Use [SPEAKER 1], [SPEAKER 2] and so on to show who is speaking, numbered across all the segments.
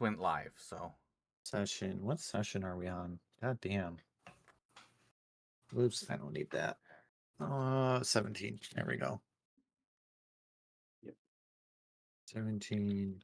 [SPEAKER 1] went live, so.
[SPEAKER 2] Session. What session are we on? God damn. Oops, I don't need that. 17. There we go.
[SPEAKER 1] Yep.
[SPEAKER 2] 17.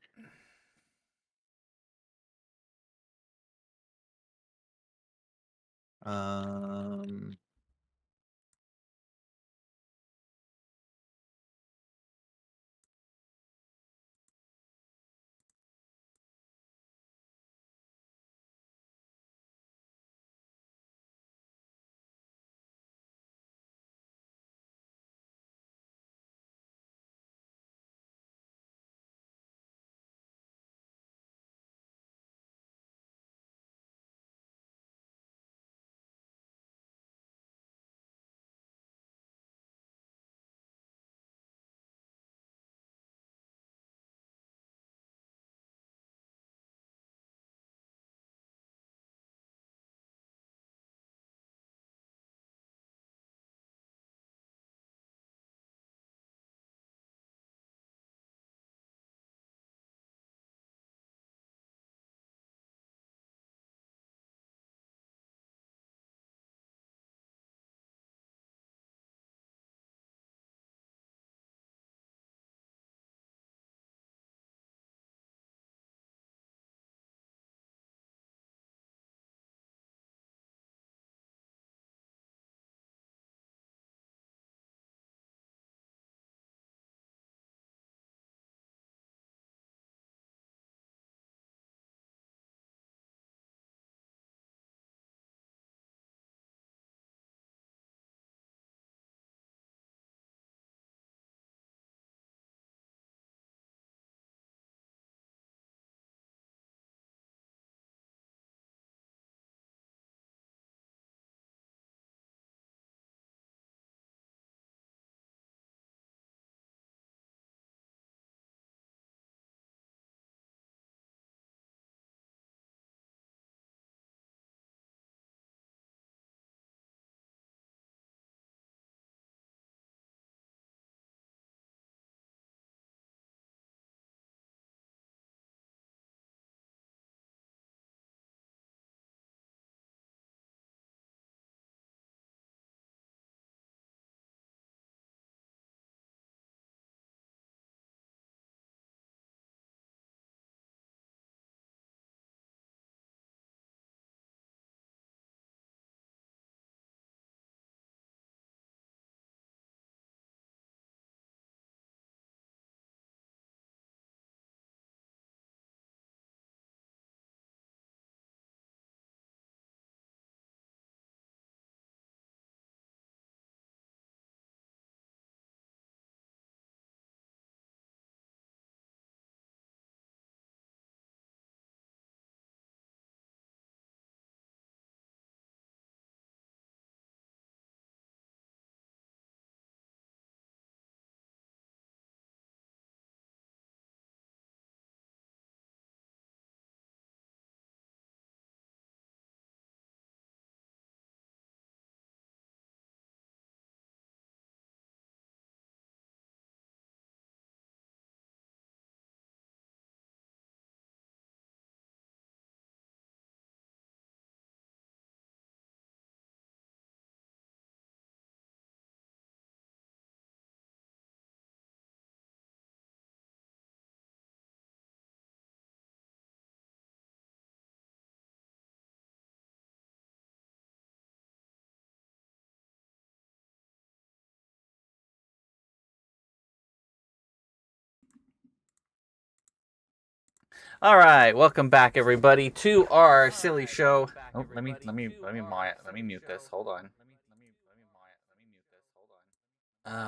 [SPEAKER 1] All right, welcome back, everybody, to our silly show. Oh, let me mute this. Hold on.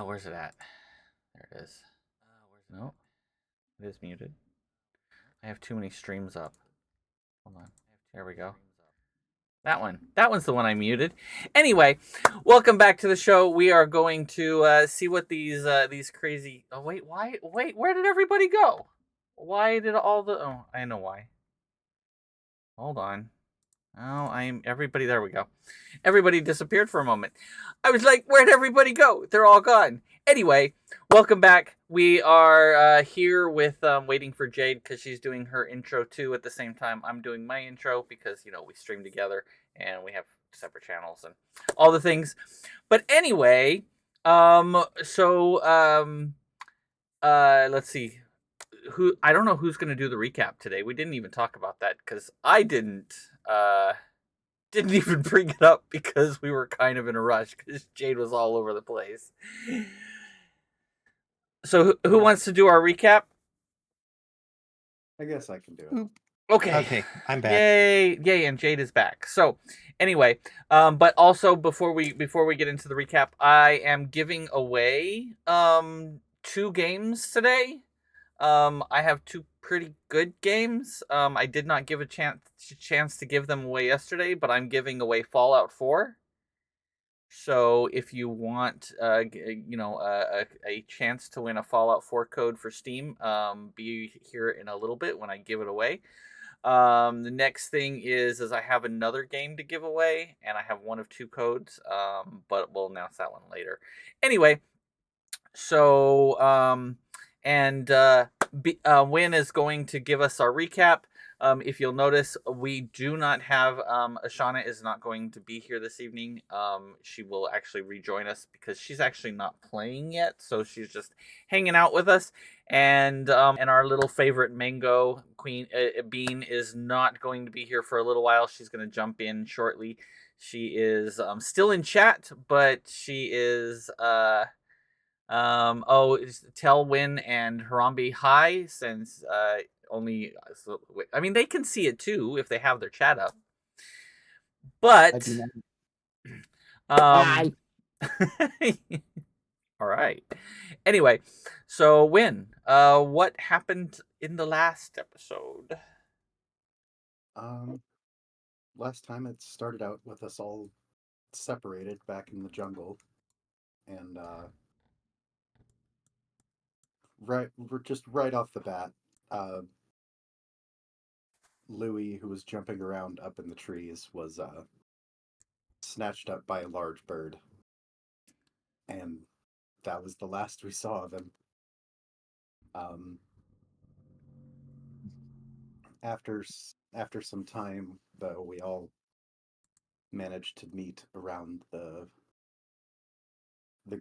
[SPEAKER 1] Where's it at? There it is. No, it is muted. I have too many streams up. Hold on. There we go. That one. That one's the one I muted. Anyway, welcome back to the show. We are going to see what these crazy. Oh wait, why? Wait, where did everybody go? Why did all the? Oh, I know why. Hold on. Oh, everybody. There we go. Everybody disappeared for a moment. I was like, where'd everybody go? They're all gone. Anyway, welcome back. We are here with waiting for Jade because she's doing her intro too. At the same time, I'm doing my intro because we stream together and we have separate channels and all the things. But anyway, let's see. I don't know who's going to do the recap today. We didn't even talk about that because I didn't even bring it up because we were kind of in a rush because Jade was all over the place. So who wants to do our recap?
[SPEAKER 3] I guess I can do it.
[SPEAKER 1] Okay,
[SPEAKER 2] I'm back.
[SPEAKER 1] Yay, and Jade is back. So anyway, but also before we get into the recap, I am giving away 2 games today. I have 2 pretty good games. I did not give a chance to give them away yesterday, but I'm giving away Fallout 4. So if you want, a chance to win a Fallout 4 code for Steam, be here in a little bit when I give it away. The next thing is I have another game to give away, and I have one of 2 codes, but we'll announce that one later. Anyway, so Win is going to give us our recap. If you'll notice, we do not have Ashana is not going to be here this evening. She will actually rejoin us because she's actually not playing yet, so she's just hanging out with us. And our little favorite Mango Queen Bean is not going to be here for a little while. She's going to jump in shortly. She is still in chat, but she is tell Win and Harambe hi, since they can see it too if they have their chat up. But
[SPEAKER 2] Hi.
[SPEAKER 1] all right. Anyway, so Win, what happened in the last episode?
[SPEAKER 3] Last time it started out with us all separated back in the jungle, and we're just right off the bat, Louis, who was jumping around up in the trees, was snatched up by a large bird, and that was the last we saw of him. After some time, though, we all managed to meet around the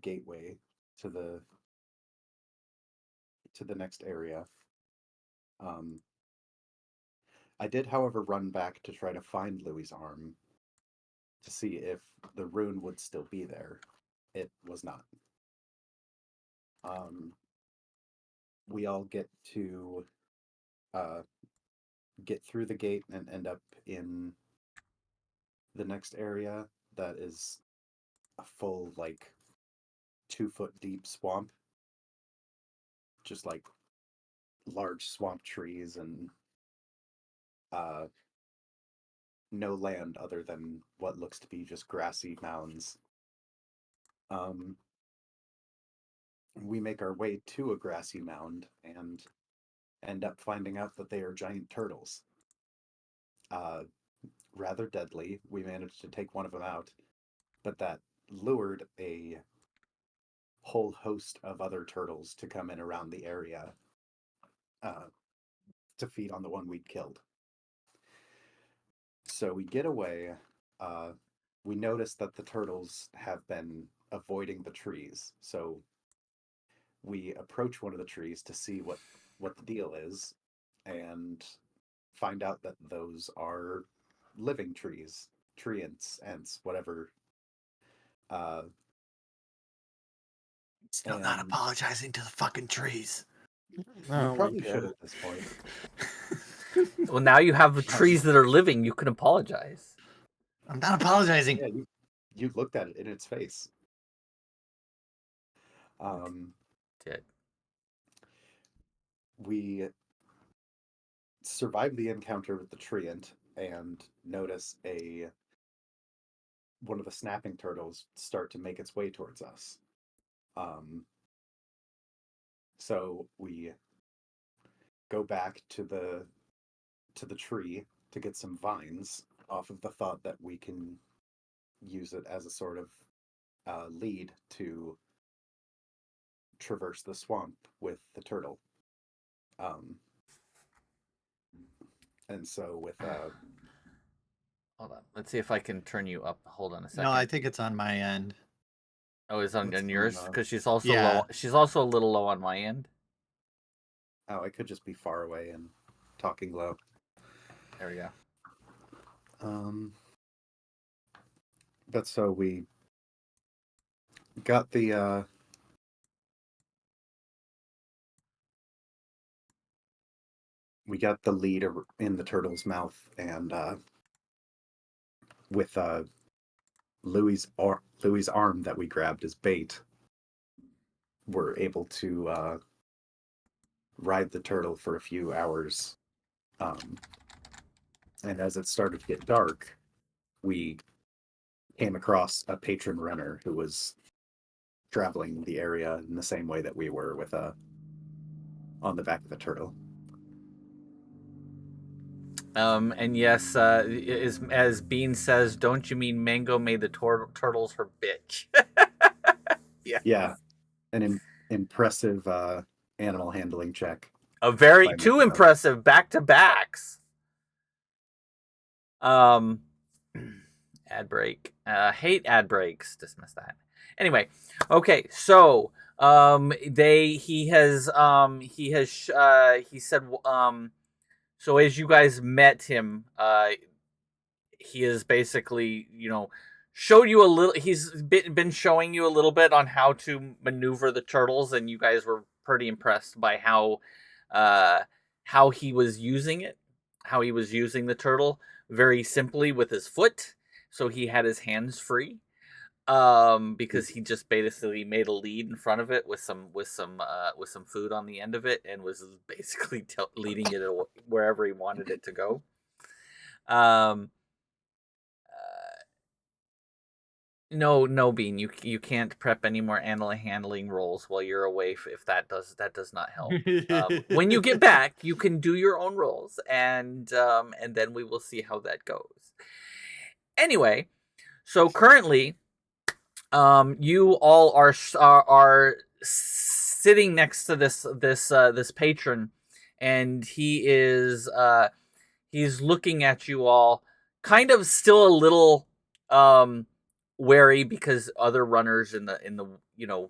[SPEAKER 3] gateway to the next area. I did, however, run back to try to find Louis's arm to see if the rune would still be there. It was not. We all get to get through the gate and end up in the next area that is a full, 2-foot deep swamp. Just large swamp trees and no land other than what looks to be just grassy mounds. We make our way to a grassy mound and end up finding out that they are giant turtles. Rather deadly. We managed to take one of them out, but that lured a whole host of other turtles to come in around the area to feed on the one we'd killed. So we get away. We notice that the turtles have been avoiding the trees. So we approach one of the trees to see what the deal is, and find out that those are living trees, ants, whatever.
[SPEAKER 2] Still not apologizing to the fucking trees.
[SPEAKER 3] You probably should at this point.
[SPEAKER 1] Well, now you have trees that are living. You can apologize.
[SPEAKER 2] I'm not apologizing.
[SPEAKER 3] Yeah, you looked at it in its face.
[SPEAKER 1] Did.
[SPEAKER 3] We survive the encounter with the treant and notice one of the snapping turtles start to make its way towards us. So we go back to the tree to get some vines off of the thought that we can use it as a sort of lead to traverse the swamp with the turtle. And so with
[SPEAKER 1] Hold on. Let's see if I can turn you up. Hold on a second.
[SPEAKER 2] No, I think it's on my end.
[SPEAKER 1] Oh, it's on
[SPEAKER 3] what's
[SPEAKER 1] yours
[SPEAKER 3] going on?
[SPEAKER 1] because she's also
[SPEAKER 2] Yeah.
[SPEAKER 1] low. She's also a little low on my end.
[SPEAKER 3] Oh, I could just be far away and talking low.
[SPEAKER 1] There we go.
[SPEAKER 3] But so we got the lead in the turtle's mouth, and with Louis's arm that we grabbed as bait, we're able to ride the turtle for a few hours. And as it started to get dark, we came across a patron runner who was traveling the area in the same way that we were, with on the back of the turtle.
[SPEAKER 1] And yes, as Bean says, don't you mean Mango made the turtles her bitch? Yeah.
[SPEAKER 3] Yeah, an impressive animal handling check.
[SPEAKER 1] A very
[SPEAKER 3] by
[SPEAKER 1] two
[SPEAKER 3] Mango.
[SPEAKER 1] impressive back-to-backs. Ad break. Hate ad breaks. Dismiss that. Anyway, okay. So he said so as you guys met him, he is basically, showed you a little. He's been showing you a little bit on how to maneuver the turtles, and you guys were pretty impressed by how he was using it, how he was using the turtle very simply with his foot, so he had his hands free. Because he just basically made a lead in front of it with some food on the end of it, and was basically leading it wherever he wanted it to go. No, Bean, you can't prep any more animal handling rolls while you're away if that does not help. When you get back, you can do your own rolls, and then we will see how that goes. Anyway, so currently, you all are sitting next to this patron, and he's looking at you all, kind of still a little wary, because other runners in the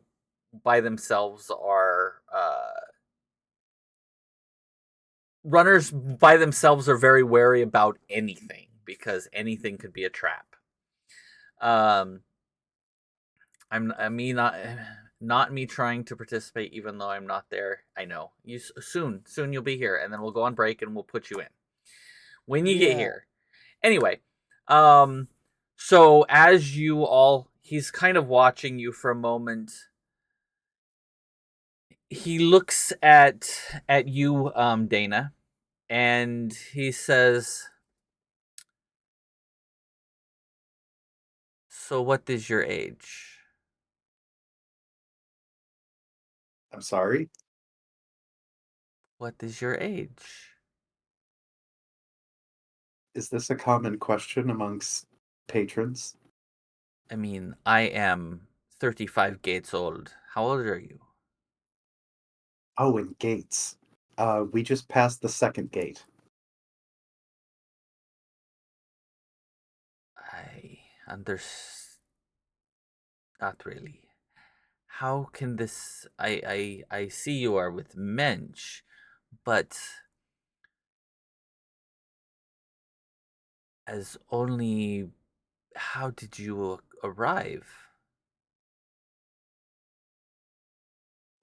[SPEAKER 1] by themselves are very wary about anything, because anything could be a trap. Not me trying to participate, even though I'm not there. I know you soon you'll be here, and then we'll go on break and we'll put you in when you get here. Anyway, so as you all, he's kind of watching you for a moment. He looks at you, Dana, and he says, "So what is your age?"
[SPEAKER 3] I'm sorry?
[SPEAKER 1] What is your age?
[SPEAKER 3] Is this a common question amongst patrons?
[SPEAKER 1] I mean, I am 35 gates old. How old are you?
[SPEAKER 3] Oh, and gates. We just passed the second gate.
[SPEAKER 1] I understand. Not really. How can this... I see you are with Mensch, but... as only... How did you arrive?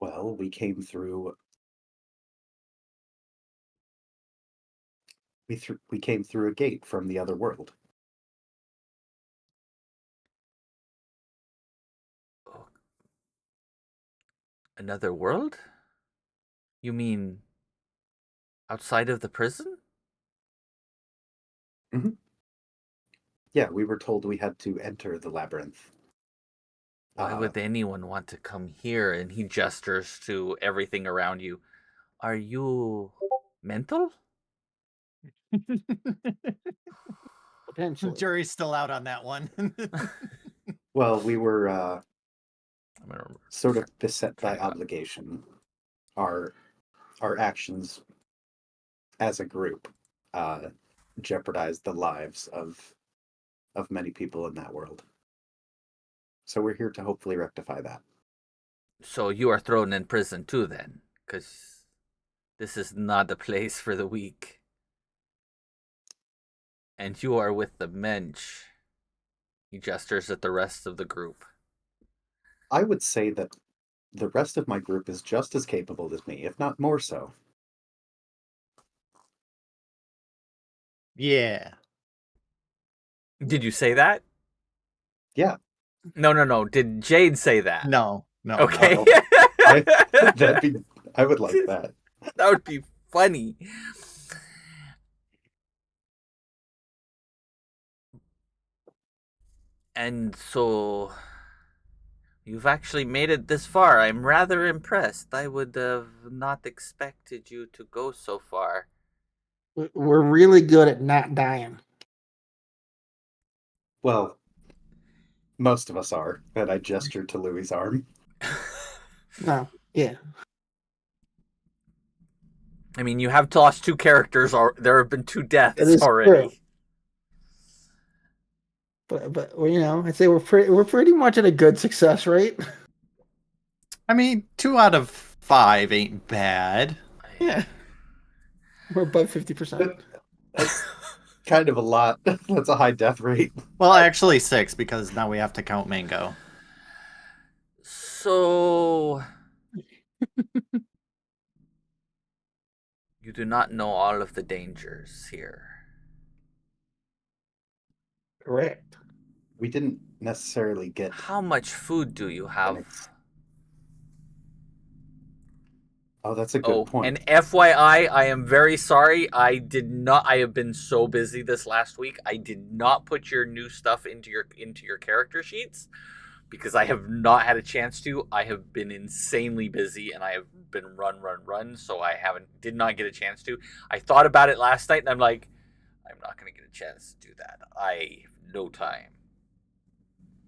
[SPEAKER 3] Well, we came through. We came through a gate from the other world.
[SPEAKER 1] Another world? You mean outside of the prison?
[SPEAKER 3] Mm-hmm. Yeah, we were told we had to enter the labyrinth.
[SPEAKER 1] Why would anyone want to come here? And he gestures to everything around you. Are you mental?
[SPEAKER 2] The jury's still out on that one.
[SPEAKER 3] Well, we were
[SPEAKER 1] I'm gonna
[SPEAKER 3] sort of beset by
[SPEAKER 1] turn it on.
[SPEAKER 3] obligation. Our actions as a group jeopardized the lives of many people in that world. So we're here to hopefully rectify that.
[SPEAKER 1] So you are thrown in prison too, then, because this is not the place for the weak. And you are with the mensch. He gestures at the rest of the group.
[SPEAKER 3] I would say that the rest of my group is just as capable as me, if not more so.
[SPEAKER 2] Yeah.
[SPEAKER 1] Did you say that?
[SPEAKER 3] Yeah.
[SPEAKER 1] No. Did Jade say that?
[SPEAKER 2] No.
[SPEAKER 1] Okay.
[SPEAKER 3] No. I would like that.
[SPEAKER 1] That would be funny. And so you've actually made it this far. I'm rather impressed. I would have not expected you to go so far.
[SPEAKER 4] We're really good at not dying.
[SPEAKER 3] Well, most of us are. And I gestured to Louis's arm.
[SPEAKER 4] No, yeah.
[SPEAKER 1] I mean, you have lost 2 characters. There have been 2
[SPEAKER 4] It
[SPEAKER 1] deaths
[SPEAKER 4] is
[SPEAKER 1] already.
[SPEAKER 4] true. But well, I'd say we're pretty much at a good success rate.
[SPEAKER 2] I mean, 2 out of 5 ain't bad.
[SPEAKER 4] Yeah, we're above 50%.
[SPEAKER 3] That's kind of a lot. That's a high death rate.
[SPEAKER 2] Well, actually 6, because now we have to count Mango.
[SPEAKER 1] So you do not know all of the dangers here.
[SPEAKER 4] Correct.
[SPEAKER 3] We didn't necessarily get
[SPEAKER 1] How much food do you have?
[SPEAKER 3] Oh, that's a good point.
[SPEAKER 1] And FYI, I am very sorry. I have been so busy this last week. I did not put your new stuff into your character sheets because I have not had a chance to. I have been insanely busy and I have been run, so I did not get a chance to. I thought about it last night and I'm like, I'm not going to get a chance to do that. I have no time.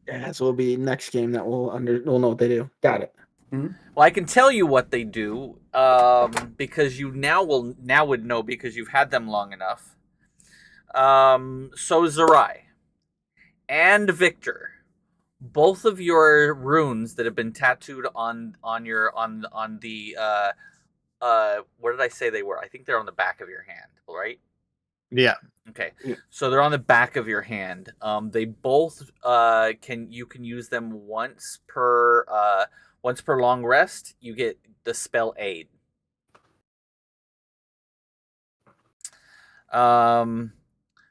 [SPEAKER 4] Yeah, so it'll be next game that we'll know what they do. Got it.
[SPEAKER 3] Mm-hmm.
[SPEAKER 1] Well, I can tell you what they do because you now would know because you've had them long enough. So Zerai and Victor, both of your runes that have been tattooed on the where did I say they were? I think they're on the back of your hand, right?
[SPEAKER 2] Yeah.
[SPEAKER 1] Okay,
[SPEAKER 4] Yeah.
[SPEAKER 1] so they're on the back of your hand. They both you can use them once per long rest. You get the spell aid.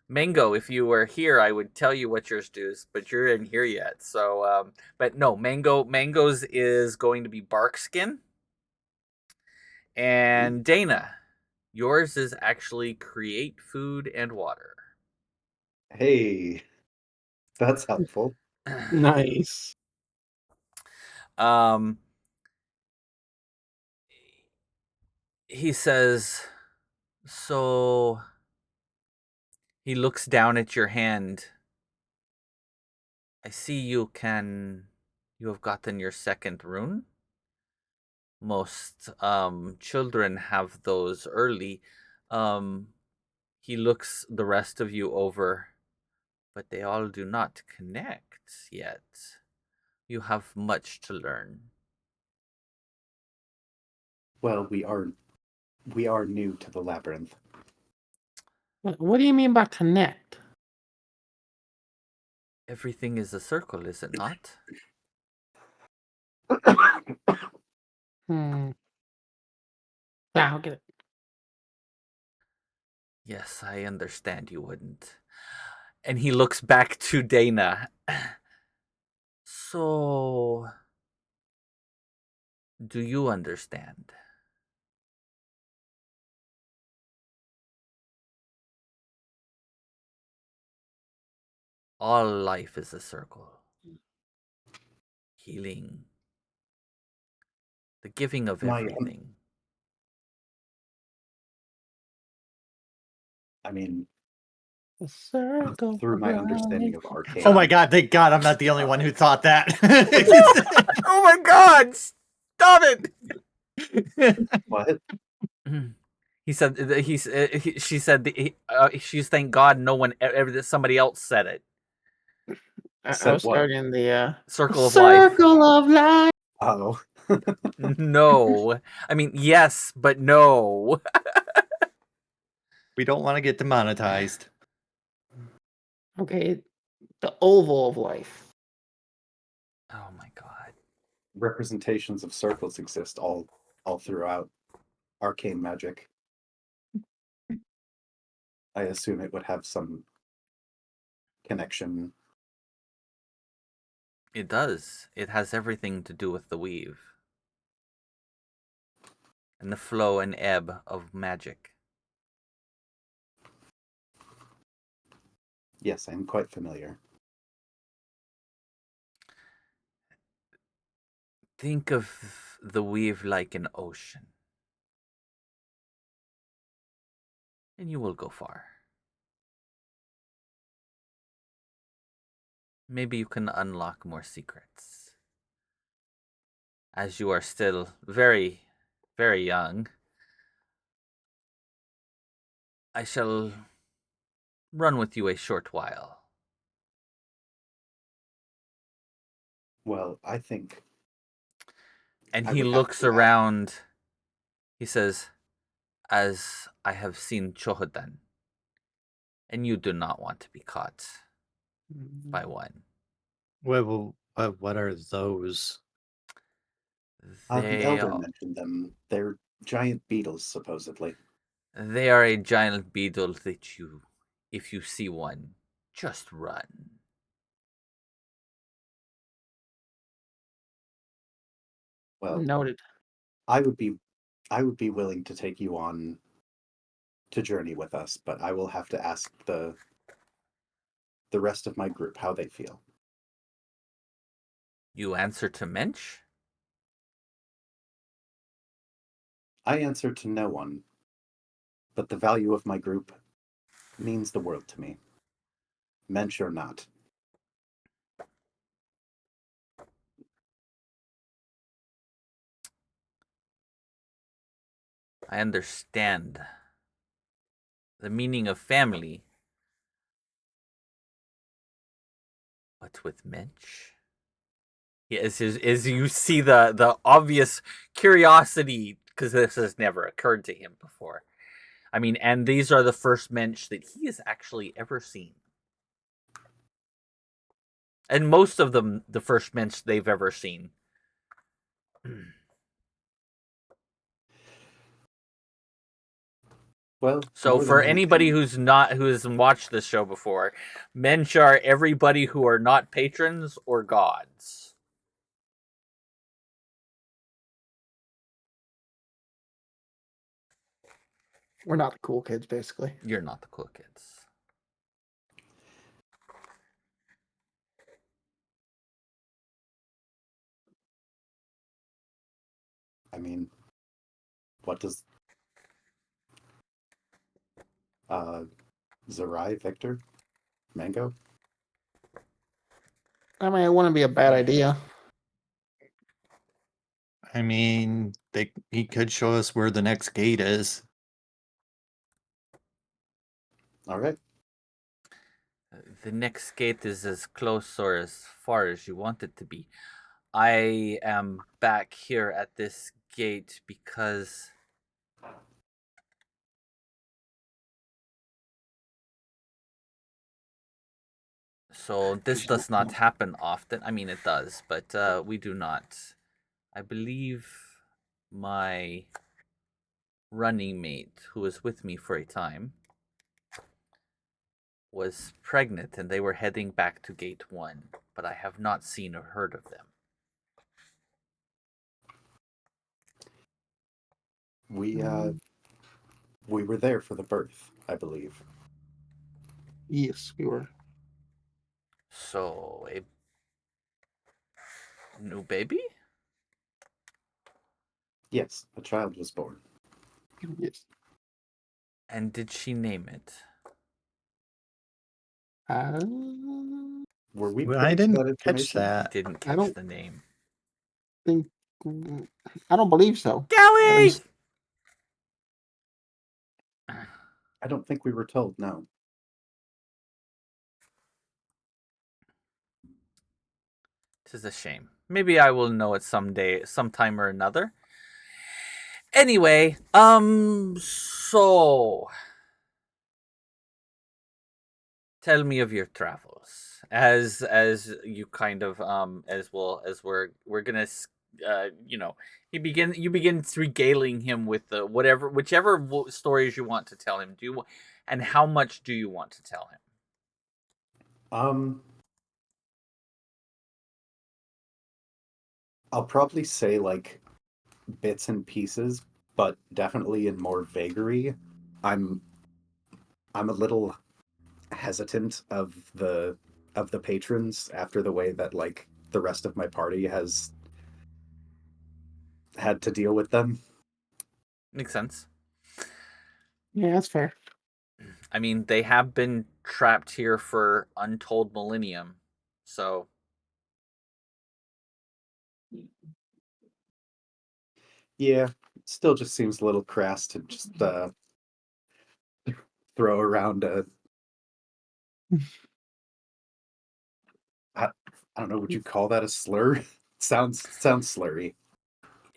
[SPEAKER 1] Mango, if you were here, I would tell you what yours does, but you're in here yet. So, but no, Mango's is going to be bark skin, and Dana, yours is actually create food and water.
[SPEAKER 3] Hey, that's helpful.
[SPEAKER 4] Nice.
[SPEAKER 1] He says, so he looks down at your hand. I see you have gotten your second rune. Most children have those early. He looks the rest of you over, but they all do not connect yet. You have much to learn.
[SPEAKER 3] Well, we are new to the labyrinth.
[SPEAKER 4] What do you mean by connect?
[SPEAKER 1] Everything is a circle, is it not?
[SPEAKER 4] Yeah, I'll get it.
[SPEAKER 1] Yes, I understand you wouldn't. And he looks back to Dana. So, do you understand? All life is a circle. Healing. The giving of everything.
[SPEAKER 3] I mean,
[SPEAKER 4] The circle
[SPEAKER 3] Through
[SPEAKER 4] of
[SPEAKER 3] my understanding
[SPEAKER 4] life.
[SPEAKER 3] of arcane.
[SPEAKER 2] Oh my god, thank god I'm not the only one who thought that.
[SPEAKER 1] Oh my god! Stop it!
[SPEAKER 3] What?
[SPEAKER 1] He said she said she's thank God no one ever somebody else said it.
[SPEAKER 4] I
[SPEAKER 3] Said
[SPEAKER 4] was
[SPEAKER 3] what?
[SPEAKER 4] starting the
[SPEAKER 1] Circle of life.
[SPEAKER 4] circle of life.
[SPEAKER 3] Oh.
[SPEAKER 1] No. I mean yes, but no.
[SPEAKER 2] We don't want to get demonetized.
[SPEAKER 4] Okay, the oval of life.
[SPEAKER 1] Oh my god.
[SPEAKER 3] Representations of circles exist all throughout arcane magic. I assume it would have some connection.
[SPEAKER 1] It does. It has everything to do with the weave. And the flow and ebb of magic.
[SPEAKER 3] Yes, I'm quite familiar.
[SPEAKER 1] Think of the weave like an ocean. And you will go far. Maybe you can unlock more secrets. As you are still very, very young, I shall run with you a short while.
[SPEAKER 3] Well, I think
[SPEAKER 1] And
[SPEAKER 3] I
[SPEAKER 1] he
[SPEAKER 3] would have
[SPEAKER 1] looks
[SPEAKER 3] to ask.
[SPEAKER 1] around. He says, as I have seen Chohodan, and you do not want to be caught by one.
[SPEAKER 2] What are those?
[SPEAKER 3] The
[SPEAKER 1] They
[SPEAKER 3] elder mentioned them. They're giant beetles, supposedly.
[SPEAKER 1] they are a giant beetle that you, if you see one, just run.
[SPEAKER 3] Well,
[SPEAKER 4] Noted.
[SPEAKER 3] I would be willing to take you on to journey with us, but I will have to ask the rest of my group how they feel.
[SPEAKER 1] You answer to Mensch?
[SPEAKER 3] I answer to no one, but the value of my group means the world to me. Mensch or not.
[SPEAKER 1] I understand the meaning of family. But with Mensch? Yeah, as you see the obvious curiosity, because this has never occurred to him before. I mean, and these are the first Mensch that he has actually ever seen. And most of them, the first Mensch they've ever seen.
[SPEAKER 3] Well,
[SPEAKER 1] So
[SPEAKER 3] more
[SPEAKER 1] for
[SPEAKER 3] than
[SPEAKER 1] anybody
[SPEAKER 3] anything,
[SPEAKER 1] who hasn't watched this show before, Mensch are everybody who are not patrons or gods.
[SPEAKER 4] We're not the cool kids, basically.
[SPEAKER 1] You're not the cool kids.
[SPEAKER 3] I mean, what does Zerai, Victor, Mango?
[SPEAKER 4] I mean, it wouldn't be a bad idea.
[SPEAKER 2] I mean, he could show us where the next gate is.
[SPEAKER 3] All right.
[SPEAKER 1] The next gate is as close or as far as you want it to be. I am back here at this gate because so this does not happen often. I mean, it does, but we do not. I believe my running mate, who was with me for a time, was pregnant and they were heading back to gate 1, but I have not seen or heard of them.
[SPEAKER 3] We were there for the birth, I believe.
[SPEAKER 4] Yes, we were.
[SPEAKER 1] So, a new baby?
[SPEAKER 3] Yes, a child was born.
[SPEAKER 4] Yes.
[SPEAKER 1] And did she name it?
[SPEAKER 4] Uh,
[SPEAKER 3] Were we
[SPEAKER 2] Well,
[SPEAKER 3] privy
[SPEAKER 2] I
[SPEAKER 3] to
[SPEAKER 2] didn't
[SPEAKER 3] that
[SPEAKER 2] catch
[SPEAKER 3] information?
[SPEAKER 2] that.
[SPEAKER 1] Didn't
[SPEAKER 4] I
[SPEAKER 1] catch
[SPEAKER 4] don't-
[SPEAKER 1] the name.
[SPEAKER 4] think I don't believe so. At
[SPEAKER 1] Kelly!
[SPEAKER 4] least-
[SPEAKER 3] I don't think we were told, no.
[SPEAKER 1] Tis a shame. Maybe I will know it someday, sometime or another. Anyway, so tell me of your travels, as you kind of as well as we're gonna you begin regaling him with the whichever stories you want to tell him. And how much do you want to tell him?
[SPEAKER 3] I'll probably say like bits and pieces, but definitely in more vagary. I'm I'm a little hesitant of the patrons after the way that like the rest of my party has had to deal with them.
[SPEAKER 1] Makes sense.
[SPEAKER 4] Yeah, that's fair.
[SPEAKER 1] I mean, they have been trapped here for untold millennium, so
[SPEAKER 3] Yeah, it still just seems a little crass to just throw around a I, I don't know, would you call that a slur? sounds slurry.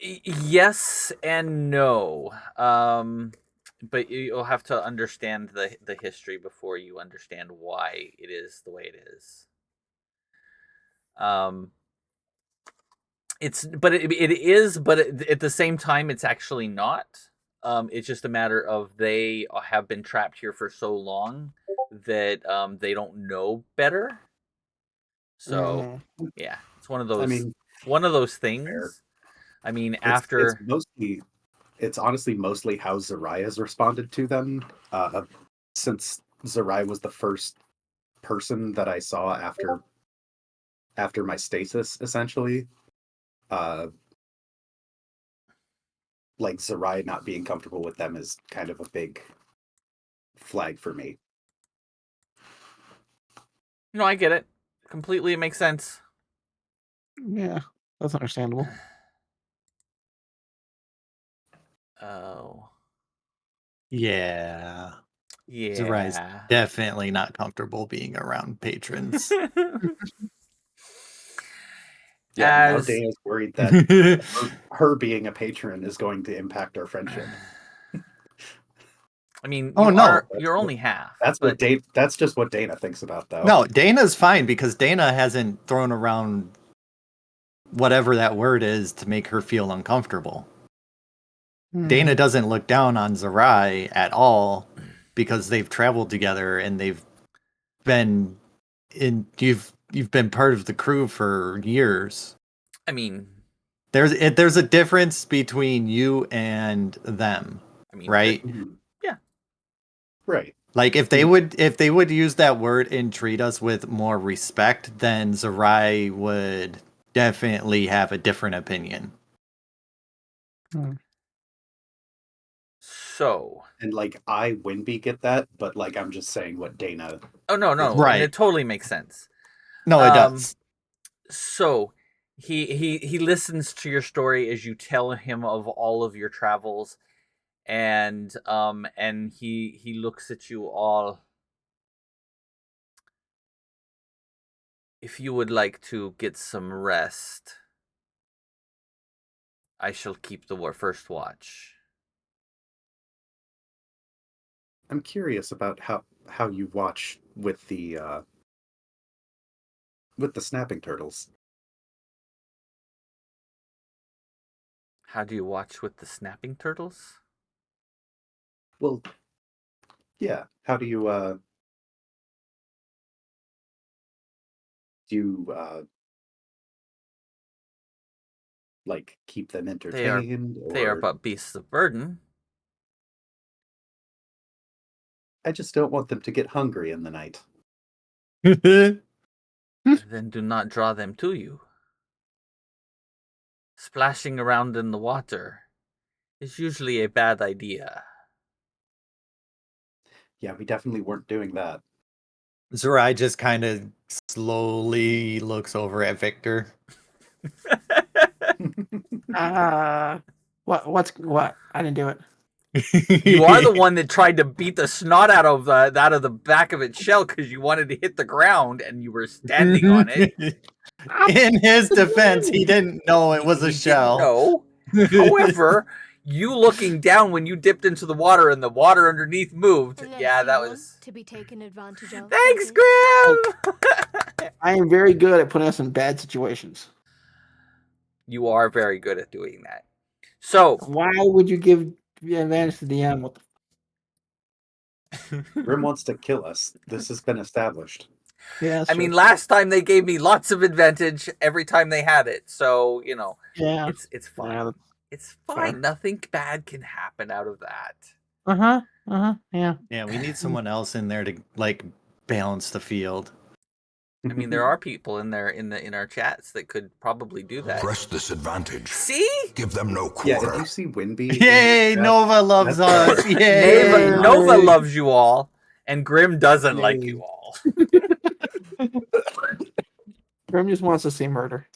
[SPEAKER 1] Yes and no. But you'll have to understand the history before you understand why it is the way it is. Um, it is, but at the same time, it's actually not. It's just a matter of they have been trapped here for so long that they don't know better. So yeah, it's
[SPEAKER 3] I mean,
[SPEAKER 1] one of those
[SPEAKER 3] fair.
[SPEAKER 1] things. I mean,
[SPEAKER 3] It's
[SPEAKER 1] after
[SPEAKER 3] mostly it's honestly mostly how Zerai has responded to them. Since Zerai was the first person that I saw after my stasis, essentially. Uh, like Zerai not being comfortable with them is kind of a big flag for me.
[SPEAKER 1] no, I get it completely. It makes sense.
[SPEAKER 4] Yeah, that's understandable.
[SPEAKER 1] Oh,
[SPEAKER 2] Yeah. Zarai's
[SPEAKER 1] yeah.
[SPEAKER 2] definitely not comfortable being around patrons.
[SPEAKER 3] Yeah, now
[SPEAKER 1] As
[SPEAKER 3] Dana's worried that her being a patron is going to impact our friendship.
[SPEAKER 1] I mean,
[SPEAKER 2] Oh, no.
[SPEAKER 1] you're only half.
[SPEAKER 3] That's
[SPEAKER 1] but
[SPEAKER 3] that's just what Dana thinks about, though.
[SPEAKER 2] No, Dana's fine because Dana hasn't thrown around whatever that word is to make her feel uncomfortable. Dana doesn't look down on Zerai at all because they've traveled together and they've been you've been part of the crew for years.
[SPEAKER 1] I mean,
[SPEAKER 2] There's a difference between you and them, right?
[SPEAKER 1] Yeah,
[SPEAKER 3] right.
[SPEAKER 2] Like if they would use that word and treat us with more respect, then Zerai would definitely have a different opinion.
[SPEAKER 1] So,
[SPEAKER 3] and like I Winby get that, but like I'm just saying what Dana.
[SPEAKER 1] oh no, and
[SPEAKER 2] Right.
[SPEAKER 1] it totally makes sense.
[SPEAKER 2] No, it does.
[SPEAKER 1] So he listens to your story as you tell him of all of your travels, and he looks at you all. If you would like to get some rest, I shall keep the first watch.
[SPEAKER 3] I'm curious about how you watch with the snapping turtles.
[SPEAKER 1] How do you watch with the snapping turtles?
[SPEAKER 3] Well, yeah. How do you like keep them entertained?
[SPEAKER 1] They are
[SPEAKER 3] Or
[SPEAKER 1] but beasts of burden.
[SPEAKER 3] I just don't want them to get hungry in the night.
[SPEAKER 1] Then do not draw them to you. Splashing around in the water is usually a bad idea.
[SPEAKER 3] Yeah, we definitely weren't doing that.
[SPEAKER 2] Zerai just kind of slowly looks over at Victor.
[SPEAKER 4] What? I didn't do it.
[SPEAKER 1] You are the one that tried to beat the snot out of the back of its shell because you wanted to hit the ground and you were standing on it.
[SPEAKER 2] In his defense, he didn't know it was a
[SPEAKER 1] He
[SPEAKER 2] shell.
[SPEAKER 1] didn't know. However, you looking down when you dipped into the water and the water underneath moved. Yeah, that was
[SPEAKER 5] to be taken advantage of.
[SPEAKER 1] Thanks, Grim.
[SPEAKER 4] I am very good at putting us in bad situations.
[SPEAKER 1] You are very good at doing that. So
[SPEAKER 4] why would you give the advantage to DM? What the
[SPEAKER 3] Grim wants to kill us. This has been established.
[SPEAKER 4] Yeah,
[SPEAKER 1] I mean, last time they gave me lots of advantage every time they had it. So,
[SPEAKER 4] yeah,
[SPEAKER 1] it's fine.
[SPEAKER 4] Yeah,
[SPEAKER 1] It's fine.
[SPEAKER 4] fair.
[SPEAKER 1] Nothing bad can happen out of that.
[SPEAKER 4] Yeah.
[SPEAKER 2] Yeah, we need someone else in there to balance the field.
[SPEAKER 1] I mean, there are people in there in our chats that could probably do that.
[SPEAKER 6] Press this advantage.
[SPEAKER 1] See?
[SPEAKER 6] Give them no
[SPEAKER 3] Yeah,
[SPEAKER 6] quarter.
[SPEAKER 3] if you see Winby,
[SPEAKER 2] Yay, Nova loves
[SPEAKER 3] that's
[SPEAKER 2] us. Yay.
[SPEAKER 1] Nova loves you all, and Grim doesn't like
[SPEAKER 4] Yay.
[SPEAKER 1] you all.
[SPEAKER 4] Grim just wants to see murder.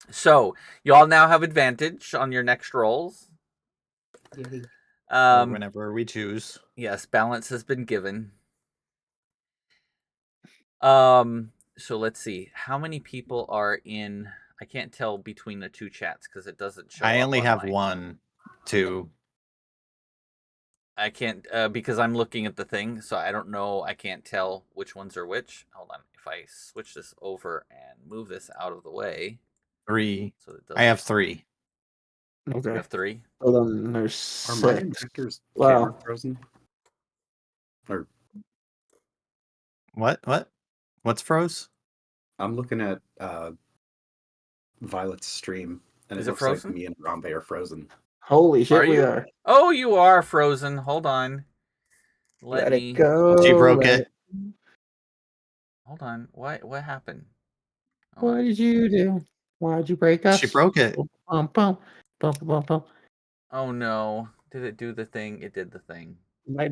[SPEAKER 1] So, you all now have advantage on your next rolls.
[SPEAKER 2] Or whenever we choose.
[SPEAKER 1] Yes, balance has been given. So let's see. How many people are in? I can't tell between the two chats because it doesn't show.
[SPEAKER 2] I
[SPEAKER 1] up
[SPEAKER 2] only
[SPEAKER 1] on
[SPEAKER 2] have
[SPEAKER 1] mine.
[SPEAKER 2] 1, 2.
[SPEAKER 1] I can't because I'm looking at the thing, so I don't know. I can't tell which ones are which. Hold on. If I switch this over and move this out of the way,
[SPEAKER 2] 3.
[SPEAKER 1] so it
[SPEAKER 2] I have 3.
[SPEAKER 1] You have 3.
[SPEAKER 4] Hold on, there's
[SPEAKER 3] Are mine and
[SPEAKER 4] 6.
[SPEAKER 3] Victor's
[SPEAKER 4] Wow.
[SPEAKER 3] camera frozen? Or
[SPEAKER 2] What? What's froze?
[SPEAKER 3] I'm looking at Violet's stream, and
[SPEAKER 1] Is
[SPEAKER 3] it
[SPEAKER 1] it
[SPEAKER 3] looks like
[SPEAKER 1] frozen?
[SPEAKER 3] me and Rambe are frozen.
[SPEAKER 4] Holy shit,
[SPEAKER 1] Are
[SPEAKER 4] we
[SPEAKER 1] you?
[SPEAKER 4] are.
[SPEAKER 1] Oh, you are frozen. Hold on.
[SPEAKER 4] Let
[SPEAKER 1] me
[SPEAKER 4] it go.
[SPEAKER 2] She broke
[SPEAKER 4] let
[SPEAKER 2] it.
[SPEAKER 1] Hold on. What happened?
[SPEAKER 4] What did you do? Why'd you break us?
[SPEAKER 2] She broke it.
[SPEAKER 4] Bum, bum, bum, bum, bum.
[SPEAKER 1] Oh no. Did it do the thing? It did the thing.
[SPEAKER 4] My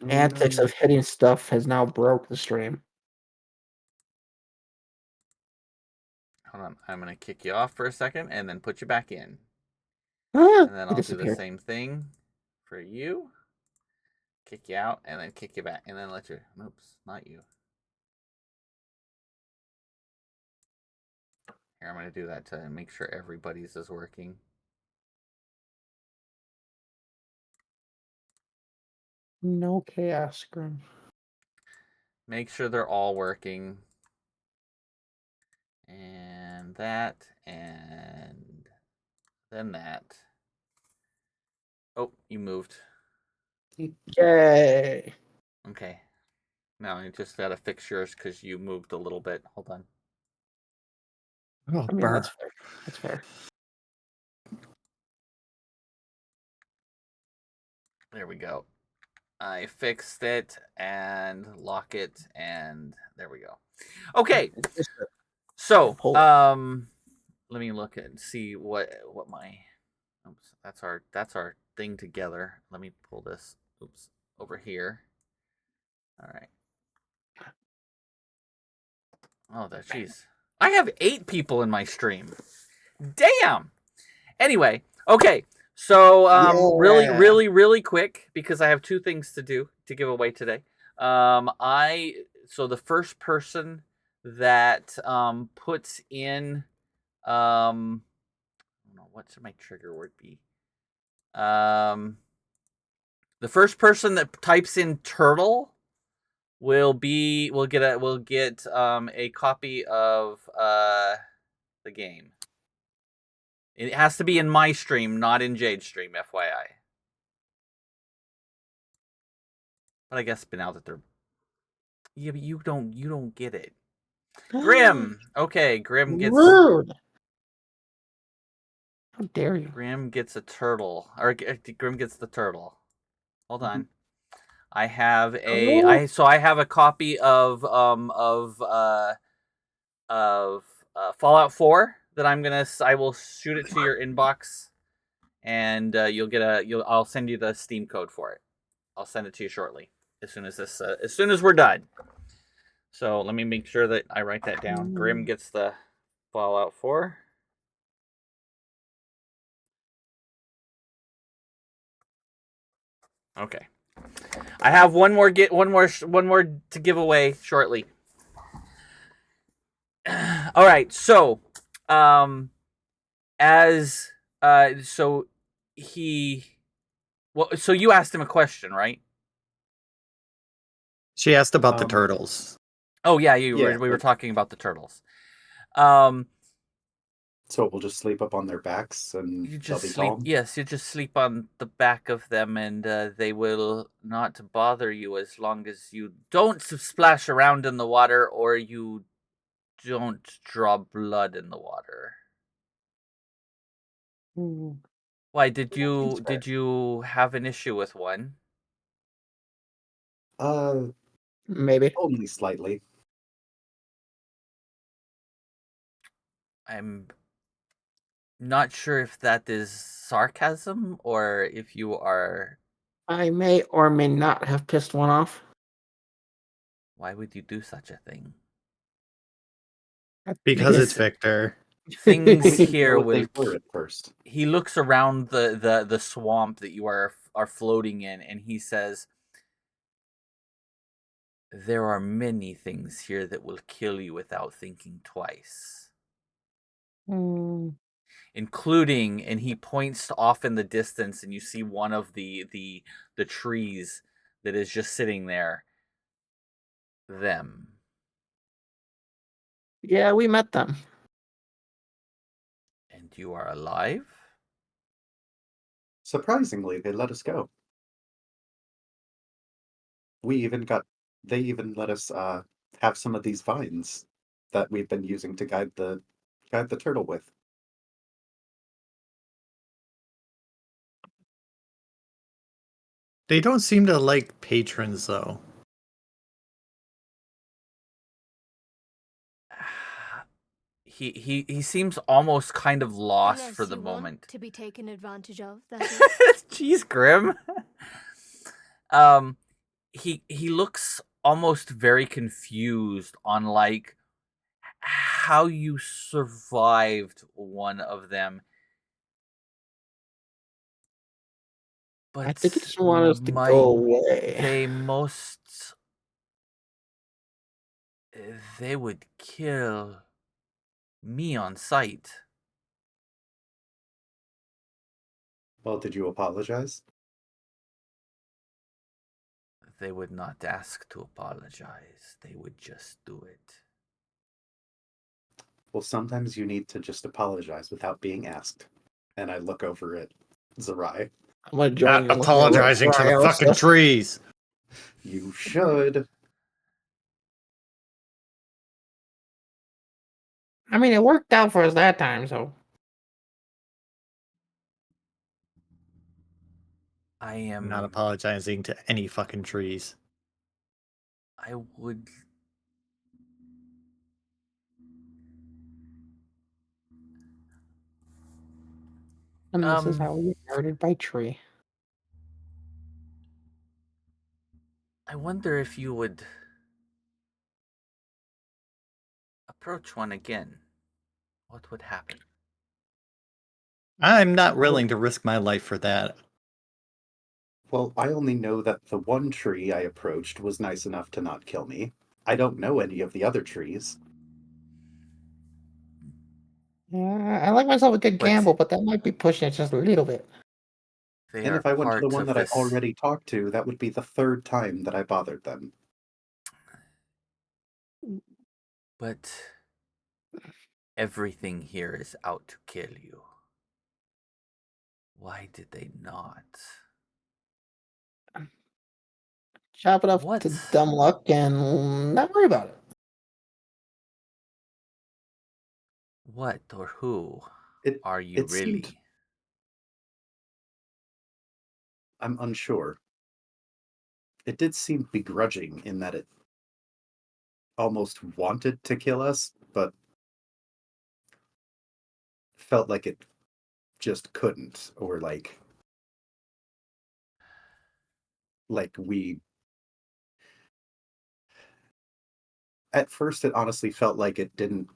[SPEAKER 4] antics
[SPEAKER 3] no.
[SPEAKER 4] of hitting stuff has now broke the stream.
[SPEAKER 1] Hold on. I'm going to kick you off for a second and then put you back in.
[SPEAKER 4] Ah,
[SPEAKER 1] And then
[SPEAKER 4] it
[SPEAKER 1] I'll do the
[SPEAKER 4] disappeared.
[SPEAKER 1] same thing for you. Kick you out and then kick you back. And then let you... Oops, not you. Here, I'm going to do that to make sure everybody's is working.
[SPEAKER 4] No chaos, Grim.
[SPEAKER 1] Make sure they're all working. And that. And then that. Oh, you moved.
[SPEAKER 4] Yay.
[SPEAKER 1] Okay. Now I just got to fix yours because you moved a little bit. Hold on.
[SPEAKER 2] Oh,
[SPEAKER 4] I mean,
[SPEAKER 2] burr.
[SPEAKER 4] that's fair. That's fair.
[SPEAKER 1] There we go. I fixed it and lock it and there we go. Okay. So, let me look and see what my oops, that's our thing together. Let me pull this over here. All right. Oh, that jeez. I have 8 people in my stream. Damn. Anyway, okay. So, really quick because I have 2 things to do to give away today. So the first person that puts in I don't know, what should my trigger word be? The first person that types in turtle will get a copy of the game. It has to be in my stream, not in Jade's stream, FYI. But I guess now that they're but you don't get it. Grim. Okay, Grim gets
[SPEAKER 4] Rude. How dare you?
[SPEAKER 1] Grim gets a turtle. Or Grim gets the turtle. Hold on. I have I have a copy of Fallout 4 that I will shoot it to your inbox and I'll send you the Steam code for it. I'll send it to you shortly. As soon as we're done. So let me make sure that I write that down. Grim gets the Fallout 4. Okay. I have one more to give away shortly. All right. So, so you asked him a question, right?
[SPEAKER 2] She asked about the turtles.
[SPEAKER 1] Oh yeah, we were talking about the turtles.
[SPEAKER 3] So we'll just sleep up on their backs and
[SPEAKER 1] You
[SPEAKER 3] they'll
[SPEAKER 1] just
[SPEAKER 3] be
[SPEAKER 1] sleep.
[SPEAKER 3] calm?
[SPEAKER 1] Yes, you just sleep on the back of them, and they will not bother you as long as you don't splash around in the water or you don't draw blood in the water. Why did you have an issue with one?
[SPEAKER 4] Maybe.
[SPEAKER 3] Only slightly.
[SPEAKER 1] I'm not sure if that is sarcasm or if you are.
[SPEAKER 4] I may or may not have pissed one off.
[SPEAKER 1] Why would you do such a thing?
[SPEAKER 2] Because it's Victor.
[SPEAKER 1] Things
[SPEAKER 3] We didn't
[SPEAKER 1] here
[SPEAKER 3] know what
[SPEAKER 1] will.
[SPEAKER 3] they were at first.
[SPEAKER 1] He looks around the swamp that you are floating in, and he says, "There are many things here that will kill you without thinking twice." Including, and he points off in the distance, and you see one of the trees that is just sitting there. Them.
[SPEAKER 4] Yeah, we met them.
[SPEAKER 1] And you are alive?
[SPEAKER 3] Surprisingly, they let us go. They even let us have some of these vines that we've been using to guide the turtle with.
[SPEAKER 2] They don't seem to like patrons, though.
[SPEAKER 1] He seems almost kind of lost
[SPEAKER 5] Unless
[SPEAKER 1] for the
[SPEAKER 5] you want
[SPEAKER 1] moment.
[SPEAKER 5] to be taken advantage of, that is.
[SPEAKER 1] Jeez, Grim. He looks almost very confused on like how you survived one of them. But
[SPEAKER 4] I think he just wanted us to go away.
[SPEAKER 1] They would kill me on sight.
[SPEAKER 3] Well, did you apologize?
[SPEAKER 1] They would not ask to apologize. They would just do it.
[SPEAKER 3] Well, sometimes you need to just apologize without being asked. And I look over at Zerai.
[SPEAKER 4] I'm gonna join
[SPEAKER 2] Not
[SPEAKER 4] you.
[SPEAKER 2] apologizing to the fucking trees.
[SPEAKER 3] You should.
[SPEAKER 4] I mean, it worked out for us that time, so.
[SPEAKER 1] I am
[SPEAKER 2] I'm not apologizing to any fucking trees.
[SPEAKER 1] I would.
[SPEAKER 4] And this is how we get murdered by tree.
[SPEAKER 1] I wonder if you would approach one again. What would happen?
[SPEAKER 2] I'm not willing to risk my life for that.
[SPEAKER 3] Well, I only know that the one tree I approached was nice enough to not kill me. I don't know any of the other trees.
[SPEAKER 4] Yeah, I like myself a good gamble, but that might be pushing it just a little bit.
[SPEAKER 3] And if I went to the one that I already talked to, that would be the third time that I bothered them.
[SPEAKER 1] But everything here is out to kill you. Why did they not?
[SPEAKER 4] Chop it up to dumb luck and not worry about it.
[SPEAKER 1] What or who are you
[SPEAKER 3] it
[SPEAKER 1] really?
[SPEAKER 3] seemed... I'm unsure. It did seem begrudging in that it almost wanted to kill us, but felt like it just couldn't, or like like we. At first, it honestly felt like it didn't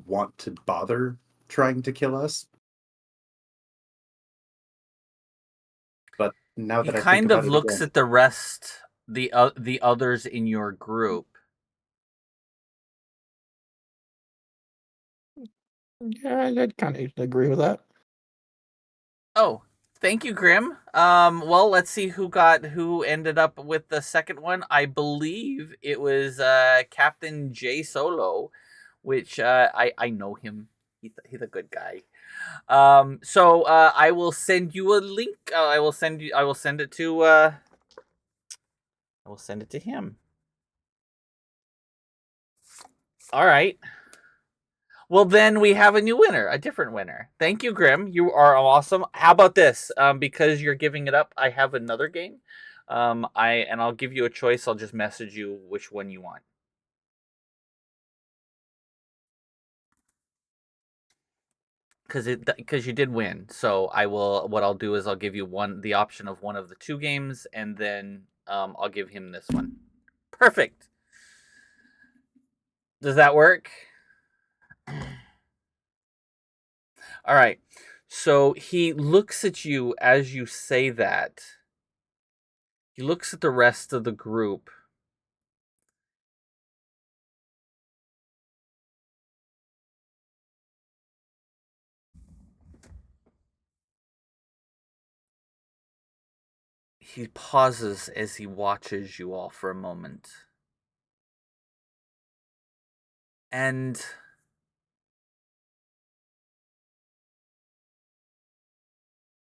[SPEAKER 3] want to bother trying to kill us. But now
[SPEAKER 1] He
[SPEAKER 3] that I think
[SPEAKER 1] kind
[SPEAKER 3] about
[SPEAKER 1] of
[SPEAKER 3] it
[SPEAKER 1] looks
[SPEAKER 3] again,
[SPEAKER 1] at the rest, the others in your group.
[SPEAKER 4] Yeah, I'd kind of agree with that.
[SPEAKER 1] Oh, thank you, Grim. Well, let's see who ended up with the second one. I believe it was Captain J Solo, which I know him. He's a good guy. So I will send you a link. I will send it to him. All right. Well, then we have a new winner, a different winner. Thank you, Grim. You are awesome. How about this? Because you're giving it up, I have another game. I'll give you a choice. I'll just message you which one you want. Because you did win. So what I'll do is I'll give you the option of one of the two games, and then I'll give him this one. Perfect. Does that work? All right. So he looks at you as you say that. He looks at the rest of the group. He pauses as he watches you all for a moment. And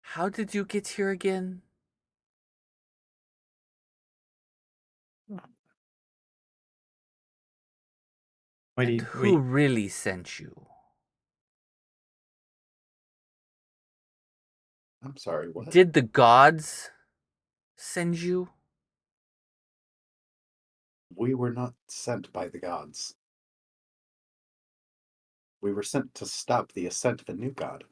[SPEAKER 1] how did you get here again? And who really sent you?
[SPEAKER 3] I'm sorry, what?
[SPEAKER 1] Did the gods send you?
[SPEAKER 3] We were not sent by the gods. We were sent to stop the ascent of a new god.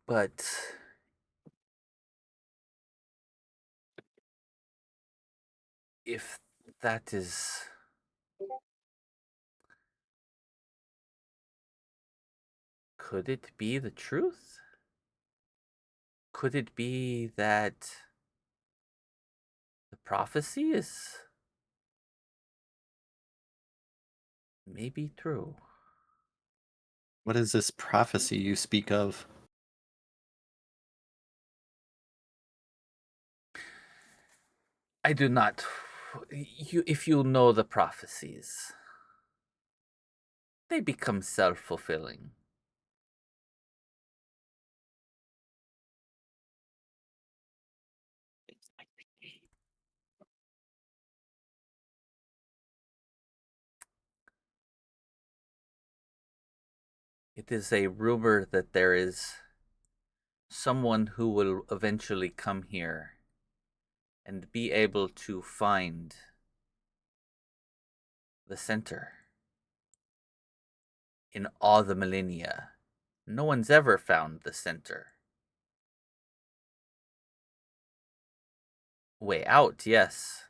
[SPEAKER 1] But if that is... Could it be the truth? Could it be that the prophecy is maybe true?
[SPEAKER 2] What is this prophecy you speak of?
[SPEAKER 1] I do not. If you know the prophecies, they become self-fulfilling. It is a rumor that there is someone who will eventually come here and be able to find the center. In all the millennia, no one's ever found the center. Way out, yes.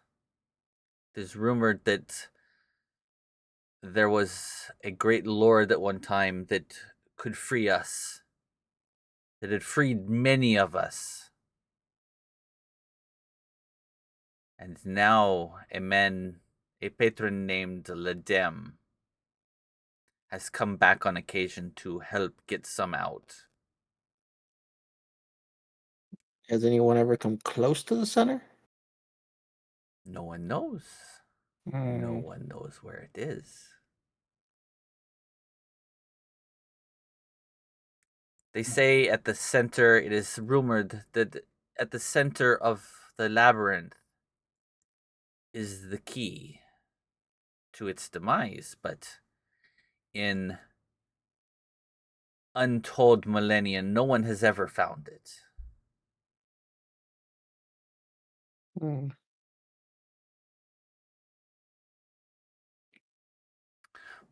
[SPEAKER 1] It is rumored that there was a great lord at one time that could free us, that had freed many of us. And now a patron named Ledem, has come back on occasion to help get some out.
[SPEAKER 4] Has anyone ever come close to the center?
[SPEAKER 1] No one knows. No one knows where it is. They say at the center, it is rumored that at the center of the labyrinth is the key to its demise, but in untold millennia, no one has ever found it.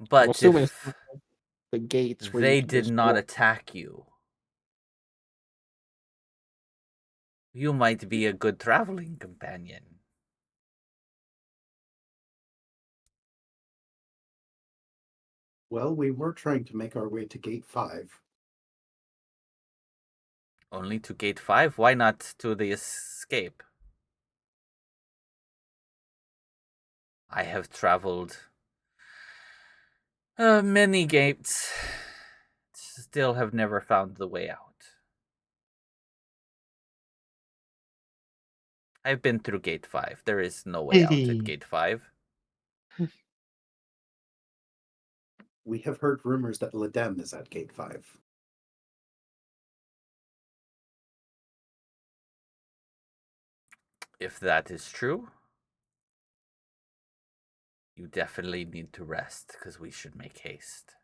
[SPEAKER 1] But
[SPEAKER 4] assuming it's
[SPEAKER 1] if
[SPEAKER 4] the gates where you
[SPEAKER 1] they
[SPEAKER 4] can
[SPEAKER 1] did
[SPEAKER 4] just
[SPEAKER 1] not
[SPEAKER 4] walk.
[SPEAKER 1] attack you, you might be a good traveling companion.
[SPEAKER 3] Well, we were trying to make our way to Gate 5.
[SPEAKER 1] Only to Gate 5? Why not to the escape? I have traveled many gates. Still have never found the way out. I've been through Gate 5. There is no way out at Gate 5.
[SPEAKER 3] We have heard rumors that Ledem is at Gate 5.
[SPEAKER 1] If that is true, you definitely need to rest, because we should make haste.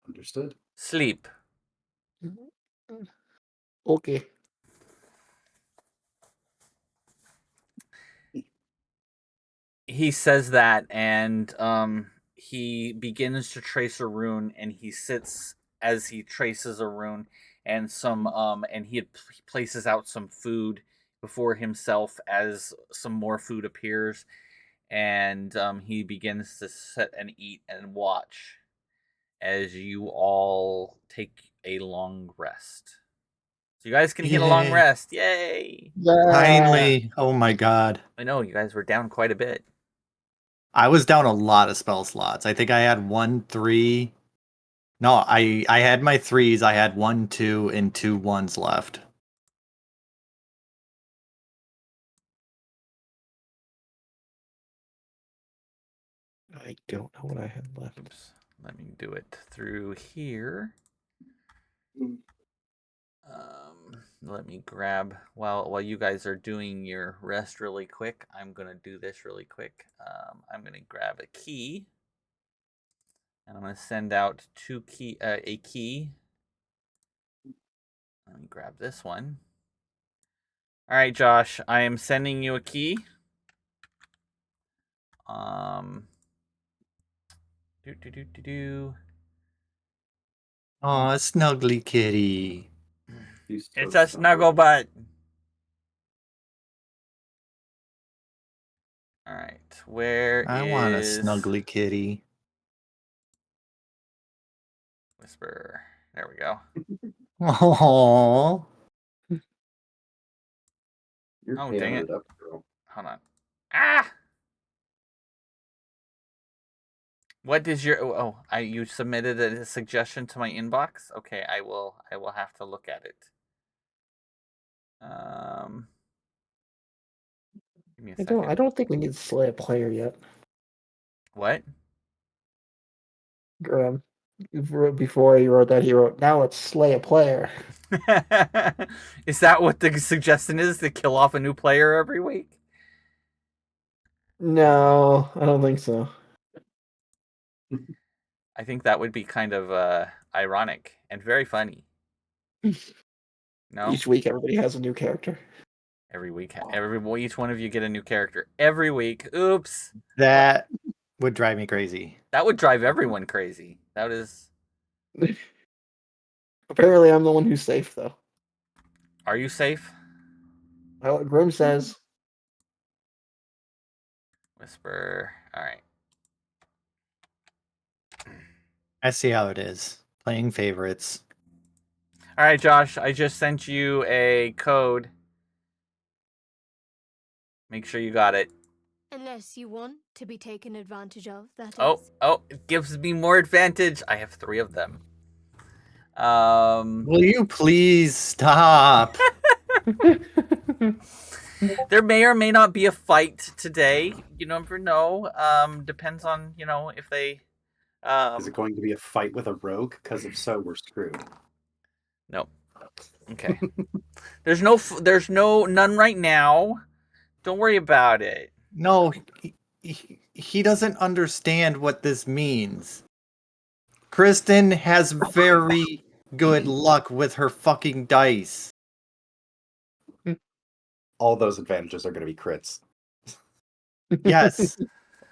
[SPEAKER 3] Understood.
[SPEAKER 1] Sleep.
[SPEAKER 4] Okay.
[SPEAKER 1] He says that, and he begins to trace a rune, and he sits as he traces a rune, and he places out some food before himself as some more food appears, and he begins to sit and eat and watch as you all take a long rest. So you guys can hit a long
[SPEAKER 2] Yay.
[SPEAKER 1] rest. Yay!
[SPEAKER 4] Yeah.
[SPEAKER 2] Finally. Oh my god.
[SPEAKER 1] I know, you guys were down quite a bit.
[SPEAKER 2] I was down a lot of spell slots. I think I had 1, 3. No, I had my 3s. I had 1, 2, and 2 1s left.
[SPEAKER 4] I don't know what I had left.
[SPEAKER 1] Oops. Let me do it through here. Let me grab while you guys are doing your rest really quick. I'm gonna do this really quick. I'm gonna grab a key, and I'm gonna send out a key. Let me grab this one. All right, Josh, I am sending you a key. Do.
[SPEAKER 2] Aw, snuggly kitty.
[SPEAKER 3] He's
[SPEAKER 1] It's
[SPEAKER 3] so
[SPEAKER 1] a snuggle
[SPEAKER 3] snuggled.
[SPEAKER 1] butt. All right, where
[SPEAKER 2] I want a
[SPEAKER 1] is
[SPEAKER 2] snuggly kitty.
[SPEAKER 1] Whisper? There we go.
[SPEAKER 2] Aww.
[SPEAKER 3] You're
[SPEAKER 1] Oh, dang
[SPEAKER 3] hamming
[SPEAKER 1] it.
[SPEAKER 3] it up, girl.
[SPEAKER 1] Hold on. Ah! What is your you submitted a suggestion to my inbox? Okay, I will have to look at it. Give me a second.
[SPEAKER 4] I don't think we need to slay a player yet.
[SPEAKER 1] What?
[SPEAKER 4] Before he wrote that, he wrote, "Now let's slay a player."
[SPEAKER 1] Is that what the suggestion is, to kill off a new player every week?
[SPEAKER 4] No, I don't think so.
[SPEAKER 1] I think that would be kind of ironic and very funny. No?
[SPEAKER 4] Each week, everybody has a new character.
[SPEAKER 1] Every week, each one of you get a new character every week. Oops.
[SPEAKER 2] That would drive me crazy.
[SPEAKER 1] That would drive everyone crazy. That is.
[SPEAKER 4] Apparently, I'm the one who's safe, though.
[SPEAKER 1] Are you safe?
[SPEAKER 4] Well, Grim says.
[SPEAKER 1] Whisper. All right.
[SPEAKER 2] I see how it is. Playing favorites.
[SPEAKER 1] All right, Josh. I just sent you a code. Make sure you got it.
[SPEAKER 5] Unless you want to be taken advantage of, that is.
[SPEAKER 1] Oh, it gives me more advantage. I have 3 of them.
[SPEAKER 2] Will you please stop?
[SPEAKER 1] There may or may not be a fight today. You never know. Depends on, if they.
[SPEAKER 3] Is it going to be a fight with a rogue? Because if so, we're screwed.
[SPEAKER 1] No. Okay. There's none right now. Don't worry about it.
[SPEAKER 2] No, he doesn't understand what this means. Kristen has very good luck with her fucking dice.
[SPEAKER 3] All those advantages are going to be crits.
[SPEAKER 2] Yes.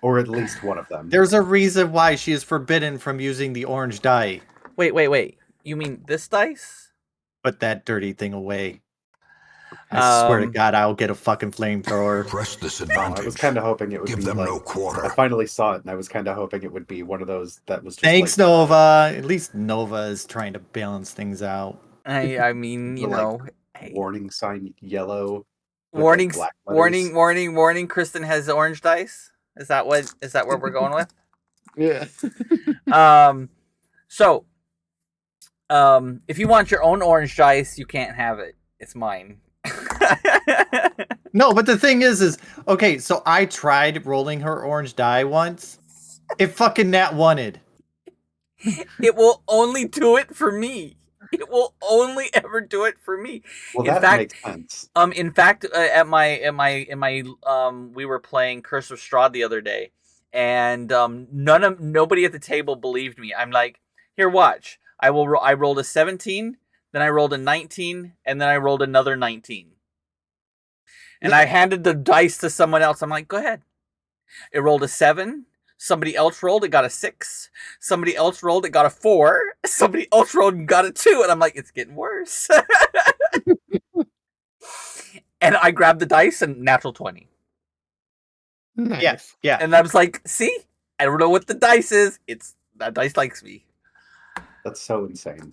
[SPEAKER 3] Or at least one of them.
[SPEAKER 2] There's a reason why she is forbidden from using the orange die.
[SPEAKER 1] Wait. You mean this dice?
[SPEAKER 2] Put that dirty thing away. I swear to God, I'll get a fucking flamethrower.
[SPEAKER 6] Press
[SPEAKER 3] I was
[SPEAKER 6] disadvantage.
[SPEAKER 3] kind of hoping it would
[SPEAKER 6] Give
[SPEAKER 3] be
[SPEAKER 6] them
[SPEAKER 3] like...
[SPEAKER 6] no quarter.
[SPEAKER 3] I finally saw it, and I was kind of hoping it would be one of those that was just
[SPEAKER 2] Thanks,
[SPEAKER 3] like...
[SPEAKER 2] Nova. At least Nova is trying to balance things out.
[SPEAKER 1] I mean,
[SPEAKER 3] the,
[SPEAKER 1] you
[SPEAKER 3] like,
[SPEAKER 1] know, hey.
[SPEAKER 3] warning sign yellow. with, like,
[SPEAKER 1] Warnings,
[SPEAKER 3] black letters.
[SPEAKER 1] warning. Kristen has orange dice. Is that what we're going with?
[SPEAKER 4] Yeah.
[SPEAKER 1] So, if you want your own orange dice, you can't have it. It's mine.
[SPEAKER 2] No, but the thing is, okay, so I tried rolling her orange die once. It fucking nat wanted.
[SPEAKER 1] It will only do it for me. It will only ever do it for me.
[SPEAKER 3] Well,
[SPEAKER 1] In
[SPEAKER 3] that
[SPEAKER 1] fact,
[SPEAKER 3] makes sense.
[SPEAKER 1] In fact, at my we were playing Curse of Strahd the other day, and nobody at the table believed me. I'm like, here, watch. I rolled a 17, then I rolled a 19, and then I rolled another 19. And I handed the dice to someone else. I'm like, go ahead. It rolled a 7. Somebody else rolled, it got a 6. Somebody else rolled, it got a 4. Somebody else rolled and got a 2. And I'm like, it's getting worse. And I grabbed the dice and natural 20.
[SPEAKER 4] Nice.
[SPEAKER 2] Yes, yeah.
[SPEAKER 1] And I was like, see? I don't know what the dice is. It's that dice likes me.
[SPEAKER 3] That's so insane.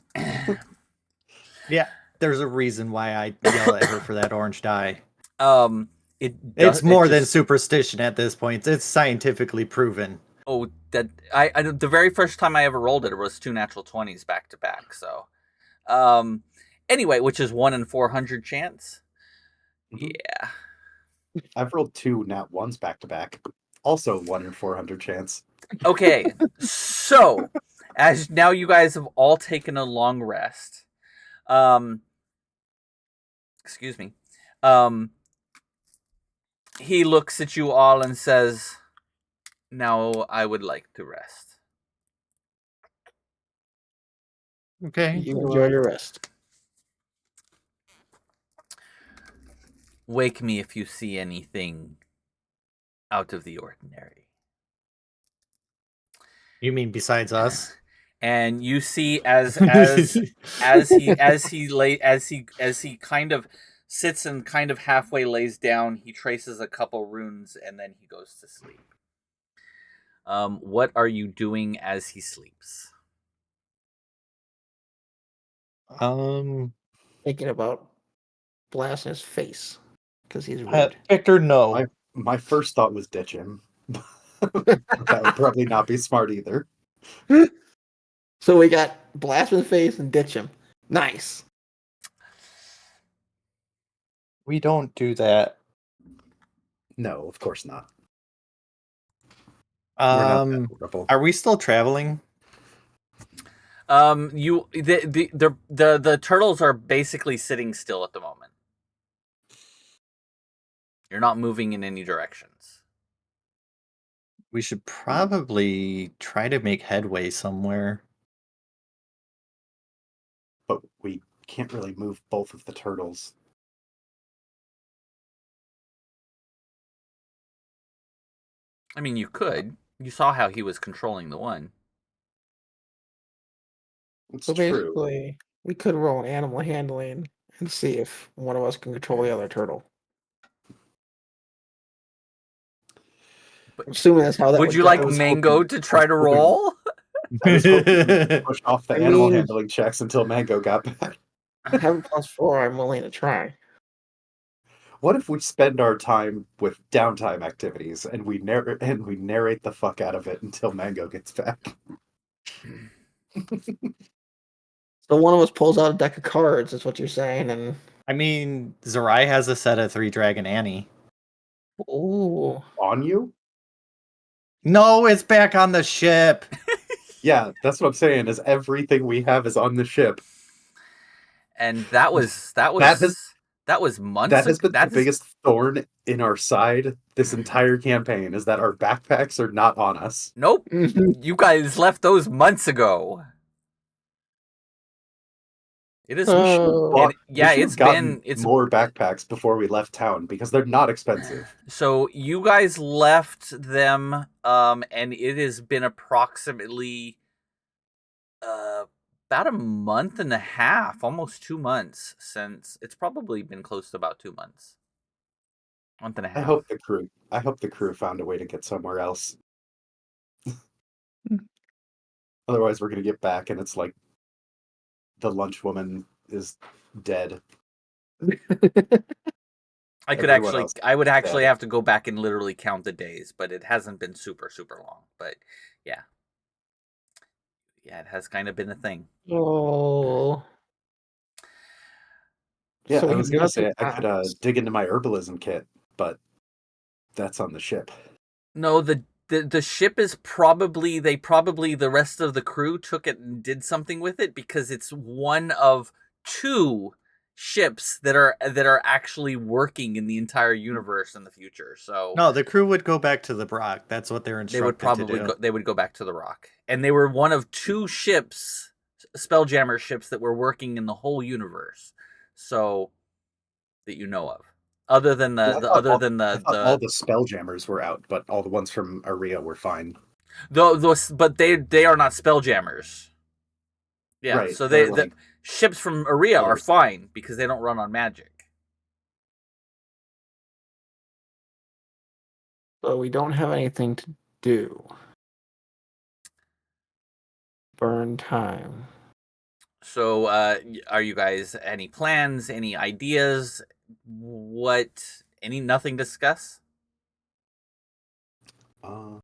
[SPEAKER 2] Yeah, there's a reason why I yell at her for that orange die.
[SPEAKER 1] It's
[SPEAKER 2] more than superstition at this point. It's scientifically proven.
[SPEAKER 1] Oh, that I the very first time I ever rolled it was 2 natural 20s back to back. So, anyway, which is 1 in 400 chance.
[SPEAKER 3] Mhm.
[SPEAKER 1] Yeah.
[SPEAKER 3] I've rolled 2 nat 1s back to back. Also 1 in 400 chance.
[SPEAKER 1] Okay, so as now you guys have all taken a long rest. Excuse me. He looks at you all and says, "Now I would like to rest."
[SPEAKER 2] Okay.
[SPEAKER 4] You enjoy your rest.
[SPEAKER 1] Wake me if you see anything out of the ordinary.
[SPEAKER 2] You mean besides us?
[SPEAKER 1] And you see as he kind of sits and kind of halfway lays down, he traces a couple runes and then he goes to sleep. What are you doing as he sleeps?
[SPEAKER 4] Thinking about blasting his face because he's rude.
[SPEAKER 2] Victor, no.
[SPEAKER 3] My first thought was ditch him. That would probably not be smart either.
[SPEAKER 4] So we got blast in the face and ditch him. Nice.
[SPEAKER 2] We don't do that.
[SPEAKER 3] No, of course not. We're not that horrible.
[SPEAKER 2] Are we still traveling?
[SPEAKER 1] The turtles are basically sitting still at the moment. You're not moving in any directions.
[SPEAKER 2] We should probably try to make headway somewhere.
[SPEAKER 3] But we can't really move both of the turtles.
[SPEAKER 1] I mean, you could. You saw how he was controlling the one.
[SPEAKER 3] It's
[SPEAKER 4] So
[SPEAKER 3] true.
[SPEAKER 4] basically, we could roll an animal handling and see if one of us can control the other turtle.
[SPEAKER 1] But
[SPEAKER 4] I'm assuming that's how that
[SPEAKER 1] would you
[SPEAKER 4] go.
[SPEAKER 1] like
[SPEAKER 3] I was
[SPEAKER 1] Mango
[SPEAKER 3] hoping-
[SPEAKER 1] to try to
[SPEAKER 3] I was hoping-
[SPEAKER 1] roll?
[SPEAKER 3] I was hoping to push off the
[SPEAKER 4] I
[SPEAKER 3] animal
[SPEAKER 4] mean-
[SPEAKER 3] handling checks until Mango got back.
[SPEAKER 4] Having +4, I'm willing to try.
[SPEAKER 3] What if we spend our time with downtime activities and we narrate the fuck out of it until Mango gets back?
[SPEAKER 4] So one of us pulls out a deck of cards, is what you're saying, and
[SPEAKER 2] I mean, Zerai has a set of 3 Dragon Annie.
[SPEAKER 4] ooh,
[SPEAKER 3] On you?
[SPEAKER 2] No, it's back on the ship.
[SPEAKER 3] Yeah, that's what I'm saying. Is everything we have is on the ship.
[SPEAKER 1] And that was
[SPEAKER 3] That has
[SPEAKER 1] months.
[SPEAKER 3] That has
[SPEAKER 1] ago.
[SPEAKER 3] been the biggest thorn in our side this entire campaign. Is that our backpacks are not on us.
[SPEAKER 1] Nope. You guys left those months ago. It is.
[SPEAKER 3] We should have
[SPEAKER 4] Oh.
[SPEAKER 3] bought.
[SPEAKER 1] yeah,
[SPEAKER 3] we should have
[SPEAKER 1] it's
[SPEAKER 3] gotten
[SPEAKER 1] been- it's-
[SPEAKER 3] more backpacks before we left town because they're not expensive.
[SPEAKER 1] So you guys left them, and it has been approximately about a month and a half, almost 2 months since. It's probably been close to about 2 months, month and a half.
[SPEAKER 3] I hope the crew found a way to get somewhere else. Otherwise, we're gonna get back and it's like the lunch woman is dead. Everyone
[SPEAKER 1] I would
[SPEAKER 3] else
[SPEAKER 1] actually
[SPEAKER 3] dead.
[SPEAKER 1] have to go back and literally count the days, but it hasn't been super long. But yeah, it has kind of been a thing.
[SPEAKER 4] Oh.
[SPEAKER 3] Yeah,
[SPEAKER 4] So
[SPEAKER 3] I
[SPEAKER 4] we
[SPEAKER 3] was
[SPEAKER 4] have
[SPEAKER 3] gonna
[SPEAKER 4] nothing
[SPEAKER 3] say I could
[SPEAKER 4] else.
[SPEAKER 3] dig into my herbalism kit, but that's on the ship.
[SPEAKER 1] No, the ship is probably the rest of the crew took it and did something with it because it's one of 2 ships that are actually working in the entire universe in the future. So
[SPEAKER 2] No, the crew would go back to the Brock. That's what they're
[SPEAKER 1] they would
[SPEAKER 2] instructed to do.
[SPEAKER 1] they would go back to the Rock, and they were one of 2 ships, Spelljammer ships, that were working in the whole universe. So that you know of, other than
[SPEAKER 3] Yeah,
[SPEAKER 1] the other than
[SPEAKER 3] I thought all the spelljammers were out, but all the ones from Aria were fine.
[SPEAKER 1] those, but they are not Spelljammers. Yeah,
[SPEAKER 3] Right,
[SPEAKER 1] so
[SPEAKER 3] they're
[SPEAKER 1] the
[SPEAKER 3] like
[SPEAKER 1] ships from Aria are
[SPEAKER 3] others.
[SPEAKER 1] fine because they don't run on magic.
[SPEAKER 4] So we don't have anything to do. Burn time.
[SPEAKER 1] So, are you guys any plans, any ideas? Nothing to discuss?
[SPEAKER 3] Uh,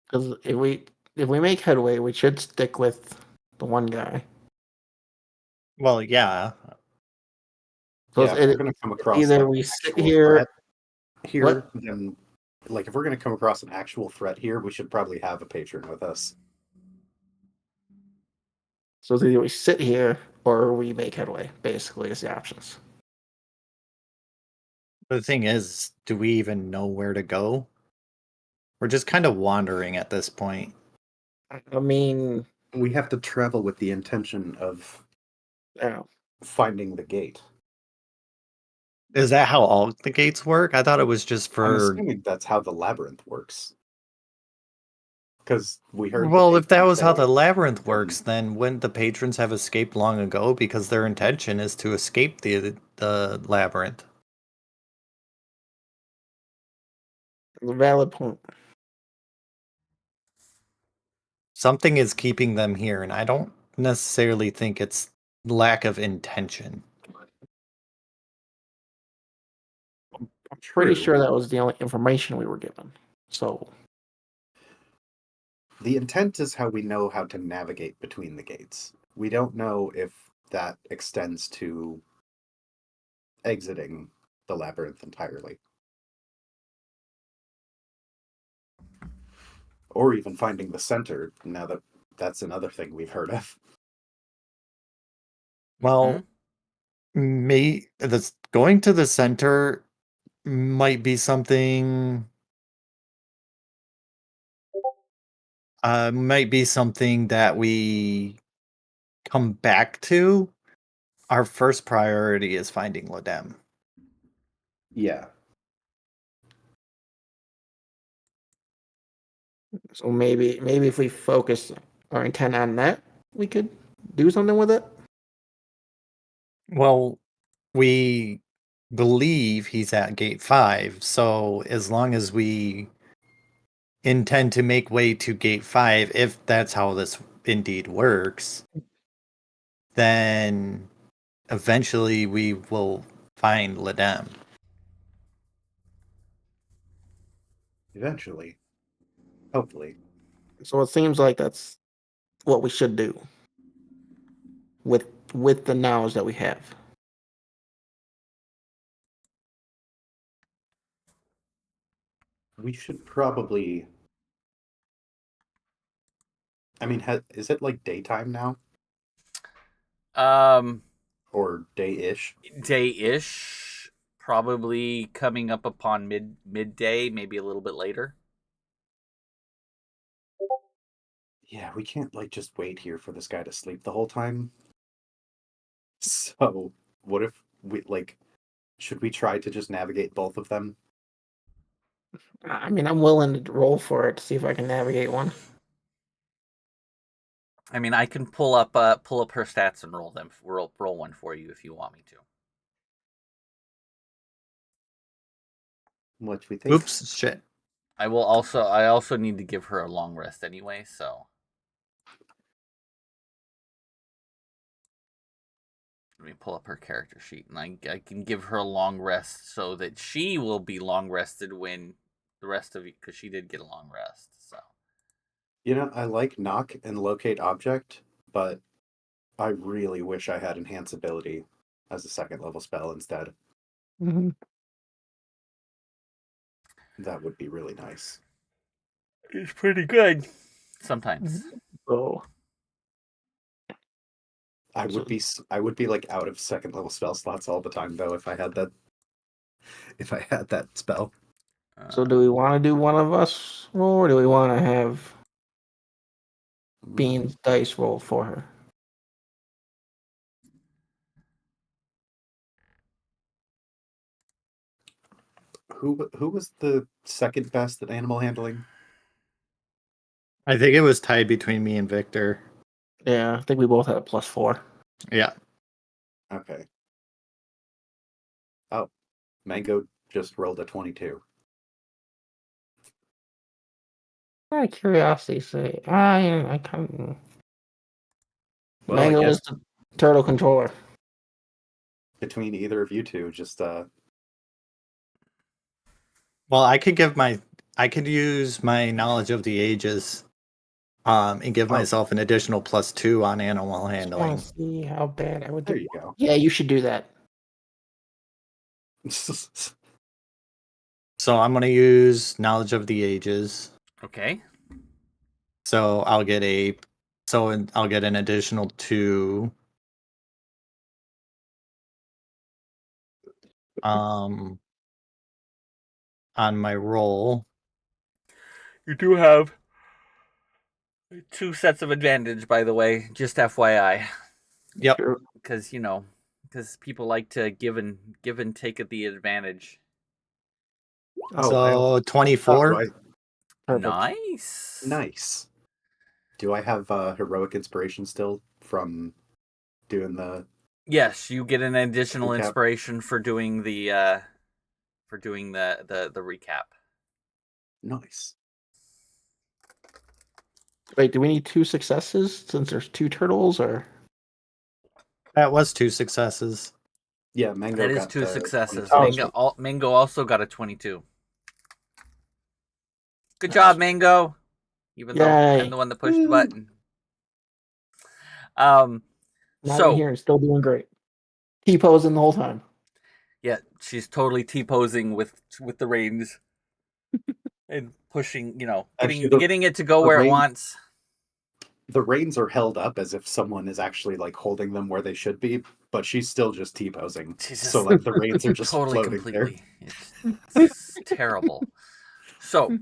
[SPEAKER 4] Because if we make headway, we should stick with the one guy.
[SPEAKER 2] Well, yeah.
[SPEAKER 4] So
[SPEAKER 3] yeah, if we're gonna come across
[SPEAKER 4] either
[SPEAKER 3] like
[SPEAKER 4] we
[SPEAKER 3] an
[SPEAKER 4] sit
[SPEAKER 3] actual
[SPEAKER 4] here.
[SPEAKER 3] threat here,
[SPEAKER 4] What?
[SPEAKER 3] then like if we're gonna come across an actual threat here, we should probably have a patron with us.
[SPEAKER 4] So it's either we sit here or we make headway. Basically, is the options.
[SPEAKER 2] The thing is, do we even know where to go? We're just kind of wandering at this point.
[SPEAKER 4] I mean,
[SPEAKER 3] We have to travel with the intention of
[SPEAKER 4] yeah.
[SPEAKER 3] finding the gate.
[SPEAKER 2] Is that how all the gates work? I thought it was just
[SPEAKER 3] I'm
[SPEAKER 2] for.
[SPEAKER 3] assuming that's how the labyrinth works. Because we heard.
[SPEAKER 2] Well, if that was how
[SPEAKER 3] say-
[SPEAKER 2] the labyrinth works, then wouldn't the patrons have escaped long ago? Because their intention is to escape the labyrinth.
[SPEAKER 4] Valid point.
[SPEAKER 2] Something is keeping them here, and I don't necessarily think it's lack of intention.
[SPEAKER 4] I'm pretty
[SPEAKER 3] True.
[SPEAKER 4] sure that was the only information we were given. So
[SPEAKER 3] The intent is how we know how to navigate between the gates. We don't know if that extends to exiting the labyrinth entirely. Or even finding the center, now that that's another thing we've heard of.
[SPEAKER 2] Well, this going to the center might be something. Might be something that we come back to. Our first priority is finding Ladem.
[SPEAKER 3] Yeah.
[SPEAKER 4] so maybe if we focus our intent on that, we could do something with it.
[SPEAKER 2] Well, we believe he's at gate 5, so as long as we intend to make way to gate 5, if that's how this indeed works, then eventually we will find Ladem.
[SPEAKER 3] Eventually. Hopefully.
[SPEAKER 4] So it seems like that's what we should do with the knowledge that we have.
[SPEAKER 3] We should probably. I mean, is it like daytime now? Or day-ish?
[SPEAKER 1] Day-ish, probably coming up upon midday, maybe a little bit later.
[SPEAKER 3] Yeah, we can't like just wait here for this guy to sleep the whole time. So, what if we should we try to just navigate both of them?
[SPEAKER 4] I mean, I'm willing to roll for it to see if I can navigate one.
[SPEAKER 1] I mean, I can pull up her stats and roll one for you if you want me to.
[SPEAKER 3] What do we think?
[SPEAKER 2] Oops, shit.
[SPEAKER 1] I also need to give her a long rest anyway, so let me pull up her character sheet, and I can give her a long rest so that she will be long rested when the rest of you, because she did get a long rest. So
[SPEAKER 3] I like knock and locate object, but I really wish I had enhance ability as a second level spell instead.
[SPEAKER 4] Mm-hmm.
[SPEAKER 3] That would be really nice.
[SPEAKER 1] it's pretty good sometimes.
[SPEAKER 4] Oh,
[SPEAKER 3] I would be like out of second level spell slots all the time though if I had that spell.
[SPEAKER 4] so do we want to do one of us roll, or do we want to have Bean's dice roll for her?
[SPEAKER 3] Who was the second best at animal handling?
[SPEAKER 2] I think it was tied between me and Victor.
[SPEAKER 4] Yeah, I think we both had a +4.
[SPEAKER 2] Yeah.
[SPEAKER 3] Okay. Oh, Mango just rolled a 22.
[SPEAKER 4] Out of curiosity, say I kind of.
[SPEAKER 3] Well, I
[SPEAKER 4] Mango
[SPEAKER 3] guess
[SPEAKER 4] is the turtle controller.
[SPEAKER 3] between either of you two, just
[SPEAKER 2] Well, I could use my knowledge of the ages, and give myself an additional +2 on animal
[SPEAKER 4] I just want
[SPEAKER 2] handling.
[SPEAKER 4] to see how bad I would do.
[SPEAKER 3] there you go.
[SPEAKER 4] Yeah, you should do that.
[SPEAKER 2] So I'm gonna use knowledge of the ages.
[SPEAKER 1] Okay.
[SPEAKER 2] So I'll get an additional 2. On my roll.
[SPEAKER 1] You do have 2 sets of advantage, by the way, just FYI.
[SPEAKER 2] Yep.
[SPEAKER 4] Sure.
[SPEAKER 1] Because people like to give and take at the advantage.
[SPEAKER 2] So 24.
[SPEAKER 4] Perfect.
[SPEAKER 1] Nice.
[SPEAKER 3] Do I have heroic inspiration still from doing the?
[SPEAKER 1] Yes, you get an additional
[SPEAKER 3] Recap.
[SPEAKER 1] inspiration for doing the recap.
[SPEAKER 3] Nice.
[SPEAKER 4] Wait, do we need 2 successes since there's 2 turtles, or?
[SPEAKER 2] That was 2 successes.
[SPEAKER 3] Yeah, Mango
[SPEAKER 1] That is
[SPEAKER 3] got
[SPEAKER 1] 2
[SPEAKER 3] the
[SPEAKER 1] successes.
[SPEAKER 3] 22.
[SPEAKER 1] Mango also got a 22. Good job, Mango. Even though I'm
[SPEAKER 4] Yay.
[SPEAKER 1] the one that pushed the
[SPEAKER 4] Woo.
[SPEAKER 1] button.
[SPEAKER 4] Not in
[SPEAKER 1] So
[SPEAKER 4] here and still doing great. T-posing the whole time.
[SPEAKER 1] yeah, she's totally T-posing with the reins and pushing,
[SPEAKER 3] Actually,
[SPEAKER 1] getting it to go
[SPEAKER 3] the
[SPEAKER 1] where it
[SPEAKER 3] rein-
[SPEAKER 1] wants.
[SPEAKER 3] The reins are held up as if someone is actually like holding them where they should be, but she's still just T-posing.
[SPEAKER 1] She's
[SPEAKER 3] So
[SPEAKER 1] just
[SPEAKER 3] like the reins are just
[SPEAKER 1] totally
[SPEAKER 3] floating there.
[SPEAKER 1] completely. It's terrible. So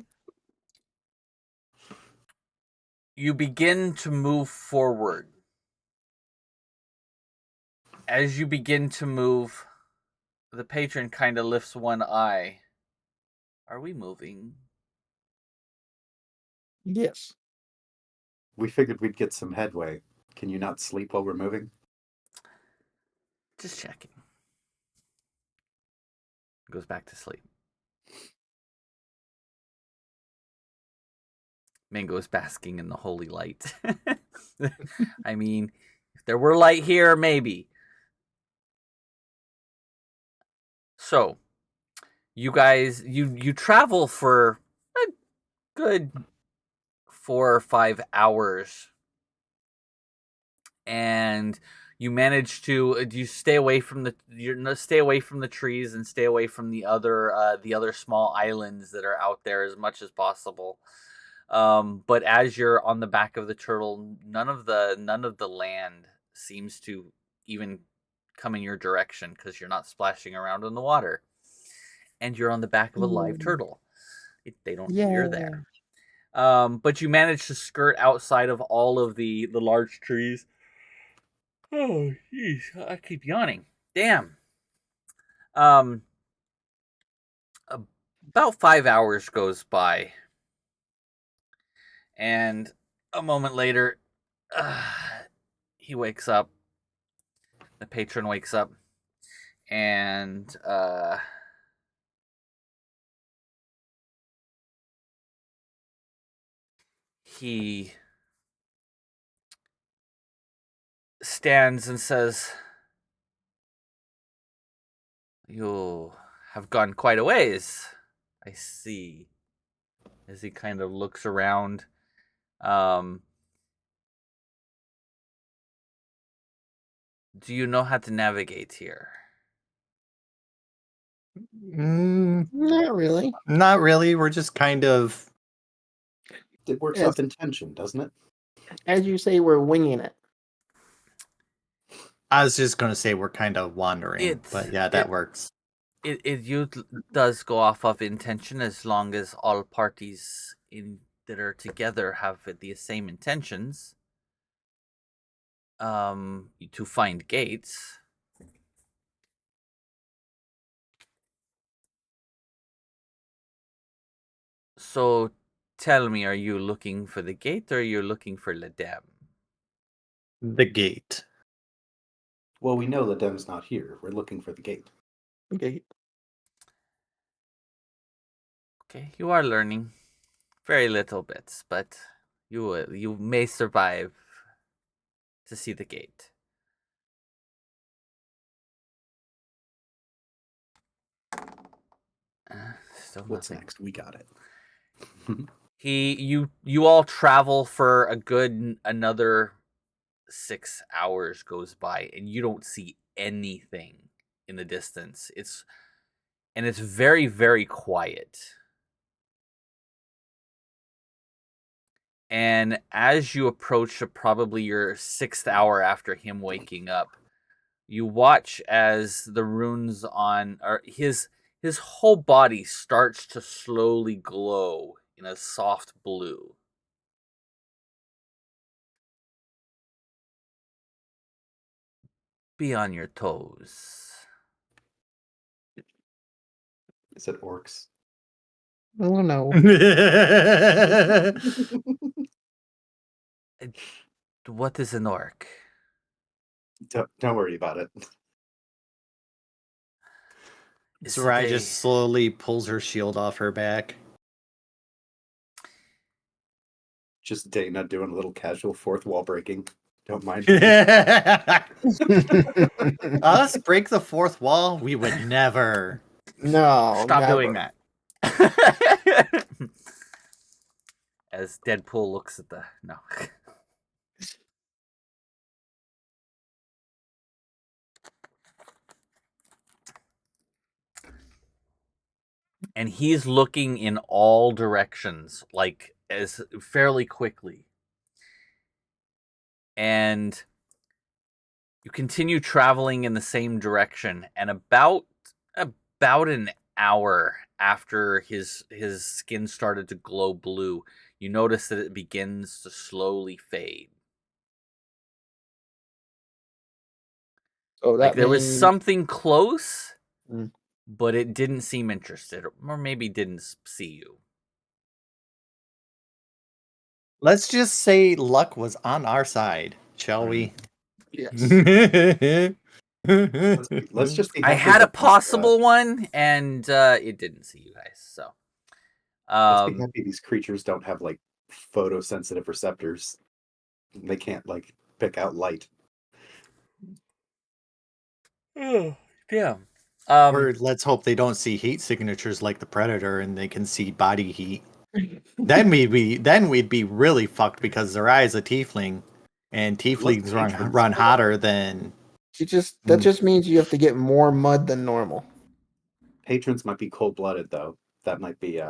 [SPEAKER 1] you begin to move forward. As you begin to move, the patron kind of lifts one eye. Are we moving?
[SPEAKER 4] Yes.
[SPEAKER 3] We figured we'd get some headway. Can you not sleep while we're moving?
[SPEAKER 1] Just checking. Goes back to sleep. Mango's basking in the holy light. I mean, if there were light here, maybe. So, you guys, you travel for a good 4 or 5 hours, and you manage to stay away from the trees and stay away from the other small islands that are out there as much as possible. But as you're on the back of the turtle, none of the land seems to even come in your direction because you're not splashing around in the water, and you're on the back of a live turtle. They don't know you're there. But you manage to skirt outside of all of the large trees. Oh, jeez, I keep yawning. Damn. Um, about 5 hours goes by, and a moment later, he wakes up. The patron wakes up, and he stands and says, "You have gone quite a ways, I see." As he kind of looks around, do you know how to navigate here?
[SPEAKER 4] Not really.
[SPEAKER 2] Not really. We're just kind of.
[SPEAKER 3] It works
[SPEAKER 4] Yes.
[SPEAKER 3] off intention, doesn't it?
[SPEAKER 4] As you say, we're winging it.
[SPEAKER 2] I was just gonna say we're kind of wandering, but yeah, that
[SPEAKER 1] it-
[SPEAKER 2] works.
[SPEAKER 1] It does go off of intention as long as all parties that are together have the same intentions. To find gates. So, tell me, are you looking for the gate or are you looking for Ledem?
[SPEAKER 2] The gate.
[SPEAKER 3] Well, we know Ledem's not here. We're looking for the gate.
[SPEAKER 4] Okay.
[SPEAKER 1] Okay, you are learning very little bits, but you may survive to see the gate. Still
[SPEAKER 3] What's
[SPEAKER 1] nothing.
[SPEAKER 3] next? We got it.
[SPEAKER 1] You all travel for a good another 6 hours goes by, and you don't see anything in the distance. It's very, very quiet. And as you approach probably your 6th hour after him waking up, you watch as the runes on his whole body starts to slowly glow in a soft blue. Be on your toes.
[SPEAKER 3] Is it orcs?
[SPEAKER 4] Oh no.
[SPEAKER 1] What is an orc?
[SPEAKER 3] Don't worry about it.
[SPEAKER 1] Is
[SPEAKER 2] Sarai
[SPEAKER 1] it
[SPEAKER 2] just slowly pulls her shield off her back.
[SPEAKER 3] Just Dana doing a little casual fourth wall breaking. Don't mind me.
[SPEAKER 2] Us break the fourth wall? We would never.
[SPEAKER 4] No.
[SPEAKER 1] Stop
[SPEAKER 4] never.
[SPEAKER 1] doing that. As Deadpool looks at the no. And he's looking in all directions, like as fairly quickly. And you continue traveling in the same direction, and about an hour after his skin started to glow blue, you notice that it begins to slowly fade.
[SPEAKER 4] So that
[SPEAKER 1] Like there was
[SPEAKER 4] means
[SPEAKER 1] something close,
[SPEAKER 4] Mm.
[SPEAKER 1] but it didn't seem interested, or maybe didn't see you.
[SPEAKER 2] Let's just say luck was on our side, shall we?
[SPEAKER 4] yes.
[SPEAKER 3] Let's just be
[SPEAKER 1] I
[SPEAKER 3] happy
[SPEAKER 1] had a
[SPEAKER 3] that
[SPEAKER 1] possible one, and it didn't see you guys. So,
[SPEAKER 3] let's be happy these creatures don't have like photosensitive receptors. They can't like pick out light.
[SPEAKER 1] yeah.
[SPEAKER 2] Or let's hope they don't see heat signatures like the Predator and they can see body heat. Then we'd be really fucked because Zerai is a tiefling, and tieflings run hotter than.
[SPEAKER 4] That just means you have to get more mud than normal.
[SPEAKER 3] Patrons might be cold blooded though. That might be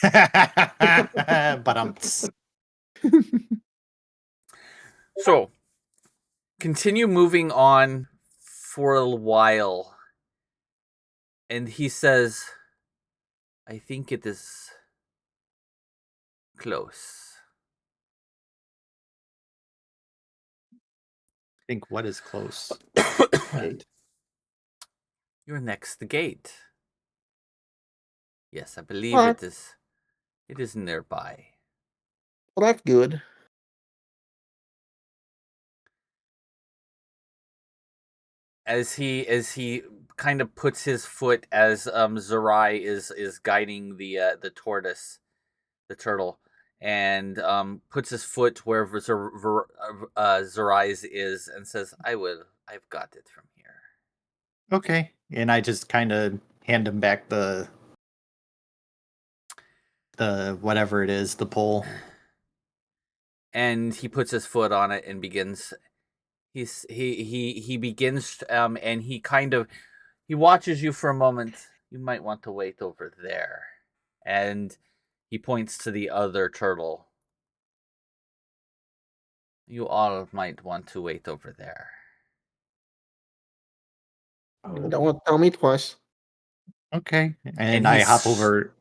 [SPEAKER 2] But
[SPEAKER 1] So, continue moving on for a while, and he says, "I think it is close."
[SPEAKER 2] think what is close?
[SPEAKER 3] Gate.
[SPEAKER 1] You're next to the gate. Yes, I believe
[SPEAKER 4] What?
[SPEAKER 1] it is. It is nearby.
[SPEAKER 4] Well, that's good.
[SPEAKER 1] As he kind of puts his foot as Zerai is guiding the tortoise, the turtle, and puts his foot where Zerai's is and says, I've got it from here.
[SPEAKER 2] Okay. And I just kind of hand him back the whatever it is, the pole.
[SPEAKER 1] And he puts his foot on it and begins. He begins and he watches you for a moment. You might want to wait over there, and he points to the other turtle. You all might want to wait over there.
[SPEAKER 4] Don't tell me twice.
[SPEAKER 2] Okay.
[SPEAKER 1] And
[SPEAKER 2] And I hop over.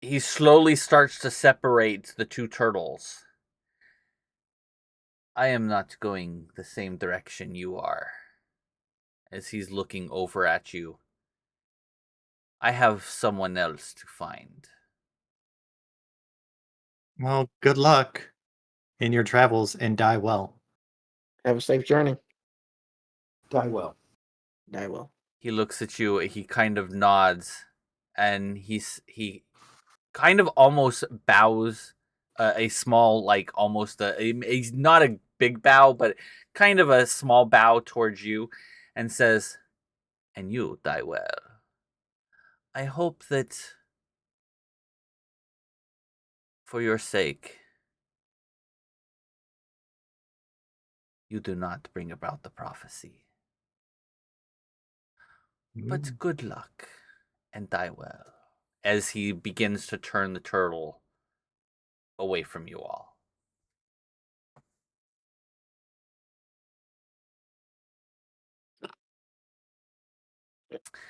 [SPEAKER 1] He slowly starts to separate the two turtles. I am not going the same direction you are. As he's looking over at you. I have someone else to find.
[SPEAKER 2] Well, good luck in your travels and die well.
[SPEAKER 4] Have a safe journey.
[SPEAKER 3] Die well.
[SPEAKER 4] Die well.
[SPEAKER 1] He looks at you, he kind of nods, and he kind of almost bows a small, like almost he's not a big bow, but kind of a small bow towards you, and says, and you die well. I hope that for your sake, you do not bring about the prophecy. But good luck, and die well. As he begins to turn the turtle away from you all.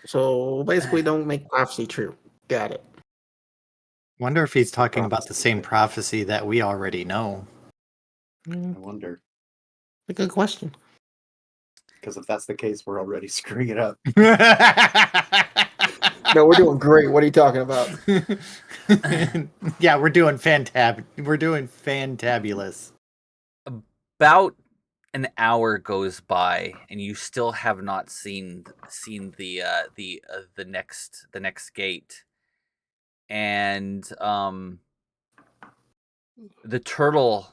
[SPEAKER 4] So basically, don't make prophecy true. Got it.
[SPEAKER 2] Wonder if he's talking about the
[SPEAKER 3] Prophecy,
[SPEAKER 2] same
[SPEAKER 3] right?
[SPEAKER 2] prophecy that we already know.
[SPEAKER 3] I wonder.
[SPEAKER 4] A good question.
[SPEAKER 3] Because if that's the case, we're already screwing it up.
[SPEAKER 4] No, we're doing great. What are you talking about?
[SPEAKER 2] Yeah, we're doing fantabulous.
[SPEAKER 1] About an hour goes by, and you still have not seen the next gate, and the turtle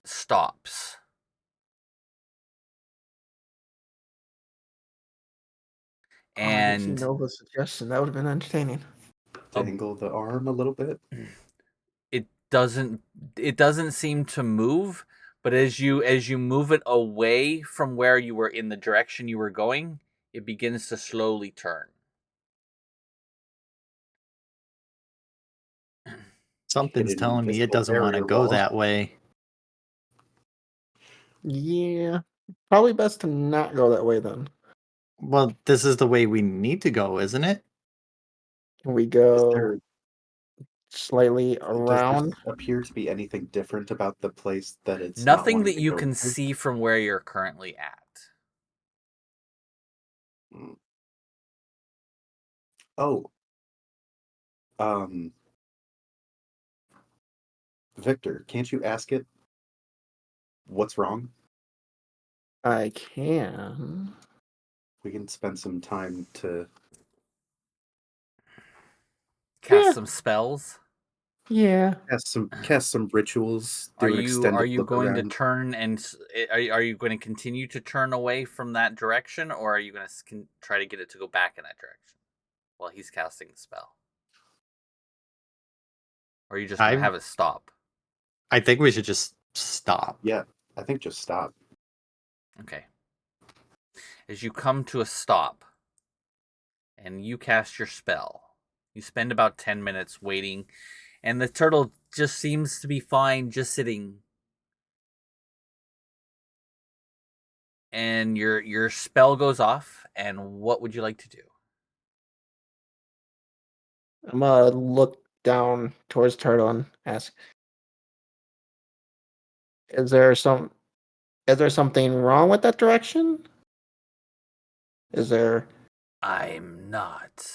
[SPEAKER 1] stops. And
[SPEAKER 4] Nova's suggestion that would have been entertaining.
[SPEAKER 3] Dangle the arm a little bit.
[SPEAKER 1] it doesn't seem to move, but as you move it away from where you were in the direction you were going, it begins to slowly turn.
[SPEAKER 2] Something's
[SPEAKER 3] Hit an
[SPEAKER 2] telling me it
[SPEAKER 3] invisible
[SPEAKER 2] doesn't want to
[SPEAKER 3] barrier
[SPEAKER 2] go
[SPEAKER 3] wall.
[SPEAKER 2] that way.
[SPEAKER 4] Yeah, probably best to not go that way then.
[SPEAKER 2] Well, this is the way we need to go, isn't it?
[SPEAKER 4] Can we
[SPEAKER 3] Is
[SPEAKER 4] go
[SPEAKER 3] there,
[SPEAKER 4] slightly
[SPEAKER 3] does
[SPEAKER 4] around?
[SPEAKER 3] there appear to be anything different about the place that it's not
[SPEAKER 1] Nothing
[SPEAKER 3] wanting
[SPEAKER 1] that
[SPEAKER 3] to
[SPEAKER 1] you
[SPEAKER 3] go
[SPEAKER 1] can
[SPEAKER 3] into?
[SPEAKER 1] see from where you're currently at.
[SPEAKER 3] Oh. Um. Victor, can't you ask it what's wrong?
[SPEAKER 4] I can.
[SPEAKER 3] We can spend some time to.
[SPEAKER 1] Cast
[SPEAKER 4] Yeah.
[SPEAKER 1] some spells.
[SPEAKER 4] Yeah.
[SPEAKER 3] Cast some rituals. Do
[SPEAKER 1] Are
[SPEAKER 3] an
[SPEAKER 1] you
[SPEAKER 3] extended look
[SPEAKER 1] going to
[SPEAKER 3] around.
[SPEAKER 1] turn and are you going to continue to turn away from that direction, or are you going to try to get it to go back in that direction while he's casting the spell? Or are you just going to have it stop?
[SPEAKER 2] I think we should just stop.
[SPEAKER 3] Yeah, I think just stop.
[SPEAKER 1] Okay. As you come to a stop and you cast your spell, you spend about 10 minutes waiting, and the turtle just seems to be fine, just sitting. And your spell goes off, and what would you like to do?
[SPEAKER 4] I'm gonna look down towards Turtle and ask, is there some Is there something wrong with that direction? Is there...
[SPEAKER 1] I'm not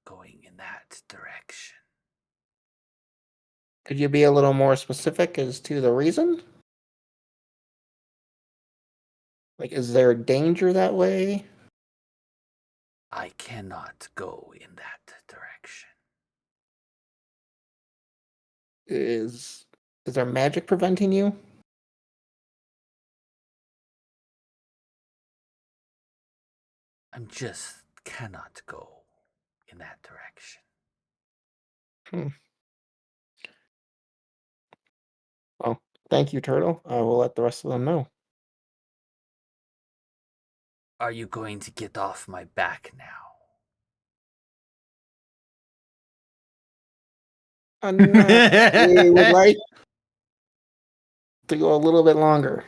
[SPEAKER 1] going in that direction.
[SPEAKER 4] Could you be a little more specific as to the reason? Like, is there danger that way?
[SPEAKER 1] I cannot go in that direction.
[SPEAKER 4] Is there magic preventing you?
[SPEAKER 1] I just cannot go in that direction.
[SPEAKER 4] Well, thank you, Turtle. I will let the rest of them know.
[SPEAKER 1] Are you going to get off my back now?
[SPEAKER 4] We would like to go a little bit longer.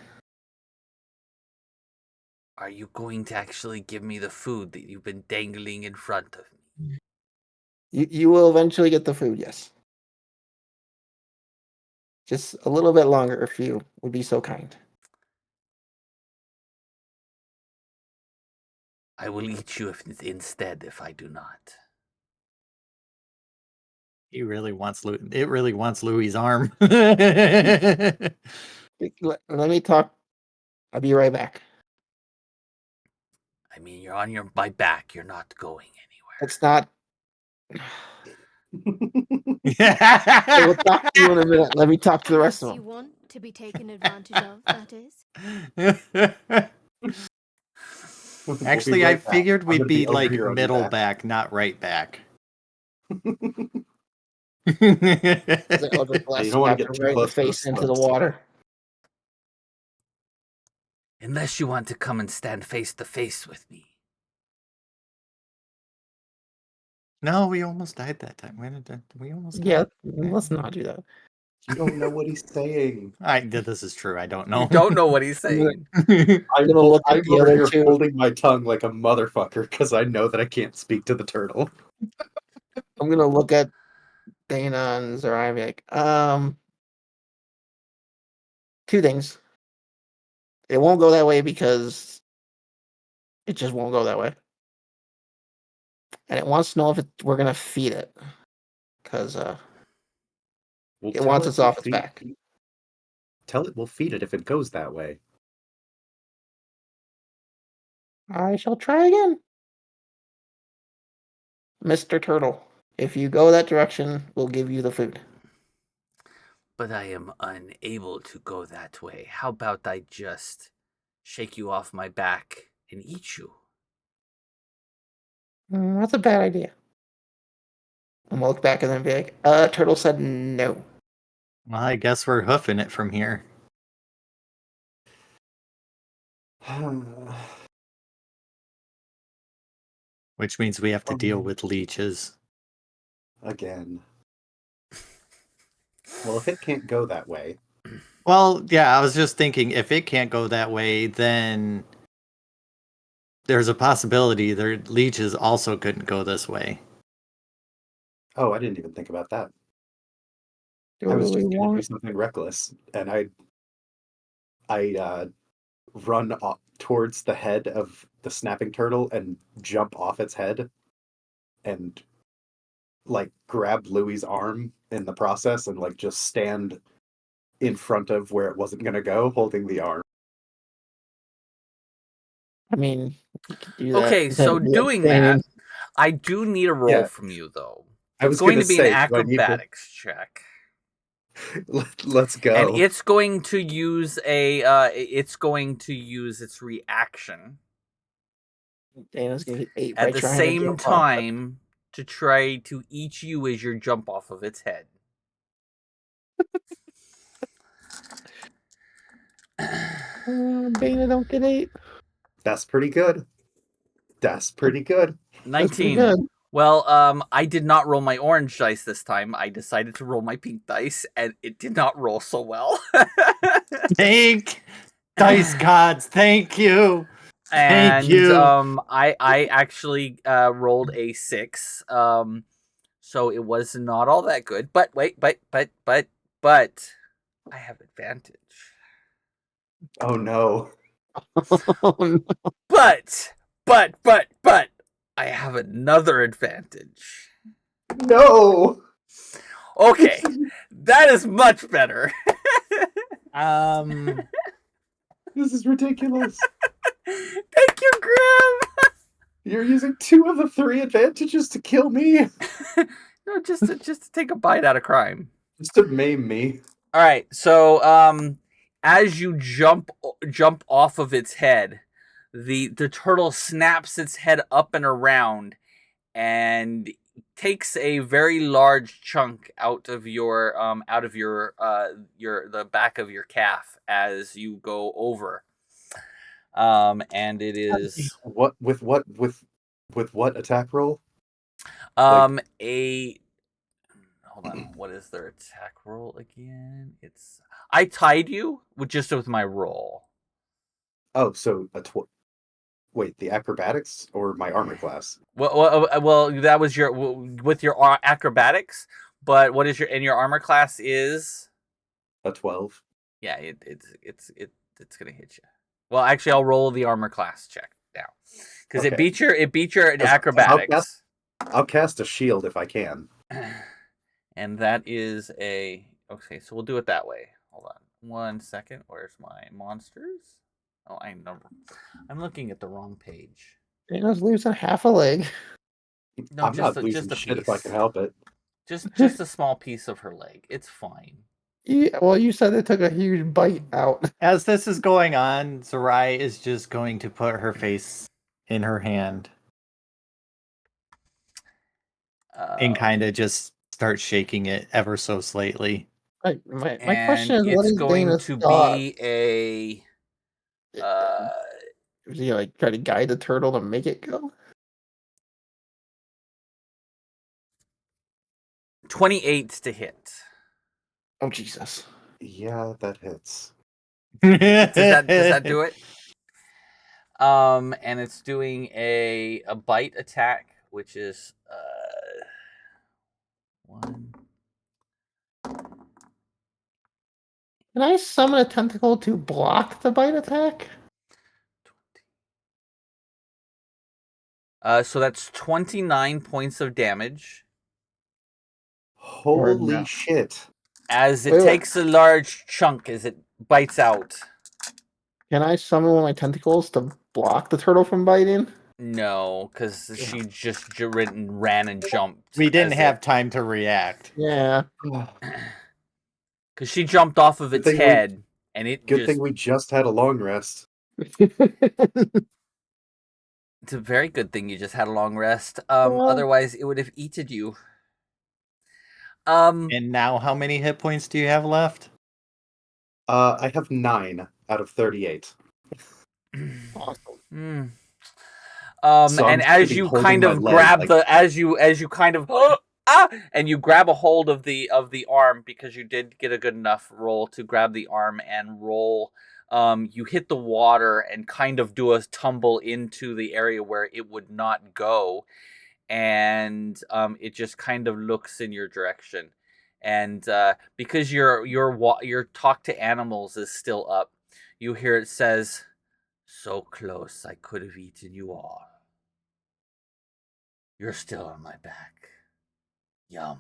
[SPEAKER 1] Are you going to actually give me the food that you've been dangling in front of me?
[SPEAKER 4] You will eventually get the food, yes. Just a little bit longer if you would be so kind.
[SPEAKER 1] I will eat you instead if I do not.
[SPEAKER 2] He really wants It really wants Louis' arm.
[SPEAKER 4] Let me talk. I'll be right back.
[SPEAKER 1] I mean, you're on my back. You're not going anywhere.
[SPEAKER 4] It's not. I will talk to you in a minute. Let me talk to the rest of
[SPEAKER 5] Unless you
[SPEAKER 4] them.
[SPEAKER 5] want to be taken advantage of, that is.
[SPEAKER 3] We'll be
[SPEAKER 2] Actually,
[SPEAKER 3] right
[SPEAKER 2] I
[SPEAKER 3] back.
[SPEAKER 2] figured
[SPEAKER 3] I'm
[SPEAKER 2] we'd
[SPEAKER 3] gonna
[SPEAKER 2] be
[SPEAKER 3] over
[SPEAKER 2] like
[SPEAKER 3] here, I'll be
[SPEAKER 2] middle
[SPEAKER 3] back.
[SPEAKER 2] back, not right back.
[SPEAKER 4] I'll just
[SPEAKER 3] Yeah,
[SPEAKER 4] blast
[SPEAKER 3] you don't want to
[SPEAKER 4] Captain
[SPEAKER 3] get too
[SPEAKER 4] right in the
[SPEAKER 3] close to the
[SPEAKER 4] face into the
[SPEAKER 3] slopes.
[SPEAKER 4] water.
[SPEAKER 1] Unless you want to come and stand face to face with me.
[SPEAKER 2] No, we almost died that time. We almost
[SPEAKER 4] Yeah,
[SPEAKER 2] died.
[SPEAKER 4] let's not do that.
[SPEAKER 3] You don't know what he's saying.
[SPEAKER 2] This is true. I don't know.
[SPEAKER 1] You don't know what he's saying.
[SPEAKER 3] I'm
[SPEAKER 4] gonna look at
[SPEAKER 3] I'm
[SPEAKER 4] the
[SPEAKER 3] over
[SPEAKER 4] other
[SPEAKER 3] here
[SPEAKER 4] two.
[SPEAKER 3] holding my tongue like a motherfucker because I know that I can't speak to the turtle.
[SPEAKER 4] I'm gonna look at Dana and Zerai and be like, two things. It won't go that way because it just won't go that way. And it wants to know if we're gonna feed it. Because
[SPEAKER 3] We'll
[SPEAKER 4] it
[SPEAKER 3] tell
[SPEAKER 4] wants
[SPEAKER 3] it
[SPEAKER 4] us
[SPEAKER 3] we'll
[SPEAKER 4] off its
[SPEAKER 3] feed-
[SPEAKER 4] back.
[SPEAKER 3] Tell it we'll feed it if it goes that way.
[SPEAKER 4] I shall try again. Mr. Turtle, if you go that direction, we'll give you the food.
[SPEAKER 1] But I am unable to go that way. How about I just shake you off my back and eat you?
[SPEAKER 4] That's a bad idea. I'm gonna look back and then be like, Turtle said no.
[SPEAKER 2] Well, I guess we're hoofing it from here. Which means we have to deal with leeches.
[SPEAKER 3] Again. Well, if it can't go that way,
[SPEAKER 2] Well, yeah, I was just thinking if it can't go that way, then there's a possibility their leeches also couldn't go this way.
[SPEAKER 3] oh, I didn't even think about that.
[SPEAKER 4] Do
[SPEAKER 3] I was
[SPEAKER 4] we
[SPEAKER 3] just gonna do
[SPEAKER 4] want?
[SPEAKER 3] something reckless, and I run towards the head of the snapping turtle and jump off its head, and like grab Louis's arm in the process, and like just stand in front of where it wasn't gonna go, holding the arm.
[SPEAKER 4] I mean, we could do that.
[SPEAKER 1] Okay, so
[SPEAKER 4] Then,
[SPEAKER 1] doing
[SPEAKER 4] standing-
[SPEAKER 1] that, I do need a roll
[SPEAKER 3] Yeah.
[SPEAKER 1] from you, though.
[SPEAKER 3] I
[SPEAKER 1] It's
[SPEAKER 3] was
[SPEAKER 1] going
[SPEAKER 3] gonna
[SPEAKER 1] to be an
[SPEAKER 3] say, do I need to-
[SPEAKER 1] acrobatics check.
[SPEAKER 3] Let's go.
[SPEAKER 1] And it's going to use it's going to use its reaction
[SPEAKER 4] Dana's gonna get 8
[SPEAKER 1] at
[SPEAKER 4] by
[SPEAKER 1] the
[SPEAKER 4] trying to
[SPEAKER 1] same
[SPEAKER 4] jump off.
[SPEAKER 1] time to try to eat you as you jump off of its head.
[SPEAKER 4] Dana don't get 8.
[SPEAKER 3] That's pretty good. That's pretty good.
[SPEAKER 4] That's pretty
[SPEAKER 1] 19.
[SPEAKER 4] good.
[SPEAKER 1] Well, I did not roll my orange dice this time. I decided to roll my pink dice, and it did not roll so well.
[SPEAKER 2] Thank dice gods, thank you.
[SPEAKER 1] And
[SPEAKER 2] Thank you.
[SPEAKER 1] I actually rolled a 6. So it was not all that good. But wait, but I have advantage.
[SPEAKER 3] Oh no.
[SPEAKER 4] Oh, no.
[SPEAKER 1] But I have another advantage.
[SPEAKER 3] No.
[SPEAKER 1] Okay, that is much better.
[SPEAKER 3] This is ridiculous.
[SPEAKER 1] Thank you, Grim.
[SPEAKER 3] You're using 2 of the 3 advantages to kill me.
[SPEAKER 1] No, just to take a bite out of crime.
[SPEAKER 3] Just to maim me.
[SPEAKER 1] All right, so as you jump off of its head, the turtle snaps its head up and around, and takes a very large chunk out of your the back of your calf as you go over. And it is
[SPEAKER 3] What with what attack roll?
[SPEAKER 1] a hold on, what is their attack roll again? It's I tied you with my roll.
[SPEAKER 3] Oh, so wait, the acrobatics or my armor class?
[SPEAKER 1] Well, that was your with your acrobatics, but what is your armor class is?
[SPEAKER 3] A 12.
[SPEAKER 1] Yeah, it's gonna hit you. Well, actually, I'll roll the armor class check now because
[SPEAKER 3] Okay.
[SPEAKER 1] it beat your
[SPEAKER 3] I'll
[SPEAKER 1] acrobatics.
[SPEAKER 3] I'll cast a shield if I can.
[SPEAKER 1] And that is a okay. So we'll do it that way. Hold on 1 second. Where's my monsters? Oh, I'm looking at the wrong page.
[SPEAKER 4] Dana's losing half a leg.
[SPEAKER 1] No,
[SPEAKER 3] I'm not
[SPEAKER 1] just
[SPEAKER 3] losing
[SPEAKER 1] a
[SPEAKER 3] shit
[SPEAKER 1] piece.
[SPEAKER 3] if I can help it.
[SPEAKER 1] Just a small piece of her leg. It's fine.
[SPEAKER 4] Yeah, well, you said it took a huge bite out.
[SPEAKER 2] As this is going on, Zerai is just going to put her face in her hand and kind of just start shaking it ever so slightly.
[SPEAKER 4] My
[SPEAKER 1] And
[SPEAKER 4] question is, what
[SPEAKER 1] it's
[SPEAKER 4] is
[SPEAKER 1] going
[SPEAKER 4] Dana's
[SPEAKER 1] to
[SPEAKER 4] thought?
[SPEAKER 1] be a
[SPEAKER 4] Is he like try to guide the turtle to make it go?
[SPEAKER 1] 28 to hit.
[SPEAKER 4] Oh Jesus!
[SPEAKER 3] Yeah, that hits.
[SPEAKER 1] Does that do it? And it's doing a bite attack, which is 1.
[SPEAKER 4] Can I summon a tentacle to block the bite attack?
[SPEAKER 1] So that's 29 points of damage
[SPEAKER 4] Or
[SPEAKER 3] Holy
[SPEAKER 4] no?
[SPEAKER 3] shit.
[SPEAKER 1] as it
[SPEAKER 4] Wait.
[SPEAKER 1] takes a large chunk as it bites out.
[SPEAKER 4] Can I summon one of my tentacles to block the turtle from biting?
[SPEAKER 1] No, because she just ran and jumped.
[SPEAKER 2] We didn't
[SPEAKER 1] as
[SPEAKER 2] have time to react.
[SPEAKER 4] Yeah.
[SPEAKER 1] Because she jumped off of its
[SPEAKER 3] Good thing
[SPEAKER 1] head, and it
[SPEAKER 3] Good
[SPEAKER 1] just...
[SPEAKER 3] thing we just had a long rest.
[SPEAKER 1] It's a very good thing you just had a long rest.
[SPEAKER 4] Well-
[SPEAKER 1] Otherwise, it would have eaten you.
[SPEAKER 2] And now, how many hit points do you have left?
[SPEAKER 3] I have 9 out of 38.
[SPEAKER 4] Awesome.
[SPEAKER 3] So
[SPEAKER 1] And
[SPEAKER 3] I'm
[SPEAKER 1] as
[SPEAKER 3] sitting
[SPEAKER 1] you
[SPEAKER 3] holding
[SPEAKER 1] kind
[SPEAKER 3] my
[SPEAKER 1] of
[SPEAKER 3] leg,
[SPEAKER 1] grab
[SPEAKER 3] like-
[SPEAKER 1] the as you kind of and you grab a hold of the arm, because you did get a good enough roll to grab the arm and roll. You hit the water and kind of do a tumble into the area where it would not go, and it just kind of looks in your direction. And because your talk to animals is still up, you hear it says, "So close, I could have eaten you all. You're still on my back. Yum."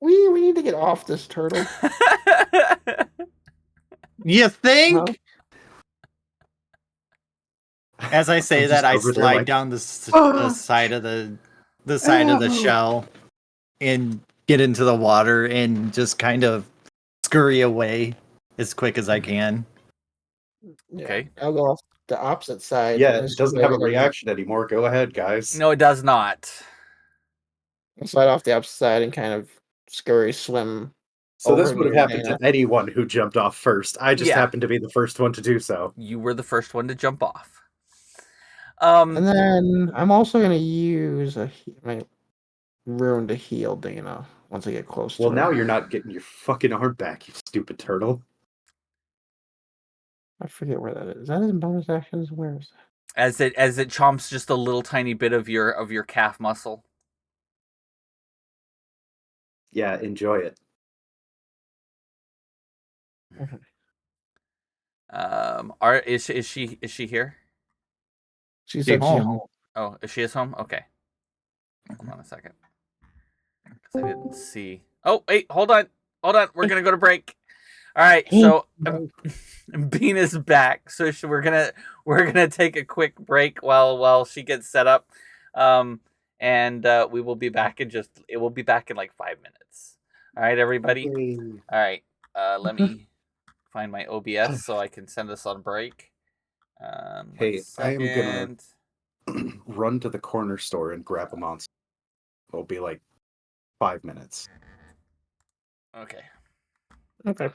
[SPEAKER 4] We need to get off this turtle.
[SPEAKER 2] You think?
[SPEAKER 4] Huh?
[SPEAKER 2] As I say
[SPEAKER 3] I'm
[SPEAKER 2] that,
[SPEAKER 3] just
[SPEAKER 2] I
[SPEAKER 3] over there
[SPEAKER 2] slide
[SPEAKER 3] like,
[SPEAKER 2] down the side of the side of the shell and get into the water and just kind of scurry away as quick as I can.
[SPEAKER 4] Yeah,
[SPEAKER 1] Okay.
[SPEAKER 4] I'll go off the opposite side.
[SPEAKER 3] yeah,
[SPEAKER 4] and
[SPEAKER 3] it
[SPEAKER 4] just
[SPEAKER 3] doesn't
[SPEAKER 4] try
[SPEAKER 3] have
[SPEAKER 4] to
[SPEAKER 3] a
[SPEAKER 4] get
[SPEAKER 3] reaction anymore. Go ahead, guys.
[SPEAKER 1] No, it does not.
[SPEAKER 4] I'll slide off the opposite side and kind of scurry swim.
[SPEAKER 3] So this
[SPEAKER 4] over
[SPEAKER 3] would have
[SPEAKER 4] near
[SPEAKER 3] happened
[SPEAKER 4] Dana.
[SPEAKER 3] to anyone who jumped off first. I just
[SPEAKER 1] Yeah.
[SPEAKER 3] happened to be the first one to do so.
[SPEAKER 1] You were the first one to jump off.
[SPEAKER 4] And then I'm also going to use my rune to heal Dana once I get close
[SPEAKER 3] Well,
[SPEAKER 4] to
[SPEAKER 3] now
[SPEAKER 4] her.
[SPEAKER 3] you're not getting your fucking arm back, you stupid turtle.
[SPEAKER 4] I forget where that is. Is that in bonus actions? Where is that?
[SPEAKER 1] As it chomps just a little tiny bit of your calf muscle.
[SPEAKER 3] Yeah, enjoy it.
[SPEAKER 1] Is she here?
[SPEAKER 4] She said she
[SPEAKER 2] home.
[SPEAKER 1] Oh, is she is home? Okay. Hold on a second. Because I didn't see. Oh, wait, hold on. We're gonna go to break. All right, so Bean is back. So we're gonna take a quick break while she gets set up, and we will be back in it will be back in like 5 minutes. All right, everybody.
[SPEAKER 3] Yay.
[SPEAKER 1] All right. Let me find my OBS so I can send us on break.
[SPEAKER 3] Hey,
[SPEAKER 1] 1
[SPEAKER 3] I am gonna
[SPEAKER 1] second.
[SPEAKER 3] run to the corner store and grab a monster. It'll be like 5 minutes.
[SPEAKER 1] Okay.
[SPEAKER 4] Okay.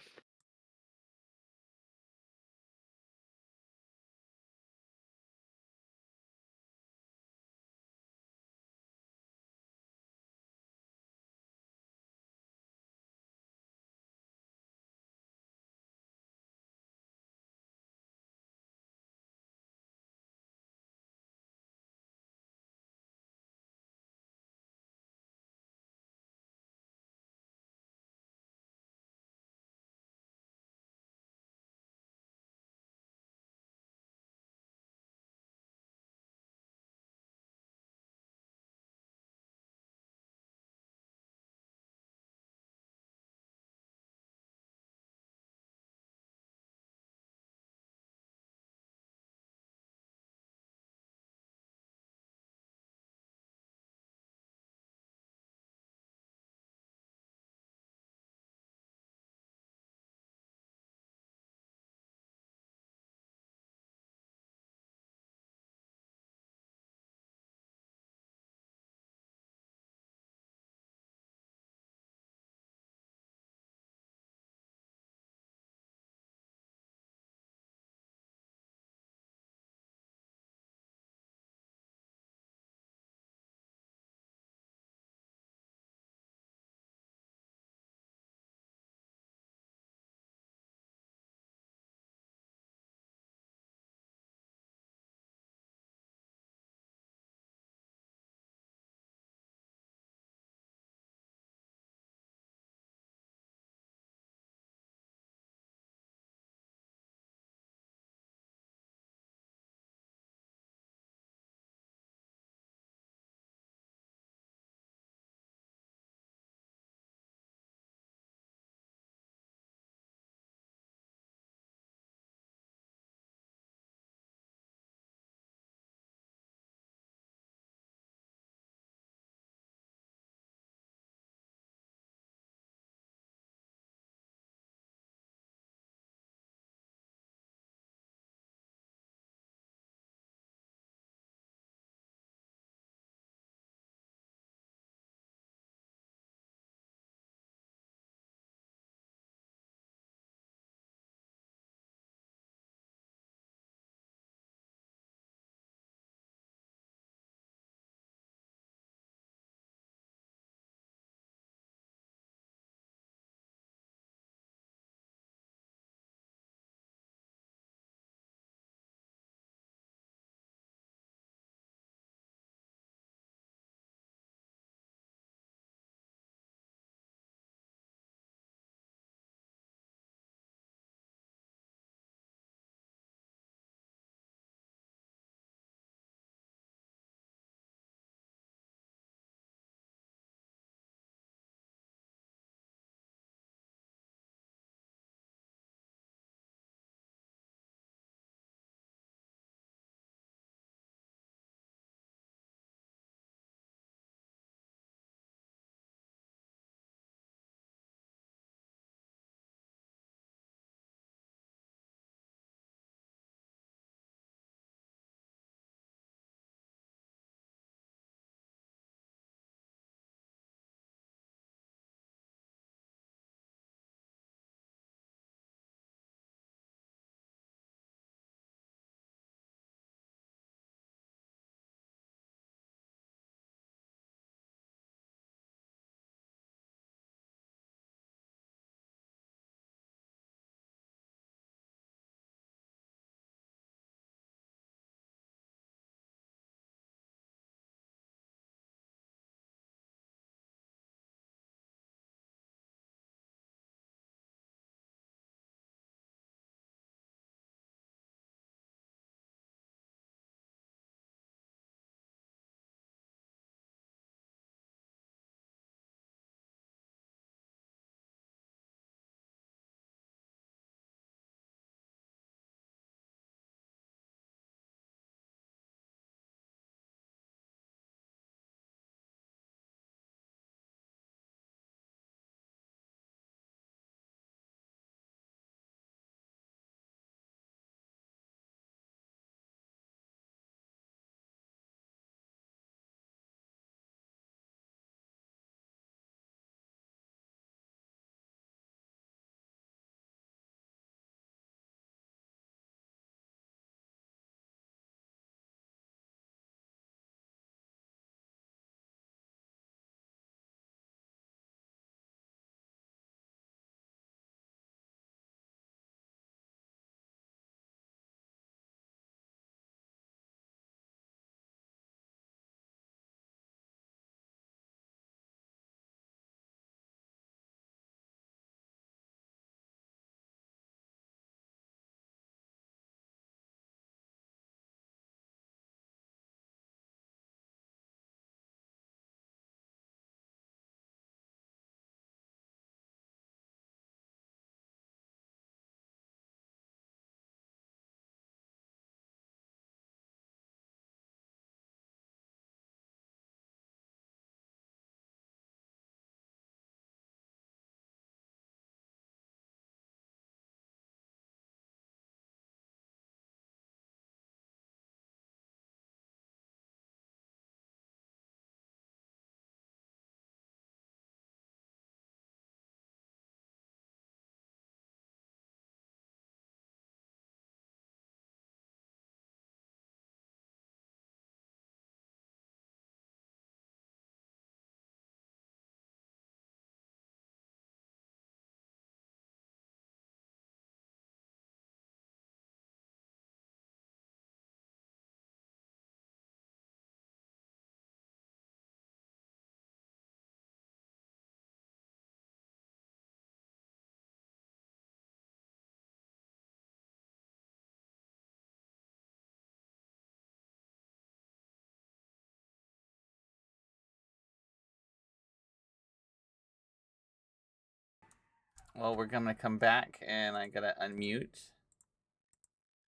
[SPEAKER 1] Well, we're gonna come back, and I gotta unmute.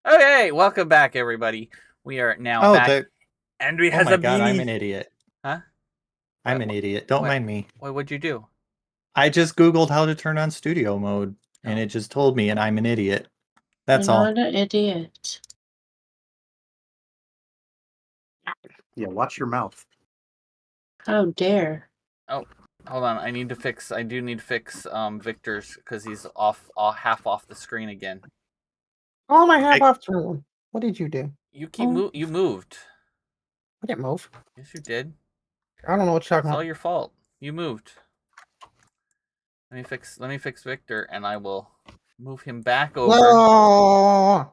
[SPEAKER 1] Okay, welcome back, everybody. We are now back. Andrew
[SPEAKER 2] Oh
[SPEAKER 1] has
[SPEAKER 2] my
[SPEAKER 1] a
[SPEAKER 2] god, I'm
[SPEAKER 1] beanie.
[SPEAKER 2] an idiot.
[SPEAKER 1] Huh?
[SPEAKER 2] I'm an idiot. Don't
[SPEAKER 1] what-
[SPEAKER 2] mind me.
[SPEAKER 1] What'd you do?
[SPEAKER 2] I just Googled how to turn on studio mode, and
[SPEAKER 1] Oh.
[SPEAKER 2] it just told me, and I'm an idiot. That's
[SPEAKER 7] You're
[SPEAKER 2] all.
[SPEAKER 7] not an idiot.
[SPEAKER 3] Yeah, watch your mouth.
[SPEAKER 7] How dare.
[SPEAKER 1] Oh, hold on. I do need to fix Victor's because he's half off the screen again.
[SPEAKER 4] Oh my half off screen. What did you do?
[SPEAKER 1] You you moved.
[SPEAKER 4] I didn't move.
[SPEAKER 1] Yes, you did.
[SPEAKER 4] I don't know what you're talking
[SPEAKER 1] It's all
[SPEAKER 4] about.
[SPEAKER 1] your fault. You moved. Let me fix Victor, and I will move him back over
[SPEAKER 4] No!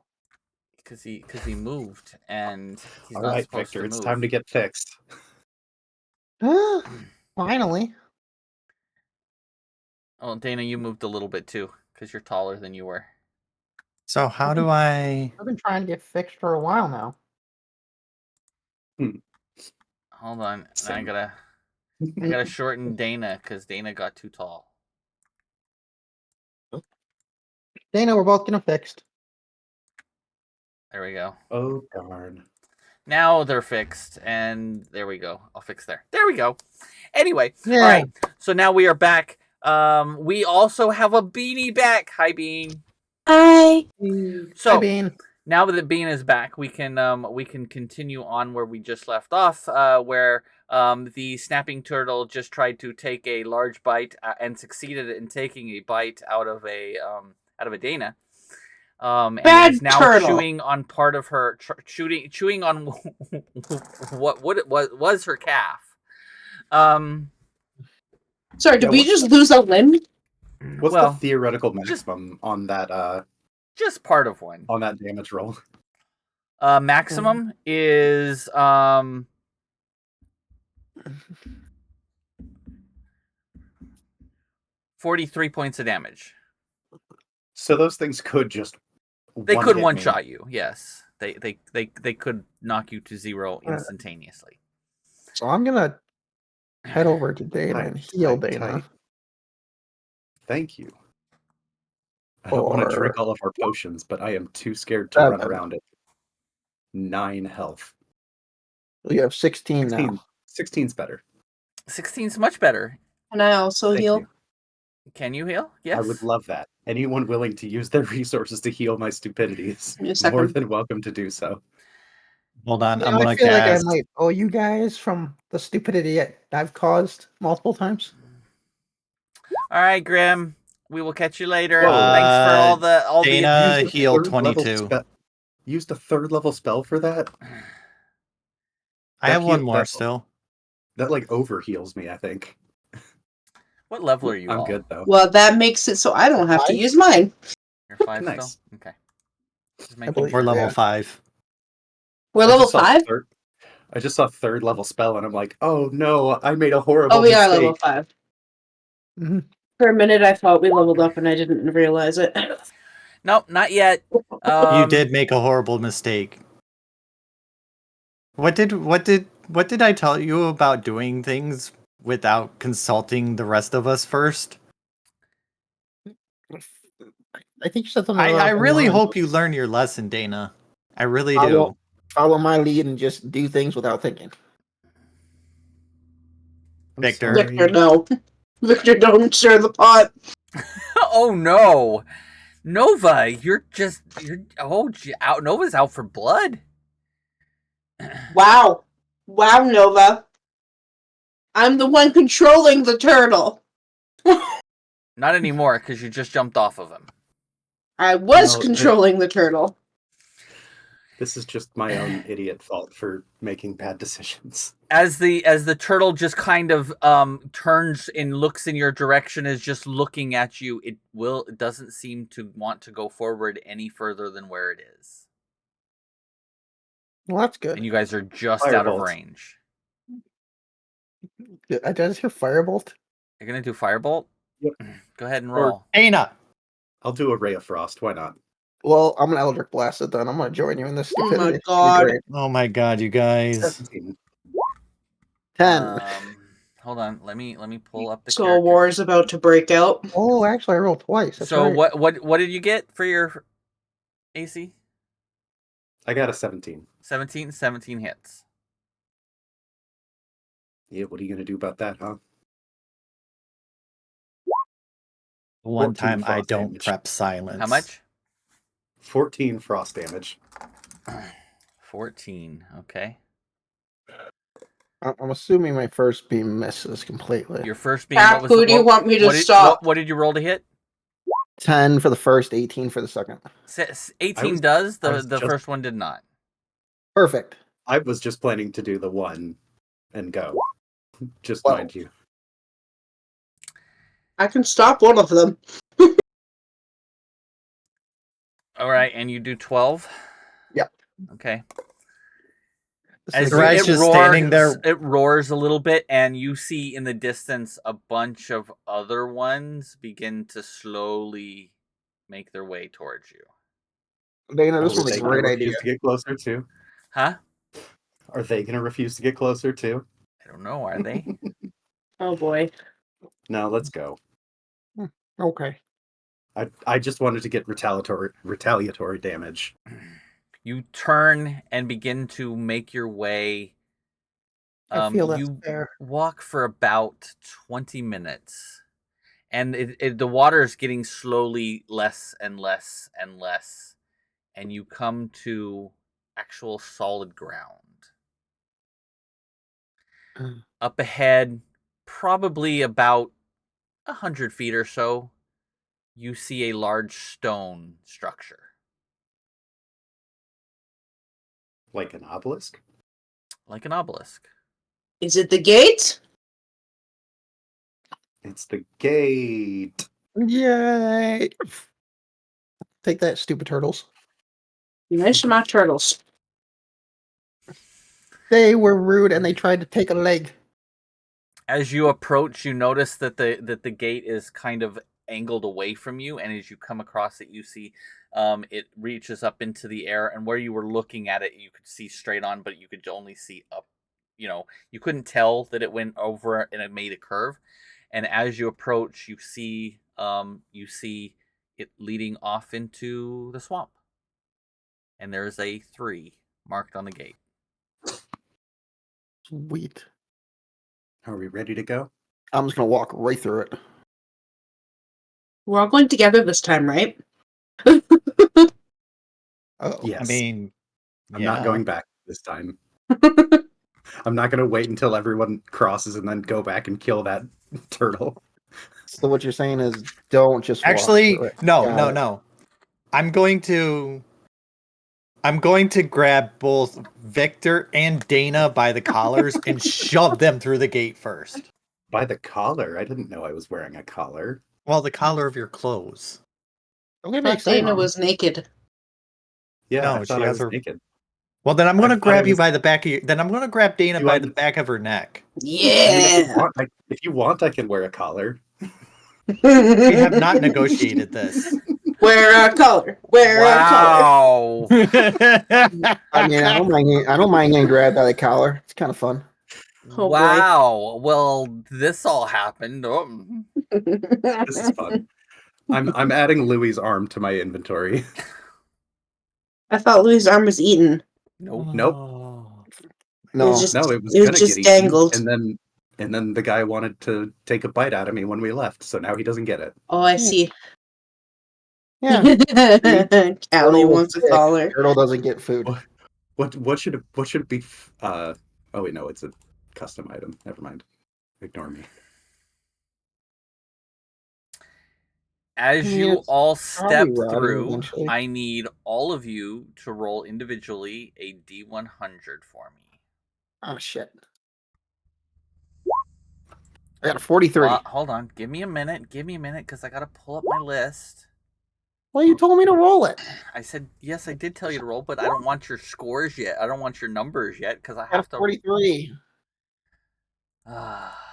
[SPEAKER 1] because he moved, and he's
[SPEAKER 3] All
[SPEAKER 1] not
[SPEAKER 3] right,
[SPEAKER 1] supposed
[SPEAKER 3] Victor,
[SPEAKER 1] to
[SPEAKER 3] it's
[SPEAKER 1] move.
[SPEAKER 3] time to get fixed.
[SPEAKER 4] Finally.
[SPEAKER 1] Oh, Dana, you moved a little bit too because you're taller than you were.
[SPEAKER 2] So how do I?
[SPEAKER 4] I've been trying to get fixed for a while now.
[SPEAKER 1] Hold on, I
[SPEAKER 3] Same.
[SPEAKER 1] gotta shorten Dana because Dana got too tall.
[SPEAKER 4] Dana, we're both getting fixed.
[SPEAKER 1] There we go.
[SPEAKER 3] Oh darn.
[SPEAKER 1] Now they're fixed, and there we go. I'll fix there. There we go. Anyway,
[SPEAKER 4] Yeah.
[SPEAKER 1] all right. So now we are back. We also have a Beanie back. Hi, Bean.
[SPEAKER 7] Hi.
[SPEAKER 1] So
[SPEAKER 4] Hi, Bean.
[SPEAKER 1] now that Bean is back, we can continue on where we just left off, where the snapping turtle just tried to take a large bite and succeeded in taking a bite out of a Dana. And
[SPEAKER 7] Bad
[SPEAKER 1] is now
[SPEAKER 7] turtle.
[SPEAKER 1] chewing on part of her, chewing on what it was her calf.
[SPEAKER 7] Sorry, did
[SPEAKER 3] Yeah,
[SPEAKER 7] we
[SPEAKER 3] what's
[SPEAKER 7] just lose a limb?
[SPEAKER 3] What's
[SPEAKER 1] well,
[SPEAKER 3] the theoretical
[SPEAKER 1] just-
[SPEAKER 3] maximum on that
[SPEAKER 1] just part of one.
[SPEAKER 3] damage roll?
[SPEAKER 1] Maximum is 43 points of damage.
[SPEAKER 3] So those things could just
[SPEAKER 1] They could
[SPEAKER 3] hit
[SPEAKER 1] one
[SPEAKER 3] me.
[SPEAKER 1] shot you. Yes, they could knock you to zero instantaneously.
[SPEAKER 4] So I'm gonna head over to Dana and heal
[SPEAKER 3] Tight,
[SPEAKER 4] Dana.
[SPEAKER 3] tight. Thank you. I don't want to drink all of our potions, but I am too scared to run
[SPEAKER 4] 7.
[SPEAKER 3] around it. 9 health.
[SPEAKER 4] You have 16 now.
[SPEAKER 3] 16's better.
[SPEAKER 1] 16's much better.
[SPEAKER 7] Can I also
[SPEAKER 3] Thank
[SPEAKER 7] heal?
[SPEAKER 3] you.
[SPEAKER 1] Can you heal? Yes.
[SPEAKER 3] I would love that. Anyone willing to use their resources to heal my stupidity is
[SPEAKER 7] Give me a second.
[SPEAKER 3] more than welcome to do so.
[SPEAKER 2] Hold on,
[SPEAKER 4] You
[SPEAKER 2] I'm
[SPEAKER 4] know,
[SPEAKER 2] gonna
[SPEAKER 4] I feel like I
[SPEAKER 2] cast.
[SPEAKER 4] might owe you guys from the stupidity I've caused multiple times.
[SPEAKER 1] All right, Grim. We will catch you later.
[SPEAKER 3] Whoa.
[SPEAKER 1] Thanks for all the
[SPEAKER 2] Dana
[SPEAKER 3] Used a
[SPEAKER 2] healed
[SPEAKER 3] third level
[SPEAKER 2] 22.
[SPEAKER 3] Used a 3rd level spell for that?
[SPEAKER 2] I have one
[SPEAKER 3] heal-
[SPEAKER 2] more
[SPEAKER 3] that-
[SPEAKER 2] still.
[SPEAKER 3] That like over heals me, I think.
[SPEAKER 1] What level are you
[SPEAKER 3] I'm
[SPEAKER 1] all?
[SPEAKER 3] good though.
[SPEAKER 7] Well, that makes it so I don't have to
[SPEAKER 4] 5?
[SPEAKER 7] use mine.
[SPEAKER 1] You're 5
[SPEAKER 3] Nice.
[SPEAKER 1] still? Okay. Just
[SPEAKER 4] I
[SPEAKER 1] making
[SPEAKER 4] believe
[SPEAKER 2] We're
[SPEAKER 1] sure.
[SPEAKER 2] level
[SPEAKER 4] Yeah.
[SPEAKER 2] 5.
[SPEAKER 7] We're
[SPEAKER 3] I
[SPEAKER 7] level
[SPEAKER 3] just saw
[SPEAKER 7] 5?
[SPEAKER 3] I just saw 3rd level spell and I'm like, oh no, I made a horrible
[SPEAKER 7] Oh, we are
[SPEAKER 3] mistake.
[SPEAKER 7] level 5.
[SPEAKER 4] Mhm.
[SPEAKER 7] For a minute, I thought we leveled up and I didn't realize it.
[SPEAKER 1] Nope, not yet.
[SPEAKER 2] You did make a horrible mistake. What did I tell you about doing things without consulting the rest of us first?
[SPEAKER 4] I think you said something.
[SPEAKER 2] I
[SPEAKER 4] about
[SPEAKER 2] really
[SPEAKER 4] online.
[SPEAKER 2] hope you learn your lesson, Dana. I really
[SPEAKER 4] I
[SPEAKER 2] do.
[SPEAKER 4] won't follow my lead and just do things without thinking.
[SPEAKER 3] I'm
[SPEAKER 2] Victor.
[SPEAKER 3] sorry.
[SPEAKER 7] Victor, no. Victor, don't stir the pot.
[SPEAKER 1] Oh no, Nova, you're Nova's out for blood.
[SPEAKER 7] Wow. Wow, Nova. I'm the one controlling the turtle.
[SPEAKER 1] Not anymore because you just jumped off of him.
[SPEAKER 7] I was
[SPEAKER 3] No,
[SPEAKER 7] controlling the turtle.
[SPEAKER 3] This is just my own idiot fault for making bad decisions.
[SPEAKER 1] As the turtle just kind of turns and looks in your direction, is just looking at you. It doesn't seem to want to go forward any further than where it is.
[SPEAKER 4] Well, that's good.
[SPEAKER 1] And you guys are just out of
[SPEAKER 3] Firebolt.
[SPEAKER 1] range.
[SPEAKER 4] I just hear firebolt.
[SPEAKER 1] You're gonna do firebolt?
[SPEAKER 3] Yep.
[SPEAKER 1] Go ahead and
[SPEAKER 3] Or-
[SPEAKER 1] roll.
[SPEAKER 2] Dana!
[SPEAKER 3] I'll do a Ray of Frost. Why not?
[SPEAKER 4] Well, I'm an Eldritch Blast it then. I'm gonna join you in this
[SPEAKER 7] Oh my
[SPEAKER 4] stupidity. It's gonna be
[SPEAKER 7] God.
[SPEAKER 4] great.
[SPEAKER 2] Oh my god, you guys.
[SPEAKER 3] 17.
[SPEAKER 4] 10.
[SPEAKER 1] Hold on. Let me pull up the
[SPEAKER 7] Soul
[SPEAKER 1] character
[SPEAKER 7] War
[SPEAKER 1] sheet.
[SPEAKER 7] is about to break out.
[SPEAKER 4] Oh, actually, I rolled twice. That's
[SPEAKER 1] So
[SPEAKER 4] right.
[SPEAKER 1] what did you get for your AC?
[SPEAKER 3] I got a 17.
[SPEAKER 1] 17. 17 hits.
[SPEAKER 3] Yeah, what are you gonna do about that, huh?
[SPEAKER 2] One
[SPEAKER 3] 14
[SPEAKER 2] time I
[SPEAKER 3] frost
[SPEAKER 2] don't
[SPEAKER 3] damage.
[SPEAKER 2] prep silence.
[SPEAKER 1] How much?
[SPEAKER 3] 14 frost damage.
[SPEAKER 1] 14. Okay.
[SPEAKER 4] I'm assuming my first beam misses completely.
[SPEAKER 1] Your first beam.
[SPEAKER 7] Cap,
[SPEAKER 1] What was
[SPEAKER 7] who do you want me to stop?
[SPEAKER 1] What did you roll to hit?
[SPEAKER 4] 10 for the first, 18 for the second.
[SPEAKER 1] 18 does.
[SPEAKER 3] I was
[SPEAKER 1] The
[SPEAKER 3] just-
[SPEAKER 1] first one did not.
[SPEAKER 4] Perfect.
[SPEAKER 3] I was just planning to do the 1 and go. Just
[SPEAKER 4] Well-
[SPEAKER 3] mind you.
[SPEAKER 7] I can stop one of them.
[SPEAKER 1] All right, and you do 12.
[SPEAKER 4] Yep.
[SPEAKER 1] Okay.
[SPEAKER 4] This
[SPEAKER 1] As
[SPEAKER 4] is
[SPEAKER 1] you,
[SPEAKER 2] Zarai's just standing there.
[SPEAKER 1] it roars a little bit, and you see in the distance a bunch of other ones begin to slowly make their way towards you.
[SPEAKER 4] Dana, this
[SPEAKER 3] Are
[SPEAKER 4] was a
[SPEAKER 3] they gonna
[SPEAKER 4] great
[SPEAKER 3] refuse
[SPEAKER 4] idea.
[SPEAKER 3] to get closer too?
[SPEAKER 1] Huh?
[SPEAKER 3] Are they gonna refuse to get closer too?
[SPEAKER 1] I don't know. Are they?
[SPEAKER 7] Oh boy.
[SPEAKER 3] No, let's go.
[SPEAKER 4] Okay.
[SPEAKER 3] I just wanted to get retaliatory damage.
[SPEAKER 1] You turn and begin to make your way.
[SPEAKER 4] I feel that's
[SPEAKER 1] You
[SPEAKER 4] fair.
[SPEAKER 1] walk for about 20 minutes, and the water is getting slowly less and less and less, and you come to actual solid ground. Up ahead, probably about 100 feet or so, you see a large stone structure.
[SPEAKER 3] Like an obelisk?
[SPEAKER 1] Like an obelisk.
[SPEAKER 7] Is it the gate?
[SPEAKER 3] It's the gate.
[SPEAKER 4] Yay! Take that, stupid turtles.
[SPEAKER 7] You mentioned my turtles.
[SPEAKER 4] They were rude and they tried to take a leg.
[SPEAKER 1] As you approach, you notice that the gate is kind of angled away from you, and as you come across it, you see it reaches up into the air, and where you were looking at it, you could see straight on, but you could only see up. You couldn't tell that it went over and it made a curve. And as you approach, you see it leading off into the swamp, and there's a 3 marked on the gate.
[SPEAKER 4] Sweet.
[SPEAKER 3] Are we ready to go?
[SPEAKER 4] I'm just gonna walk right through it.
[SPEAKER 7] We're all going together this time, right?
[SPEAKER 4] Oh,
[SPEAKER 3] Yes.
[SPEAKER 2] I mean,
[SPEAKER 3] I'm not
[SPEAKER 2] yeah.
[SPEAKER 3] going back this time. I'm not going to wait until everyone crosses and then go back and kill that turtle.
[SPEAKER 4] so what you're saying is don't just walk
[SPEAKER 2] Actually,
[SPEAKER 4] through it.
[SPEAKER 2] no,
[SPEAKER 4] Got
[SPEAKER 2] no,
[SPEAKER 4] it.
[SPEAKER 2] no. I'm going to grab both Victor and Dana by the collars and shove them through the gate first.
[SPEAKER 3] By the collar? I didn't know I was wearing a collar.
[SPEAKER 2] Well, the collar of your clothes.
[SPEAKER 4] Don't get
[SPEAKER 7] I
[SPEAKER 4] me
[SPEAKER 7] thought
[SPEAKER 4] excited.
[SPEAKER 7] Dana was naked.
[SPEAKER 3] Yeah,
[SPEAKER 2] No,
[SPEAKER 3] I
[SPEAKER 2] she
[SPEAKER 3] thought I
[SPEAKER 2] has
[SPEAKER 3] was
[SPEAKER 2] her-
[SPEAKER 3] naked.
[SPEAKER 2] Well, then I'm
[SPEAKER 3] I
[SPEAKER 2] going to
[SPEAKER 3] thought
[SPEAKER 2] grab
[SPEAKER 3] it
[SPEAKER 2] you
[SPEAKER 3] was-
[SPEAKER 2] by the back of your. Then I'm going to grab Dana
[SPEAKER 3] You
[SPEAKER 2] by
[SPEAKER 3] want-
[SPEAKER 2] the back of her neck.
[SPEAKER 3] I mean,
[SPEAKER 7] Yeah.
[SPEAKER 3] if you want, I can wear a collar.
[SPEAKER 2] We have not negotiated this.
[SPEAKER 7] Wear a collar. Wear a collar.
[SPEAKER 1] Wow.
[SPEAKER 4] I mean, I don't mind getting grabbed by the collar. It's kind of fun.
[SPEAKER 7] Oh, boy.
[SPEAKER 1] Wow. Well, this all happened.
[SPEAKER 3] This is fun. I'm adding Louis' arm to my inventory.
[SPEAKER 7] I thought Louis' arm was eaten.
[SPEAKER 1] Nope.
[SPEAKER 3] Nope.
[SPEAKER 4] No,
[SPEAKER 7] was just-
[SPEAKER 3] No, it was
[SPEAKER 7] It was
[SPEAKER 3] gonna
[SPEAKER 7] just
[SPEAKER 3] get eaten,
[SPEAKER 7] dangled.
[SPEAKER 3] and then the guy wanted to take a bite out of me when we left, so now he doesn't get it.
[SPEAKER 7] Oh, I see.
[SPEAKER 4] yeah.
[SPEAKER 7] Callie wants a
[SPEAKER 4] sick.
[SPEAKER 7] collar.
[SPEAKER 4] Turtle doesn't get food.
[SPEAKER 3] What should it be? Oh wait, no, it's a custom item. Never mind. Ignore me.
[SPEAKER 1] As
[SPEAKER 4] I mean,
[SPEAKER 1] you
[SPEAKER 4] it's
[SPEAKER 1] all
[SPEAKER 4] probably
[SPEAKER 1] step
[SPEAKER 4] rotting
[SPEAKER 1] through,
[SPEAKER 4] eventually.
[SPEAKER 1] I need all of you to roll individually a D100 for me.
[SPEAKER 4] Oh shit! I got a 43.
[SPEAKER 1] Hold on. Give me a minute, because I got to pull up my list.
[SPEAKER 4] Well, you told me to roll it.
[SPEAKER 1] I said, yes, I did tell you to roll, but I don't want your scores yet. I don't want your numbers yet, because I
[SPEAKER 4] I got
[SPEAKER 1] have
[SPEAKER 4] a
[SPEAKER 1] to...
[SPEAKER 4] 43.
[SPEAKER 1] Ah.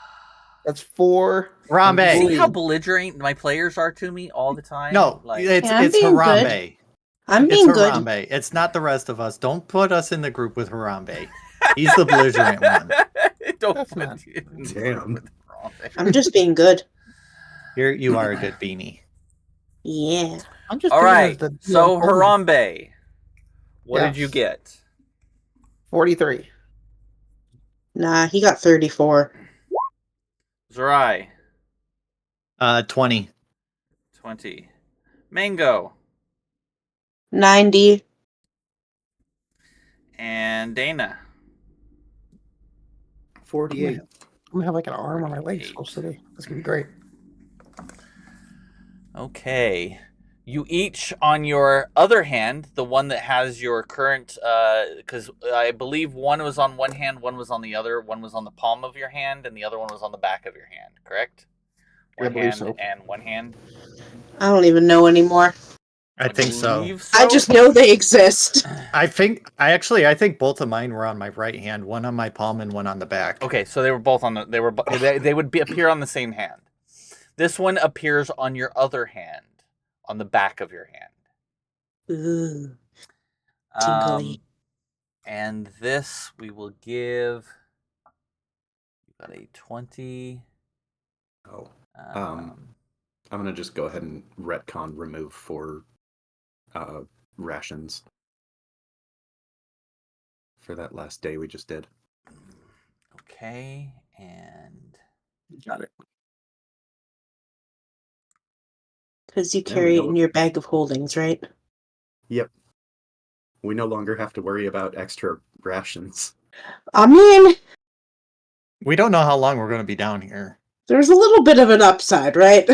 [SPEAKER 4] That's 4.
[SPEAKER 2] Harambe.
[SPEAKER 1] See how belligerent my players are to me all the time?
[SPEAKER 2] No,
[SPEAKER 1] Like,
[SPEAKER 2] it's
[SPEAKER 7] Yeah, I'm
[SPEAKER 2] it's
[SPEAKER 7] being
[SPEAKER 2] Harambe.
[SPEAKER 7] I'm
[SPEAKER 2] It's
[SPEAKER 7] being good.
[SPEAKER 2] Harambe. It's not the rest of us. Don't put us in the group with Harambe. He's the belligerent one.
[SPEAKER 1] Don't
[SPEAKER 4] That's
[SPEAKER 1] put
[SPEAKER 4] not-
[SPEAKER 3] Damn.
[SPEAKER 1] with Harambe.
[SPEAKER 7] I'm just being good.
[SPEAKER 2] You are a good beanie.
[SPEAKER 7] Yeah.
[SPEAKER 4] I'm just
[SPEAKER 1] All
[SPEAKER 4] doing
[SPEAKER 1] right.
[SPEAKER 4] as the
[SPEAKER 1] So
[SPEAKER 4] DM told me.
[SPEAKER 1] Harambe, what did you
[SPEAKER 4] Yes.
[SPEAKER 1] get?
[SPEAKER 4] 43.
[SPEAKER 7] Nah, he got 34.
[SPEAKER 1] Zerai,
[SPEAKER 2] 20.
[SPEAKER 1] 20. Mango
[SPEAKER 7] 90.
[SPEAKER 1] and Dana.
[SPEAKER 3] 48.
[SPEAKER 4] I'm gonna have like an arm on my legs
[SPEAKER 1] 48.
[SPEAKER 4] supposed to be. That's gonna be great.
[SPEAKER 1] Okay. You each, on your other hand, the one that has your current, because I believe one was on one hand, one was on the other, one was on the palm of your hand, and the other one was on the back of your hand, correct?
[SPEAKER 4] I
[SPEAKER 1] One
[SPEAKER 4] believe
[SPEAKER 1] hand
[SPEAKER 4] so.
[SPEAKER 1] and one hand.
[SPEAKER 7] I don't even know anymore.
[SPEAKER 2] I think so.
[SPEAKER 1] believe so.
[SPEAKER 7] I just know they exist.
[SPEAKER 2] I think both of mine were on my right hand, one on my palm and one on the back.
[SPEAKER 1] Okay, so they were both on the. They would appear on the same hand. This one appears on your other hand, on the back of your hand.
[SPEAKER 7] Ooh, tingly.
[SPEAKER 1] And this we will give. You got a 20.
[SPEAKER 3] Oh. I'm gonna just go ahead and retcon remove for rations for that last day we just did.
[SPEAKER 1] Okay, and
[SPEAKER 4] Got it.
[SPEAKER 7] Because you
[SPEAKER 3] Yeah,
[SPEAKER 7] carry
[SPEAKER 3] we
[SPEAKER 7] it
[SPEAKER 3] know
[SPEAKER 7] in your bag of holdings, right?
[SPEAKER 3] Yep. We no longer have to worry about extra rations.
[SPEAKER 7] I mean,
[SPEAKER 2] We don't know how long we're going to be down here.
[SPEAKER 7] there's a little bit of an upside, right?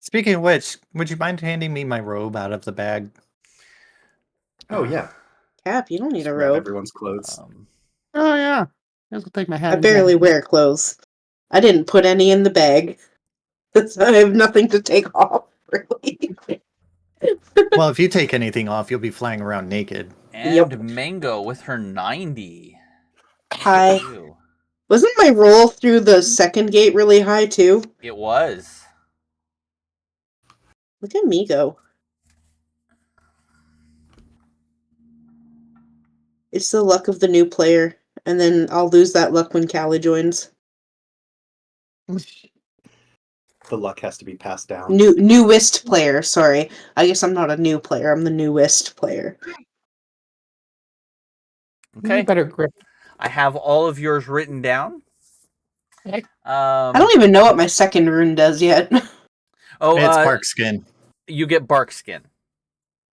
[SPEAKER 2] Speaking of which, would you mind handing me my robe out of the bag?
[SPEAKER 3] Oh yeah.
[SPEAKER 7] Cap, you don't need
[SPEAKER 3] Just
[SPEAKER 7] a
[SPEAKER 3] grab
[SPEAKER 7] robe.
[SPEAKER 3] everyone's clothes.
[SPEAKER 4] Oh yeah. I was gonna take my hat.
[SPEAKER 7] I
[SPEAKER 4] and
[SPEAKER 7] barely
[SPEAKER 4] jacket.
[SPEAKER 7] wear clothes. I didn't put any in the bag. So I have nothing to take off, really.
[SPEAKER 2] Well, if you take anything off, you'll be flying around naked.
[SPEAKER 1] and Mango with her 90.
[SPEAKER 7] Hi.
[SPEAKER 1] Ew.
[SPEAKER 7] Wasn't my roll through the second gate really high, too?
[SPEAKER 1] It was.
[SPEAKER 7] Look at me go. It's the luck of the new player. And then I'll lose that luck when Callie joins.
[SPEAKER 3] The luck has to be passed down.
[SPEAKER 7] Newest player, sorry. I guess I'm not a new player, I'm the newest player.
[SPEAKER 4] You
[SPEAKER 1] Okay.
[SPEAKER 4] better grip.
[SPEAKER 1] I have all of yours written down.
[SPEAKER 4] Okay.
[SPEAKER 7] I don't even know what my second rune does yet.
[SPEAKER 2] It's bark skin.
[SPEAKER 1] You get bark skin.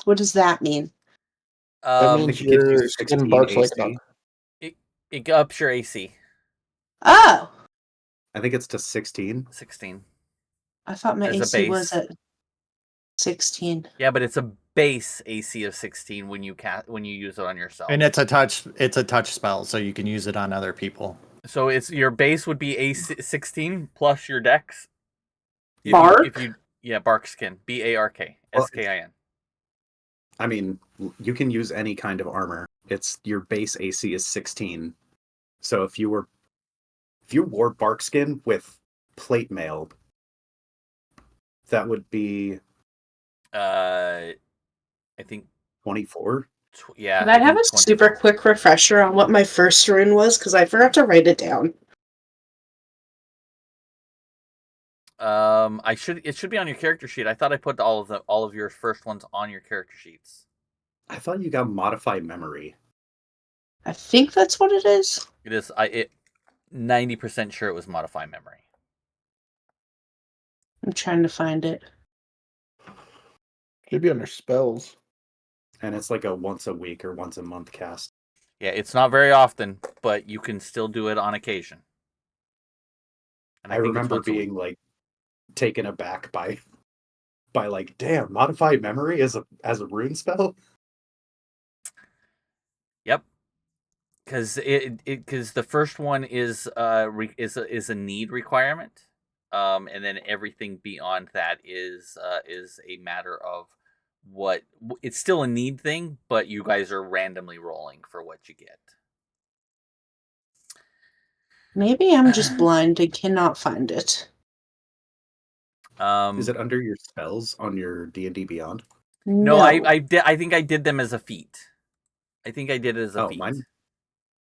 [SPEAKER 7] What does that mean?
[SPEAKER 4] That
[SPEAKER 3] I
[SPEAKER 4] means
[SPEAKER 3] think it gives you
[SPEAKER 4] your skin
[SPEAKER 3] 16
[SPEAKER 4] barks like a
[SPEAKER 3] AC.
[SPEAKER 4] duck.
[SPEAKER 1] It ups your AC.
[SPEAKER 7] Oh!
[SPEAKER 3] I think it's to 16.
[SPEAKER 1] 16.
[SPEAKER 7] I thought my
[SPEAKER 1] As a
[SPEAKER 7] AC was
[SPEAKER 1] base.
[SPEAKER 7] at 16.
[SPEAKER 1] Yeah, but it's a base AC of 16 when you use it on yourself.
[SPEAKER 2] And it's a touch spell, so you can use it on other people.
[SPEAKER 1] So it's your base would be AC 16 plus your dex.
[SPEAKER 7] Bark?
[SPEAKER 1] Bark skin. BARK. SKIN.
[SPEAKER 3] I mean, you can use any kind of armor. It's your base AC is 16. So if you wore bark skin with plate mail, that would be
[SPEAKER 1] I think
[SPEAKER 3] 24.
[SPEAKER 1] yeah.
[SPEAKER 7] Can I have
[SPEAKER 1] think
[SPEAKER 7] a super
[SPEAKER 1] 24.
[SPEAKER 7] quick refresher on what my first rune was? Because I forgot to write it down.
[SPEAKER 1] It should be on your character sheet. I thought I put all of your first ones on your character sheets.
[SPEAKER 3] I thought you got modify memory.
[SPEAKER 7] I think that's what it is.
[SPEAKER 1] It is 90% sure it was modify memory.
[SPEAKER 7] I'm trying to find it.
[SPEAKER 4] Should be under spells.
[SPEAKER 3] And it's like a once a week or once a month cast.
[SPEAKER 1] Yeah, it's not very often, but you can still do it on occasion. And
[SPEAKER 3] I
[SPEAKER 1] think it's
[SPEAKER 3] remember
[SPEAKER 1] once a week.
[SPEAKER 3] being like taken aback by like, damn, modify memory as a rune spell.
[SPEAKER 1] Yep. Because because the first one is a need requirement, and then everything beyond that is a matter of what it's still a need thing, but you guys are randomly rolling for what you get.
[SPEAKER 7] Maybe I'm just blind and cannot find it.
[SPEAKER 3] Is it under your spells on your D&D Beyond?
[SPEAKER 1] No, I think I did them as a feat. I think I did it as a feat.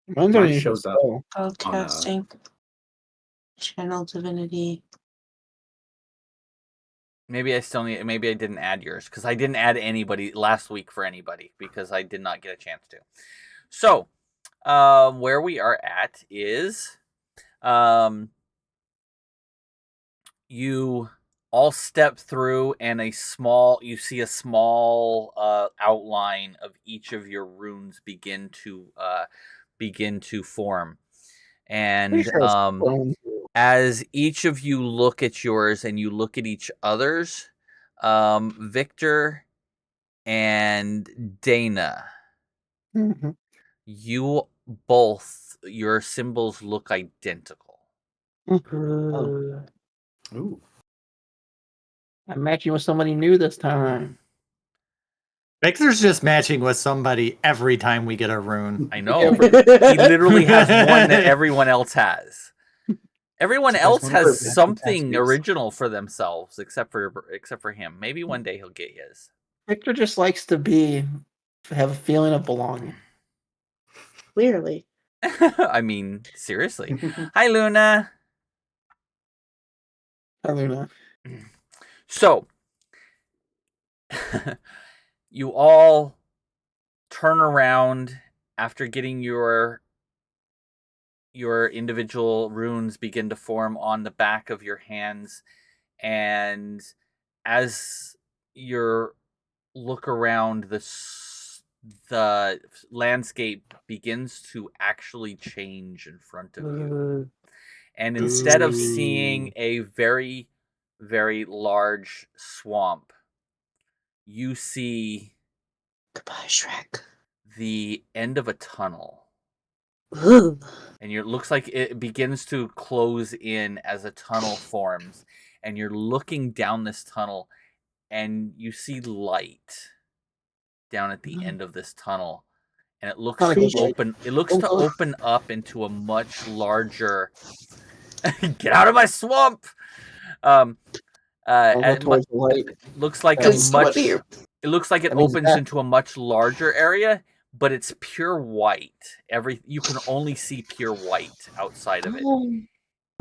[SPEAKER 4] Mine's
[SPEAKER 3] Mine
[SPEAKER 4] only
[SPEAKER 3] shows up.
[SPEAKER 4] spell.
[SPEAKER 7] Podcasting. Channel divinity.
[SPEAKER 1] Maybe I still need. Maybe I didn't add yours because I didn't add anybody last week for anybody because I did not get a chance to. So, where we are at is, you all step through, and you see a small outline of each of your runes begin to form, and
[SPEAKER 4] Pretty sure it's spell.
[SPEAKER 1] as each of you look at yours and you look at each other's, Victor and Dana,
[SPEAKER 4] Mhm.
[SPEAKER 1] your symbols look identical.
[SPEAKER 4] Mhm.
[SPEAKER 3] Ooh.
[SPEAKER 4] I'm matching with somebody new this time.
[SPEAKER 2] Victor's just matching with somebody every time we get a rune.
[SPEAKER 1] I know. He literally has one that everyone else has. Everyone
[SPEAKER 3] Do you guys
[SPEAKER 1] else
[SPEAKER 3] wanna
[SPEAKER 1] has
[SPEAKER 3] go back to
[SPEAKER 1] something
[SPEAKER 3] past weeks?
[SPEAKER 1] original for themselves, except for him. Maybe one day he'll get his.
[SPEAKER 4] Victor just likes to have a feeling of belonging.
[SPEAKER 7] Clearly.
[SPEAKER 1] I mean, seriously. Hi, Luna.
[SPEAKER 4] Hi, Luna.
[SPEAKER 1] So, you all turn around after getting your individual runes begin to form on the back of your hands, and as you look around, the landscape begins to actually change in front of you. And instead of seeing a very, very large swamp, you see
[SPEAKER 7] Goodbye, Shrek.
[SPEAKER 1] the end of a tunnel.
[SPEAKER 7] Ooh.
[SPEAKER 1] And it looks like it begins to close in as a tunnel forms. And you're looking down this tunnel, and you see light down at the end of this tunnel. And it looks
[SPEAKER 4] Not a
[SPEAKER 1] to
[SPEAKER 4] good light.
[SPEAKER 1] open. It looks
[SPEAKER 4] Don't
[SPEAKER 1] to
[SPEAKER 4] go-
[SPEAKER 1] open up into a much larger. Get out of my swamp!
[SPEAKER 4] Don't go
[SPEAKER 1] And
[SPEAKER 4] towards the light.
[SPEAKER 1] looks like a
[SPEAKER 7] Because what
[SPEAKER 1] much.
[SPEAKER 7] do you?
[SPEAKER 1] It looks like it
[SPEAKER 4] That means
[SPEAKER 1] opens
[SPEAKER 4] death.
[SPEAKER 1] into a much larger area, but it's pure white. You can only see pure white outside of it
[SPEAKER 4] Oh,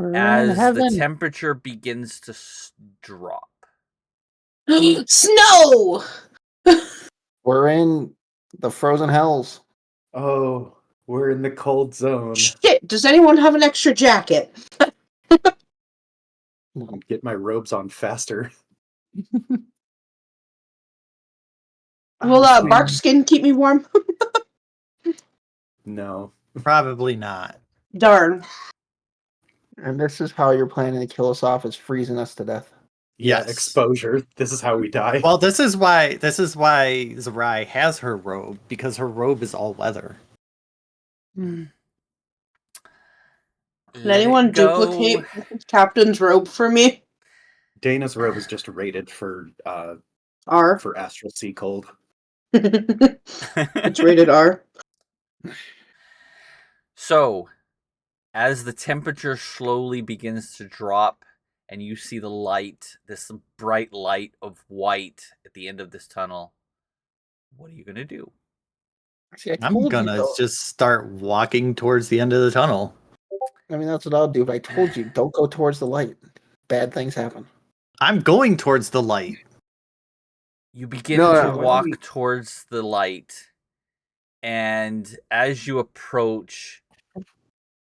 [SPEAKER 4] we're in
[SPEAKER 1] as the
[SPEAKER 4] heaven.
[SPEAKER 1] temperature begins to drop.
[SPEAKER 7] Snow!
[SPEAKER 4] We're in the frozen hells.
[SPEAKER 3] Oh, we're in the cold zone.
[SPEAKER 7] Shit, does anyone have an extra jacket?
[SPEAKER 3] Get my robes on faster.
[SPEAKER 7] Will
[SPEAKER 4] Um,
[SPEAKER 7] bark skin keep me warm?
[SPEAKER 3] No.
[SPEAKER 2] Probably not.
[SPEAKER 7] Darn.
[SPEAKER 4] And this is how you're planning to kill us off, is freezing us to death.
[SPEAKER 3] Yeah,
[SPEAKER 2] Yes.
[SPEAKER 3] exposure. This is how we die.
[SPEAKER 2] Well, this is why Zerai has her robe, because her robe is all leather.
[SPEAKER 7] Can
[SPEAKER 1] Let
[SPEAKER 7] anyone
[SPEAKER 1] it go.
[SPEAKER 7] duplicate Captain's robe for me?
[SPEAKER 3] Dana's robe is just rated for
[SPEAKER 7] R.
[SPEAKER 3] astral sea cold.
[SPEAKER 7] It's rated R.
[SPEAKER 1] So, as the temperature slowly begins to drop, and you see the light, this bright light of white at the end of this tunnel, what are you gonna do?
[SPEAKER 4] See, I
[SPEAKER 2] I'm
[SPEAKER 4] told you,
[SPEAKER 2] gonna
[SPEAKER 4] though.
[SPEAKER 2] just start walking towards the end of the tunnel.
[SPEAKER 4] I mean, that's what I'll do. But I told you, don't go towards the light. Bad things happen.
[SPEAKER 2] I'm going towards the light.
[SPEAKER 1] You begin
[SPEAKER 4] No,
[SPEAKER 1] to
[SPEAKER 4] no,
[SPEAKER 1] walk
[SPEAKER 3] wait.
[SPEAKER 1] towards the light, and as you approach,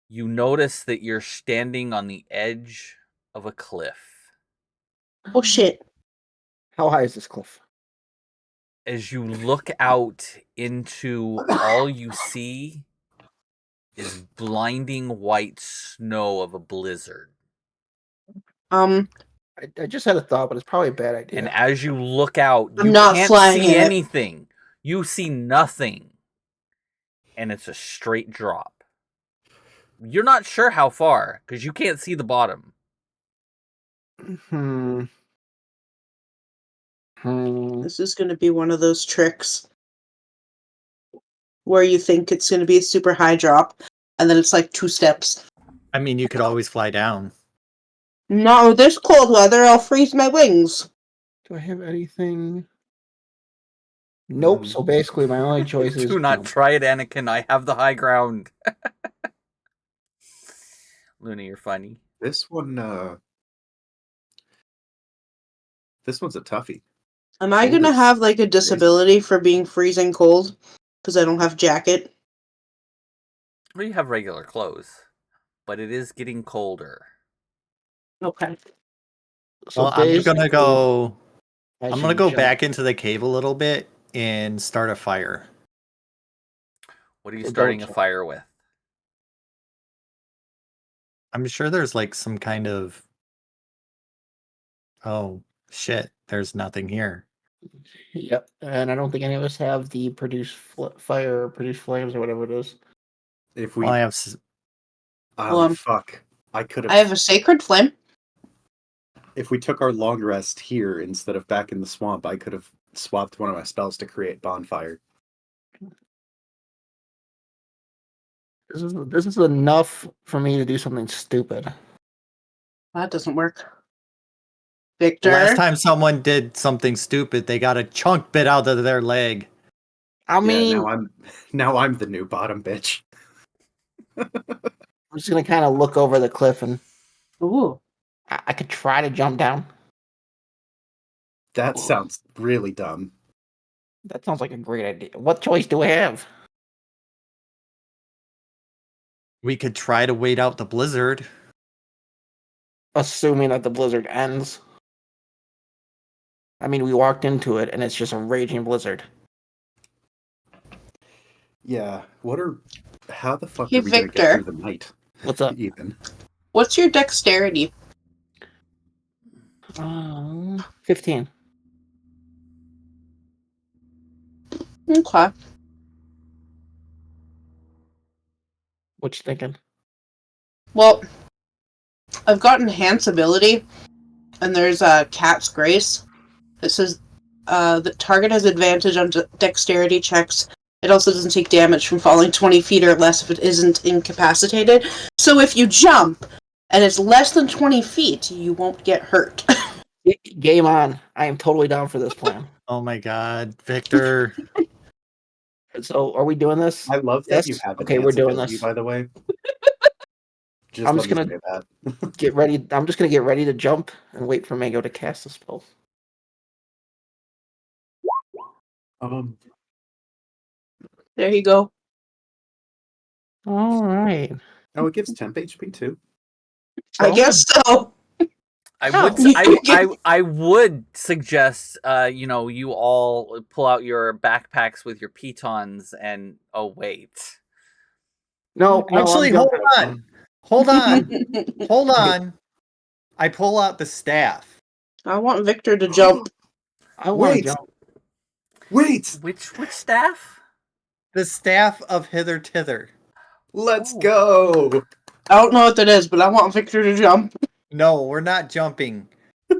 [SPEAKER 1] you notice that you're standing on the edge of a cliff.
[SPEAKER 7] Oh shit.
[SPEAKER 4] How high is this cliff?
[SPEAKER 1] As you look out into, all you see is blinding white snow of a blizzard.
[SPEAKER 4] I just had a thought, but it's probably a bad idea.
[SPEAKER 1] And as you look out,
[SPEAKER 7] I'm
[SPEAKER 1] you
[SPEAKER 7] not
[SPEAKER 1] can't
[SPEAKER 7] flying
[SPEAKER 1] see
[SPEAKER 7] in it.
[SPEAKER 1] anything. You see nothing. And it's a straight drop. You're not sure how far, because you can't see the bottom.
[SPEAKER 7] This is going to be one of those tricks where you think it's going to be a super high drop, and then it's like 2 steps.
[SPEAKER 2] I mean, you could always fly down.
[SPEAKER 7] No, this cold weather, I'll freeze my wings.
[SPEAKER 4] Do I have anything? Nope. So basically, my only choice is
[SPEAKER 1] Do not
[SPEAKER 4] jump.
[SPEAKER 1] try it, Anakin. I have the high ground. Luna, you're funny.
[SPEAKER 3] This one, this one's a toughie.
[SPEAKER 7] Am I
[SPEAKER 3] Cold
[SPEAKER 7] gonna
[SPEAKER 3] is
[SPEAKER 7] have like a disability for being freezing cold because I don't have jacket?
[SPEAKER 1] Well, you have regular clothes, but it is getting colder.
[SPEAKER 7] Okay.
[SPEAKER 4] So
[SPEAKER 2] Well, I'm
[SPEAKER 4] basically,
[SPEAKER 2] gonna go.
[SPEAKER 4] I
[SPEAKER 2] I'm gonna
[SPEAKER 4] should
[SPEAKER 2] go
[SPEAKER 4] jump.
[SPEAKER 2] back into the cave a little bit and start a fire.
[SPEAKER 1] What are you
[SPEAKER 4] So
[SPEAKER 1] starting a
[SPEAKER 4] don't
[SPEAKER 1] fire with?
[SPEAKER 2] I'm sure there's like some kind of. Oh shit! There's nothing here.
[SPEAKER 4] Yep. And I don't think any of us have the fire or produce flames or whatever it is.
[SPEAKER 3] If we,
[SPEAKER 2] Well, I have.
[SPEAKER 3] fuck, I could
[SPEAKER 7] I have
[SPEAKER 3] have.
[SPEAKER 7] a sacred flame.
[SPEAKER 3] If we took our long rest here instead of back in the swamp, I could have swapped one of my spells to create bonfire.
[SPEAKER 4] This is enough for me to do something stupid.
[SPEAKER 7] That doesn't work.
[SPEAKER 2] The
[SPEAKER 7] Victor.
[SPEAKER 2] last time someone did something stupid, they got a chunk bit out of their leg.
[SPEAKER 4] I mean,
[SPEAKER 3] now I'm the new bottom bitch.
[SPEAKER 4] I'm just gonna kind of look over the cliff and
[SPEAKER 7] Ooh.
[SPEAKER 4] I could try to jump down.
[SPEAKER 3] That sounds really dumb.
[SPEAKER 4] That sounds like a great idea. What choice do we have?
[SPEAKER 2] We could try to wait out the blizzard.
[SPEAKER 4] Assuming that the blizzard ends. I mean, we walked into it and it's just a raging blizzard.
[SPEAKER 3] Yeah, how the fuck
[SPEAKER 7] Hey,
[SPEAKER 3] are we gonna get
[SPEAKER 7] Victor.
[SPEAKER 3] through the night?
[SPEAKER 4] What's up?
[SPEAKER 3] Even.
[SPEAKER 7] What's your dexterity?
[SPEAKER 4] 15.
[SPEAKER 7] Okay.
[SPEAKER 4] What you thinking?
[SPEAKER 7] Well, I've got enhance ability, and there's a cat's grace. It says the target has advantage on dexterity checks. It also doesn't take damage from falling 20 feet or less if it isn't incapacitated. So if you jump and it's less than 20 feet, you won't get hurt.
[SPEAKER 4] Game on. I am totally down for this plan.
[SPEAKER 2] Oh my god, Victor.
[SPEAKER 4] So, are we doing this?
[SPEAKER 3] I love that you
[SPEAKER 4] Yes?
[SPEAKER 3] have
[SPEAKER 4] Okay, we're doing
[SPEAKER 3] ability,
[SPEAKER 4] this.
[SPEAKER 3] by the way.
[SPEAKER 4] I'm
[SPEAKER 3] Let
[SPEAKER 4] just
[SPEAKER 3] me
[SPEAKER 4] gonna
[SPEAKER 3] say that.
[SPEAKER 4] get ready. I'm just gonna get ready to jump and wait for Mango to cast the spell.
[SPEAKER 7] There you go.
[SPEAKER 4] All right.
[SPEAKER 3] Oh, it gives temp HP too.
[SPEAKER 7] I guess so.
[SPEAKER 1] I would suggest you all pull out your backpacks with your pitons and wait.
[SPEAKER 4] No,
[SPEAKER 2] Actually,
[SPEAKER 4] I'm
[SPEAKER 2] hold
[SPEAKER 4] jumping.
[SPEAKER 2] on. Hold on. Hold on. I pull out the staff.
[SPEAKER 7] I want Victor to jump.
[SPEAKER 4] I want to
[SPEAKER 3] Wait.
[SPEAKER 4] jump.
[SPEAKER 3] Wait!
[SPEAKER 1] Which staff?
[SPEAKER 2] The staff of Hither Tither.
[SPEAKER 3] Let's
[SPEAKER 1] Oh.
[SPEAKER 3] go!
[SPEAKER 7] I don't know what that is, but I want Victor to jump.
[SPEAKER 2] No, we're not jumping.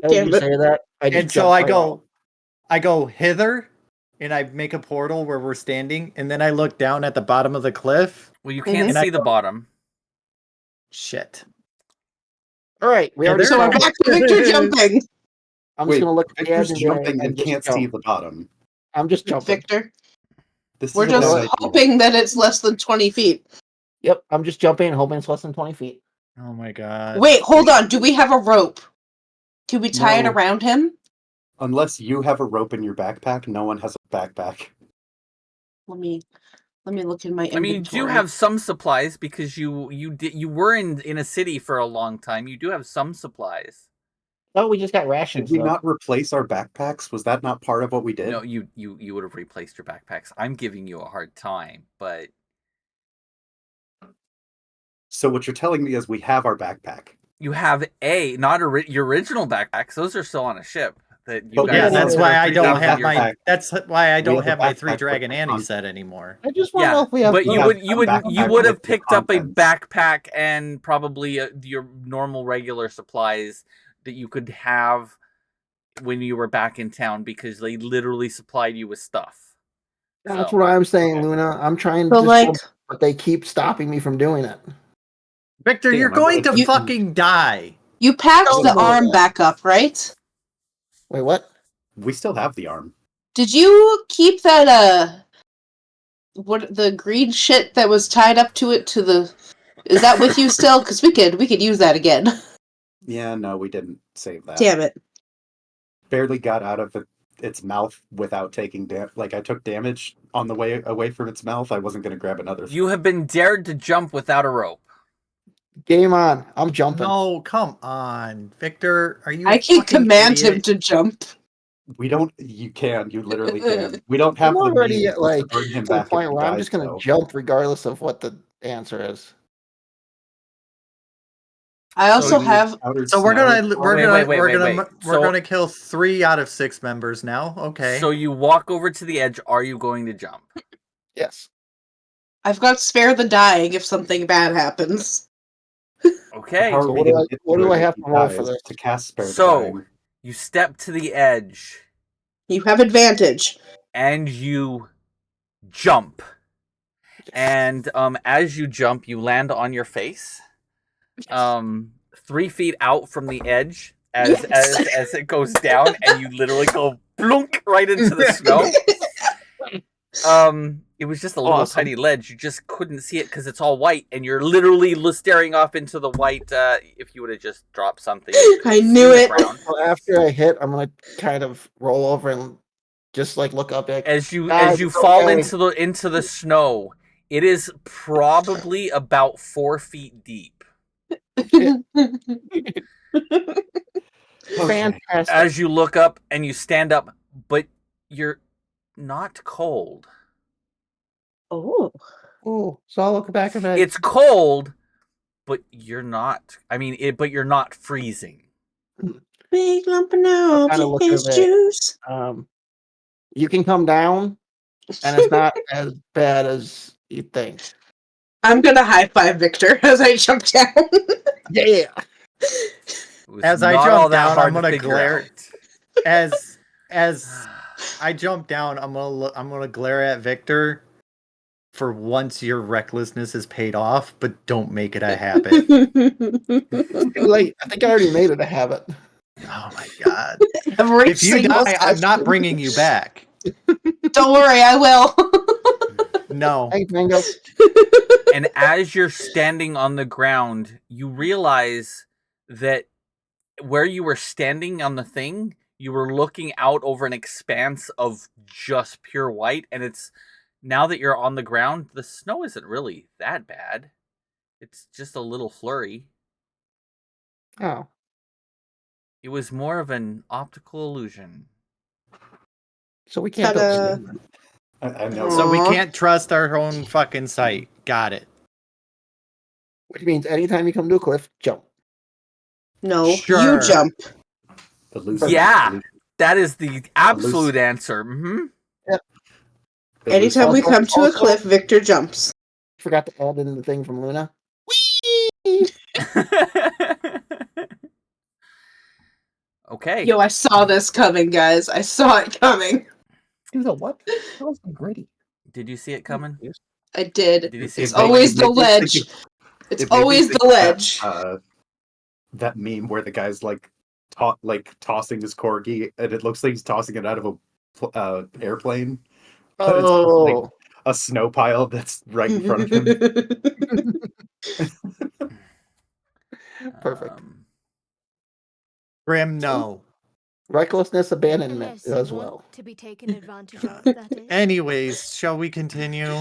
[SPEAKER 4] As
[SPEAKER 7] Damn
[SPEAKER 4] you
[SPEAKER 7] it.
[SPEAKER 4] say that, I just
[SPEAKER 2] And so
[SPEAKER 4] jumped
[SPEAKER 2] I
[SPEAKER 4] right
[SPEAKER 2] go
[SPEAKER 4] out.
[SPEAKER 2] I go hither and I make a portal where we're standing, and then I look down at the bottom of the cliff.
[SPEAKER 1] Well, you can't
[SPEAKER 2] And I
[SPEAKER 1] see the
[SPEAKER 2] go-
[SPEAKER 1] bottom.
[SPEAKER 2] Shit.
[SPEAKER 4] All right, we already.
[SPEAKER 7] So we're
[SPEAKER 2] Hither?
[SPEAKER 7] back to Victor jumping.
[SPEAKER 4] I'm
[SPEAKER 3] Wait,
[SPEAKER 4] just gonna look at the edge
[SPEAKER 3] Victor's
[SPEAKER 4] and
[SPEAKER 3] jumping and
[SPEAKER 4] just
[SPEAKER 3] can't
[SPEAKER 4] jump.
[SPEAKER 3] see the bottom.
[SPEAKER 4] I'm just jumping.
[SPEAKER 7] Victor,
[SPEAKER 3] This
[SPEAKER 7] we're
[SPEAKER 3] is a
[SPEAKER 7] just
[SPEAKER 3] bad idea.
[SPEAKER 7] hoping that it's less than 20 feet.
[SPEAKER 4] Yep, I'm just jumping, hoping it's less than 20 feet.
[SPEAKER 2] Oh my god.
[SPEAKER 7] Wait, hold on. Do we have a rope? Can we tie it
[SPEAKER 3] No.
[SPEAKER 7] around him?
[SPEAKER 3] Unless you have a rope in your backpack, no one has a backpack.
[SPEAKER 7] Let me look in my inventory.
[SPEAKER 1] I mean, you do have some supplies because you were in a city for a long time. You do have some supplies.
[SPEAKER 4] Oh, we just got
[SPEAKER 3] Did
[SPEAKER 4] rations.
[SPEAKER 3] we
[SPEAKER 4] though.
[SPEAKER 3] not replace our backpacks? Was that not part of what we did?
[SPEAKER 1] No, you would have replaced your backpacks. I'm giving you a hard time, but
[SPEAKER 3] So what you're telling me is we have our backpack.
[SPEAKER 1] you have not your original backpacks. Those are still on a ship that you
[SPEAKER 3] But
[SPEAKER 1] guys.
[SPEAKER 2] Yeah, that's why I don't
[SPEAKER 3] have
[SPEAKER 2] have
[SPEAKER 3] your
[SPEAKER 2] my
[SPEAKER 3] backpack.
[SPEAKER 2] that's why I
[SPEAKER 3] We
[SPEAKER 2] don't
[SPEAKER 3] have a
[SPEAKER 2] have my
[SPEAKER 3] backpack
[SPEAKER 2] 3
[SPEAKER 3] with
[SPEAKER 2] Dragon
[SPEAKER 3] the
[SPEAKER 2] Annie
[SPEAKER 3] con-
[SPEAKER 2] set anymore.
[SPEAKER 4] I just want to know
[SPEAKER 1] Yeah,
[SPEAKER 4] if we have.
[SPEAKER 1] but you
[SPEAKER 3] have
[SPEAKER 1] would
[SPEAKER 3] a
[SPEAKER 1] have
[SPEAKER 3] backpack
[SPEAKER 1] picked
[SPEAKER 3] with
[SPEAKER 1] up a
[SPEAKER 3] contents.
[SPEAKER 1] backpack and probably your normal regular supplies that you could have when you were back in town because they literally supplied you with stuff.
[SPEAKER 4] That's
[SPEAKER 1] So,
[SPEAKER 4] what I'm saying, Luna. I'm trying
[SPEAKER 7] So,
[SPEAKER 4] to
[SPEAKER 7] like-
[SPEAKER 4] jump, but they keep stopping me from doing it.
[SPEAKER 2] Victor,
[SPEAKER 3] Damn,
[SPEAKER 2] you're
[SPEAKER 3] I'm
[SPEAKER 2] going
[SPEAKER 3] gonna
[SPEAKER 2] to
[SPEAKER 3] jump in.
[SPEAKER 2] fucking die.
[SPEAKER 7] You packed
[SPEAKER 4] No,
[SPEAKER 7] the
[SPEAKER 4] no.
[SPEAKER 7] arm back up, right?
[SPEAKER 4] Wait, what?
[SPEAKER 3] We still have the arm.
[SPEAKER 7] Did you keep that the green shit that was tied up to it to the Is that with you still? Because we could use that again.
[SPEAKER 3] Yeah, no, we didn't save that.
[SPEAKER 7] Damn it.
[SPEAKER 3] Barely got out of its mouth without taking like I took damage on the way away from its mouth. I wasn't going to grab another.
[SPEAKER 1] You have been dared to jump without a rope.
[SPEAKER 4] Game on. I'm jumping.
[SPEAKER 2] No, come on, Victor. Are you?
[SPEAKER 7] I can
[SPEAKER 2] fucking
[SPEAKER 7] command him
[SPEAKER 2] idiot?
[SPEAKER 7] to jump.
[SPEAKER 3] We don't. You can. You literally can. We don't have
[SPEAKER 4] I'm
[SPEAKER 3] the
[SPEAKER 4] already
[SPEAKER 3] means
[SPEAKER 4] at, like,
[SPEAKER 3] to bring him
[SPEAKER 4] to the
[SPEAKER 3] back. if
[SPEAKER 4] point
[SPEAKER 3] he
[SPEAKER 4] where I'm
[SPEAKER 3] dies,
[SPEAKER 4] just gonna
[SPEAKER 3] though.
[SPEAKER 4] jump regardless of what the answer is.
[SPEAKER 7] I also
[SPEAKER 3] So
[SPEAKER 7] have.
[SPEAKER 2] So we're
[SPEAKER 1] So-
[SPEAKER 2] gonna kill 3 out of 6 members now. Okay.
[SPEAKER 1] So you walk over to the edge. Are you going to jump?
[SPEAKER 4] Yes.
[SPEAKER 7] I've got spare the dying if something bad happens.
[SPEAKER 1] Okay.
[SPEAKER 3] How are
[SPEAKER 4] So
[SPEAKER 3] we
[SPEAKER 4] what do
[SPEAKER 3] gonna
[SPEAKER 4] I-
[SPEAKER 3] get
[SPEAKER 4] what
[SPEAKER 3] to
[SPEAKER 4] do
[SPEAKER 3] it
[SPEAKER 4] I
[SPEAKER 3] if
[SPEAKER 4] have
[SPEAKER 3] he
[SPEAKER 4] to roll for
[SPEAKER 3] dies
[SPEAKER 4] this?
[SPEAKER 3] To cast spare the
[SPEAKER 1] So
[SPEAKER 3] dying?
[SPEAKER 1] you step to the edge
[SPEAKER 7] You have advantage.
[SPEAKER 1] and you jump. And as you jump, you land on your face. 3 feet out from the edge as it goes down, and you literally go plunk right into the snow. It was just a little
[SPEAKER 4] Awesome.
[SPEAKER 1] tiny ledge. You just couldn't see it because it's all white, and you're literally staring off into the white. If you would have just dropped something, you could
[SPEAKER 7] I
[SPEAKER 1] have
[SPEAKER 7] knew
[SPEAKER 1] seen the
[SPEAKER 7] it.
[SPEAKER 1] ground.
[SPEAKER 4] So after I hit, I'm gonna kind of roll over and just like look up at
[SPEAKER 1] As you
[SPEAKER 4] Guys, it's
[SPEAKER 1] fall
[SPEAKER 4] okay.
[SPEAKER 1] into the snow, it is probably about 4 feet deep.
[SPEAKER 4] fantastic.
[SPEAKER 1] As you look up and you stand up, but you're not cold.
[SPEAKER 7] Oh.
[SPEAKER 4] Oh, so I'll look back at it.
[SPEAKER 1] It's cold, but you're not. But you're not freezing.
[SPEAKER 7] Big lump of
[SPEAKER 4] I'll kinda look
[SPEAKER 7] his
[SPEAKER 4] at it.
[SPEAKER 7] juice.
[SPEAKER 4] You can come down, and it's not as bad as you think.
[SPEAKER 7] I'm gonna high five Victor as I jump down.
[SPEAKER 4] Yeah.
[SPEAKER 1] It was
[SPEAKER 2] As I
[SPEAKER 1] not
[SPEAKER 2] jump
[SPEAKER 1] all that
[SPEAKER 2] down,
[SPEAKER 1] hard
[SPEAKER 2] I'm
[SPEAKER 1] to
[SPEAKER 2] gonna
[SPEAKER 1] figure
[SPEAKER 2] glare.
[SPEAKER 1] out.
[SPEAKER 2] As I jump down, I'm gonna glare at Victor. For once, your recklessness is paid off, but don't make it a habit.
[SPEAKER 4] It's too late. I think I already made it a habit.
[SPEAKER 2] Oh my god!
[SPEAKER 7] Every
[SPEAKER 2] If you
[SPEAKER 7] single
[SPEAKER 2] die, I'm not
[SPEAKER 7] session.
[SPEAKER 2] bringing you back.
[SPEAKER 7] Don't worry, I will.
[SPEAKER 2] No.
[SPEAKER 4] Thanks, Mango.
[SPEAKER 1] And as you're standing on the ground, you realize that where you were standing on the thing, you were looking out over an expanse of just pure white, and it's now that you're on the ground, the snow isn't really that bad. It's just a little flurry.
[SPEAKER 4] Oh.
[SPEAKER 1] It was more of an optical illusion.
[SPEAKER 4] So we can't go
[SPEAKER 7] Ta-da.
[SPEAKER 4] skiing.
[SPEAKER 3] I know.
[SPEAKER 2] So we
[SPEAKER 7] Aw.
[SPEAKER 2] can't trust our own fucking sight. Got it.
[SPEAKER 4] Which means anytime you come to a cliff, jump.
[SPEAKER 7] No,
[SPEAKER 2] Sure.
[SPEAKER 7] you jump.
[SPEAKER 3] Elusive-
[SPEAKER 1] Yeah.
[SPEAKER 3] elusive-
[SPEAKER 1] That is the absolute answer.
[SPEAKER 7] Anytime we
[SPEAKER 4] Also-
[SPEAKER 7] come to a
[SPEAKER 4] also-
[SPEAKER 7] cliff, Victor jumps.
[SPEAKER 4] Forgot to add in the thing from Luna.
[SPEAKER 1] Okay.
[SPEAKER 7] Yo, I saw this coming, guys. I saw it coming.
[SPEAKER 4] Dude, what? That was gritty.
[SPEAKER 1] Did you see it coming?
[SPEAKER 7] I did.
[SPEAKER 1] Did you see
[SPEAKER 7] It's
[SPEAKER 1] it coming?
[SPEAKER 7] always
[SPEAKER 3] It
[SPEAKER 7] the
[SPEAKER 3] made me think
[SPEAKER 7] ledge.
[SPEAKER 3] of-
[SPEAKER 7] It's
[SPEAKER 3] it made me
[SPEAKER 7] always
[SPEAKER 3] think
[SPEAKER 7] the
[SPEAKER 3] of
[SPEAKER 7] ledge.
[SPEAKER 3] That meme where the guy's like tossing his corgi, and it looks like he's tossing it out of a airplane. But it's just, like,
[SPEAKER 4] Oh.
[SPEAKER 3] a snow pile that's right in front of him.
[SPEAKER 4] Perfect.
[SPEAKER 2] Grim, no.
[SPEAKER 4] Recklessness, abandonment
[SPEAKER 5] Unless you
[SPEAKER 4] as
[SPEAKER 5] want
[SPEAKER 4] well.
[SPEAKER 5] to be taken advantage of, that is.
[SPEAKER 2] Anyways, shall we continue?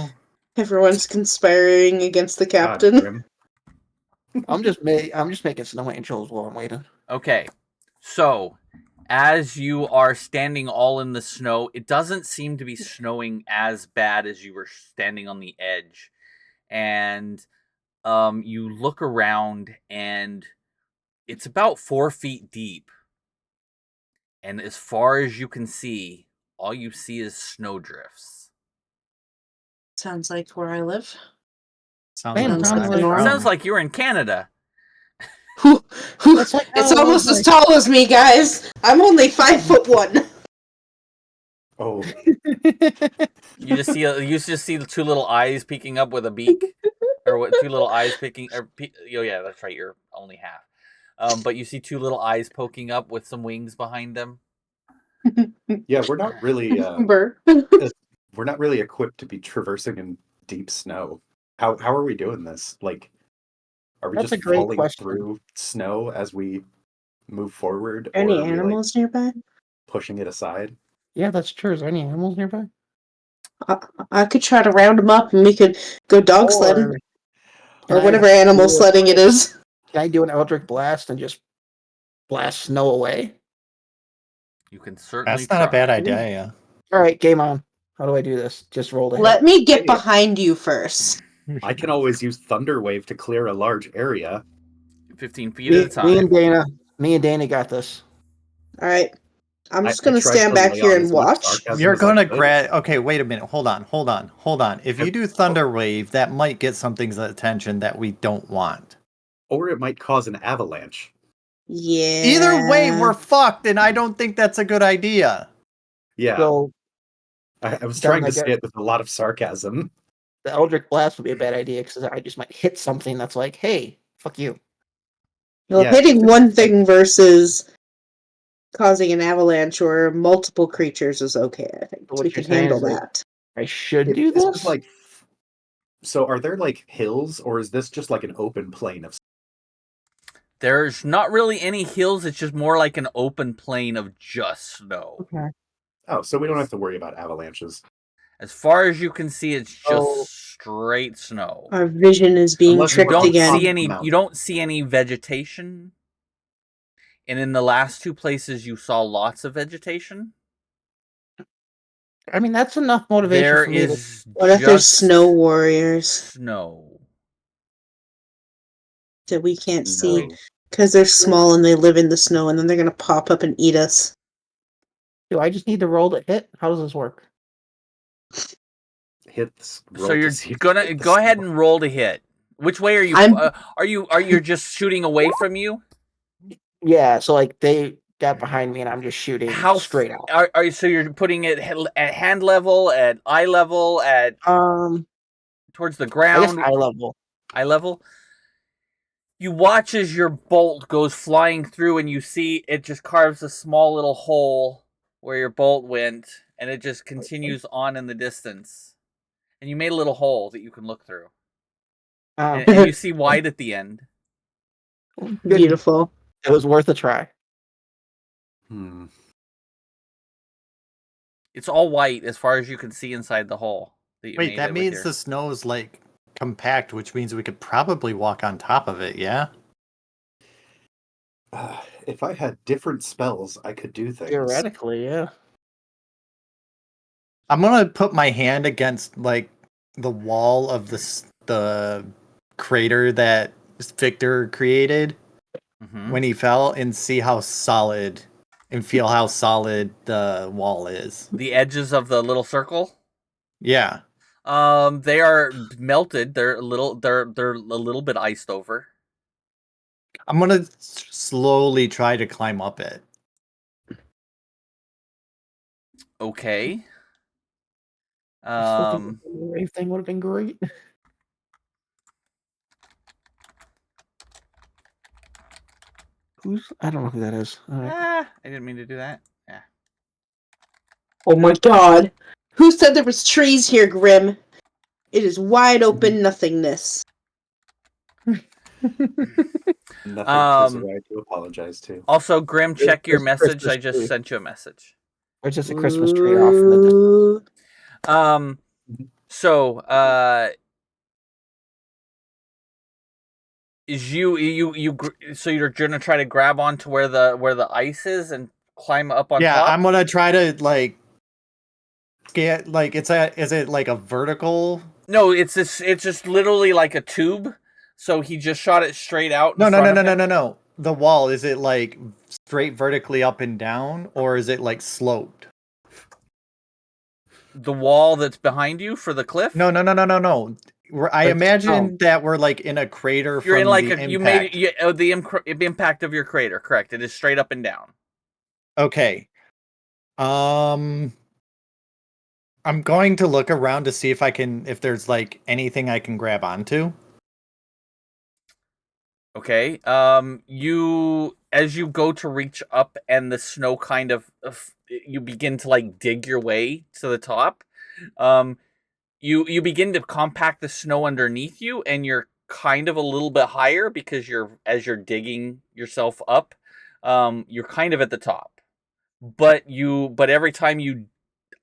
[SPEAKER 7] Everyone's conspiring against the
[SPEAKER 3] God,
[SPEAKER 7] captain.
[SPEAKER 3] Grim.
[SPEAKER 4] I'm just making snow angels while I'm waiting.
[SPEAKER 1] Okay. So, as you are standing all in the snow, it doesn't seem to be snowing as bad as you were standing on the edge. And you look around, and it's about 4 feet deep. And as far as you can see, all you see is snowdrifts.
[SPEAKER 7] Sounds like where I live.
[SPEAKER 2] Sounds
[SPEAKER 4] Man,
[SPEAKER 2] like
[SPEAKER 7] sounds
[SPEAKER 2] we're
[SPEAKER 7] like
[SPEAKER 2] on
[SPEAKER 7] normal.
[SPEAKER 2] the
[SPEAKER 1] Sounds like you're in Canada.
[SPEAKER 4] That's like
[SPEAKER 7] It's
[SPEAKER 4] how it
[SPEAKER 7] almost
[SPEAKER 4] was,
[SPEAKER 7] as tall as me, guys. I'm only 5'1".
[SPEAKER 3] Oh,
[SPEAKER 1] You just see the 2 little eyes peeking up with a beak, or what? 2 little eyes peeking. Oh yeah, that's right. You're only half. But you see 2 little eyes poking up with some wings behind them.
[SPEAKER 3] yeah. We're not really
[SPEAKER 7] Burr.
[SPEAKER 3] we're not really equipped to be traversing in deep snow. How are we doing this? Like, Are we
[SPEAKER 4] That's a
[SPEAKER 3] just
[SPEAKER 4] great
[SPEAKER 3] falling
[SPEAKER 4] question.
[SPEAKER 3] through snow as we move forward,
[SPEAKER 7] Any
[SPEAKER 3] or are we like
[SPEAKER 7] animals nearby?
[SPEAKER 3] pushing it aside?
[SPEAKER 4] Yeah, that's true. Is there any animals nearby?
[SPEAKER 7] I could try to round them up, and we could go dog sledding
[SPEAKER 4] Can
[SPEAKER 7] or
[SPEAKER 4] I
[SPEAKER 7] whatever
[SPEAKER 4] do
[SPEAKER 7] animal
[SPEAKER 4] a-
[SPEAKER 7] sledding it is.
[SPEAKER 4] Can I do an Eldritch Blast and just blast snow away?
[SPEAKER 1] You can certainly
[SPEAKER 2] That's not a bad
[SPEAKER 1] try.
[SPEAKER 2] idea.
[SPEAKER 4] All right, game on. How do I do this? Just roll the
[SPEAKER 7] Let
[SPEAKER 4] hit.
[SPEAKER 7] me get
[SPEAKER 3] Hey.
[SPEAKER 7] behind you first.
[SPEAKER 3] I can always use Thunder Wave to clear a large area.
[SPEAKER 1] 15 feet at a
[SPEAKER 4] Me
[SPEAKER 1] time.
[SPEAKER 4] and Dana got this.
[SPEAKER 7] All right. I'm just
[SPEAKER 3] I
[SPEAKER 7] going to
[SPEAKER 3] tried
[SPEAKER 7] stand
[SPEAKER 3] to
[SPEAKER 7] back
[SPEAKER 3] lay
[SPEAKER 7] here
[SPEAKER 3] on
[SPEAKER 7] and
[SPEAKER 3] as much
[SPEAKER 7] watch.
[SPEAKER 3] sarcasm
[SPEAKER 2] You're
[SPEAKER 3] as I
[SPEAKER 2] gonna
[SPEAKER 3] could.
[SPEAKER 2] grab. Okay, wait a minute. Hold on. If you do Thunder Wave, that might get something's attention that we don't want.
[SPEAKER 3] Or it might cause an avalanche.
[SPEAKER 7] Yeah.
[SPEAKER 2] Either way, we're fucked, and I don't think that's a good idea.
[SPEAKER 3] Yeah,
[SPEAKER 4] So
[SPEAKER 3] I was
[SPEAKER 4] then
[SPEAKER 3] trying
[SPEAKER 4] I
[SPEAKER 3] to
[SPEAKER 4] guess-
[SPEAKER 3] say it with a lot of sarcasm.
[SPEAKER 4] the Eldritch Blast would be a bad idea because I just might hit something that's like, hey, fuck you.
[SPEAKER 7] Well,
[SPEAKER 3] Yeah,
[SPEAKER 7] hitting
[SPEAKER 3] if
[SPEAKER 7] one
[SPEAKER 3] it's
[SPEAKER 7] thing versus causing an avalanche or multiple creatures is okay, I think.
[SPEAKER 4] So what
[SPEAKER 7] We
[SPEAKER 4] you're
[SPEAKER 7] can
[SPEAKER 4] saying
[SPEAKER 7] handle
[SPEAKER 4] is, like,
[SPEAKER 7] that.
[SPEAKER 4] I should
[SPEAKER 3] If
[SPEAKER 4] do
[SPEAKER 3] this
[SPEAKER 4] this?
[SPEAKER 3] is like, so are there like hills, or is this just like an open plain of?
[SPEAKER 1] There's not really any hills. It's just more like an open plain of just snow.
[SPEAKER 4] Okay.
[SPEAKER 3] Oh, so we don't have to worry about avalanches.
[SPEAKER 1] As far as you can see, it's just
[SPEAKER 4] So-
[SPEAKER 1] straight snow.
[SPEAKER 7] Our vision is being
[SPEAKER 3] Unless
[SPEAKER 7] tricked
[SPEAKER 3] we're on
[SPEAKER 7] again.
[SPEAKER 3] top
[SPEAKER 1] See
[SPEAKER 3] of the
[SPEAKER 1] any?
[SPEAKER 3] mountain.
[SPEAKER 1] You don't see any vegetation. And in the last two places, you saw lots of vegetation.
[SPEAKER 4] I mean, that's enough motivation
[SPEAKER 1] There
[SPEAKER 4] for me to.
[SPEAKER 1] is
[SPEAKER 7] What if there's
[SPEAKER 1] just
[SPEAKER 7] snow warriors
[SPEAKER 1] snow.
[SPEAKER 7] that we can't see
[SPEAKER 3] No.
[SPEAKER 7] because they're small and they live in the snow and then they're going to pop up and eat us?
[SPEAKER 4] Do I just need to roll to hit? How does this work?
[SPEAKER 3] Hits.
[SPEAKER 1] So you're gonna go ahead and roll to hit. Which way are you?
[SPEAKER 7] I'm-
[SPEAKER 1] Are you just shooting away from you?
[SPEAKER 4] Yeah, so like they got behind me and I'm just shooting
[SPEAKER 1] How
[SPEAKER 4] straight out.
[SPEAKER 1] Are you? So you're putting it at hand level, at eye level, at towards the
[SPEAKER 4] I guess
[SPEAKER 1] ground,
[SPEAKER 4] eye level.
[SPEAKER 1] eye level. You watch as your bolt goes flying through, and you see it just carves a small little hole where your bolt went, and it just continues on in the distance. And you made a little hole that you can look through, and you see white at the end.
[SPEAKER 4] Good.
[SPEAKER 7] Beautiful.
[SPEAKER 4] It was worth a try.
[SPEAKER 3] Hmm.
[SPEAKER 1] It's all white as far as you can see inside the hole.
[SPEAKER 2] Wait, that means the snow's like compact, which means we could probably walk on top of it, yeah?
[SPEAKER 3] If I had different spells, I could do things.
[SPEAKER 4] Theoretically, yeah.
[SPEAKER 2] I'm gonna put my hand against like the wall of the crater that Victor created when he fell and see how solid and feel how solid the wall is.
[SPEAKER 1] The edges of the little circle.
[SPEAKER 2] Yeah.
[SPEAKER 1] They are melted. They're a little bit iced over.
[SPEAKER 2] I'm gonna slowly try to climb up it.
[SPEAKER 1] Okay.
[SPEAKER 4] I still think the wave thing would have been great. I don't know who that is. All right.
[SPEAKER 1] I didn't mean to do that. Yeah.
[SPEAKER 7] Oh my god. Who said there was trees here, Grim? It is wide open nothingness.
[SPEAKER 3] Nothing to survive to apologize to.
[SPEAKER 1] Also, Grim, check your
[SPEAKER 4] There's a
[SPEAKER 1] message.
[SPEAKER 4] Christmas
[SPEAKER 1] I just
[SPEAKER 4] tree.
[SPEAKER 1] sent you a message.
[SPEAKER 4] There's just a Christmas tree off in the distance.
[SPEAKER 1] So, is so you're gonna try to grab onto where the ice is and climb up on
[SPEAKER 2] Yeah,
[SPEAKER 1] top?
[SPEAKER 2] I'm gonna try to like get like is it like a vertical?
[SPEAKER 1] No, it's just literally like a tube. So he just shot it straight out.
[SPEAKER 2] No. The wall, is it like straight vertically up and down, or is it like sloped?
[SPEAKER 1] The wall that's behind you for the cliff?
[SPEAKER 2] No. I imagine that we're like in a crater
[SPEAKER 1] You're
[SPEAKER 2] from
[SPEAKER 1] in like
[SPEAKER 2] the
[SPEAKER 1] a
[SPEAKER 2] impact.
[SPEAKER 1] the impact of your crater. Correct. It is straight up and down.
[SPEAKER 2] Okay. I'm going to look around to see if there's like anything I can grab onto.
[SPEAKER 1] Okay. As you go to reach up and the snow kind of you begin to like dig your way to the top. You begin to compact the snow underneath you, and your kind of a little bit higher because as you're digging yourself up, you're kind of at the top. But every time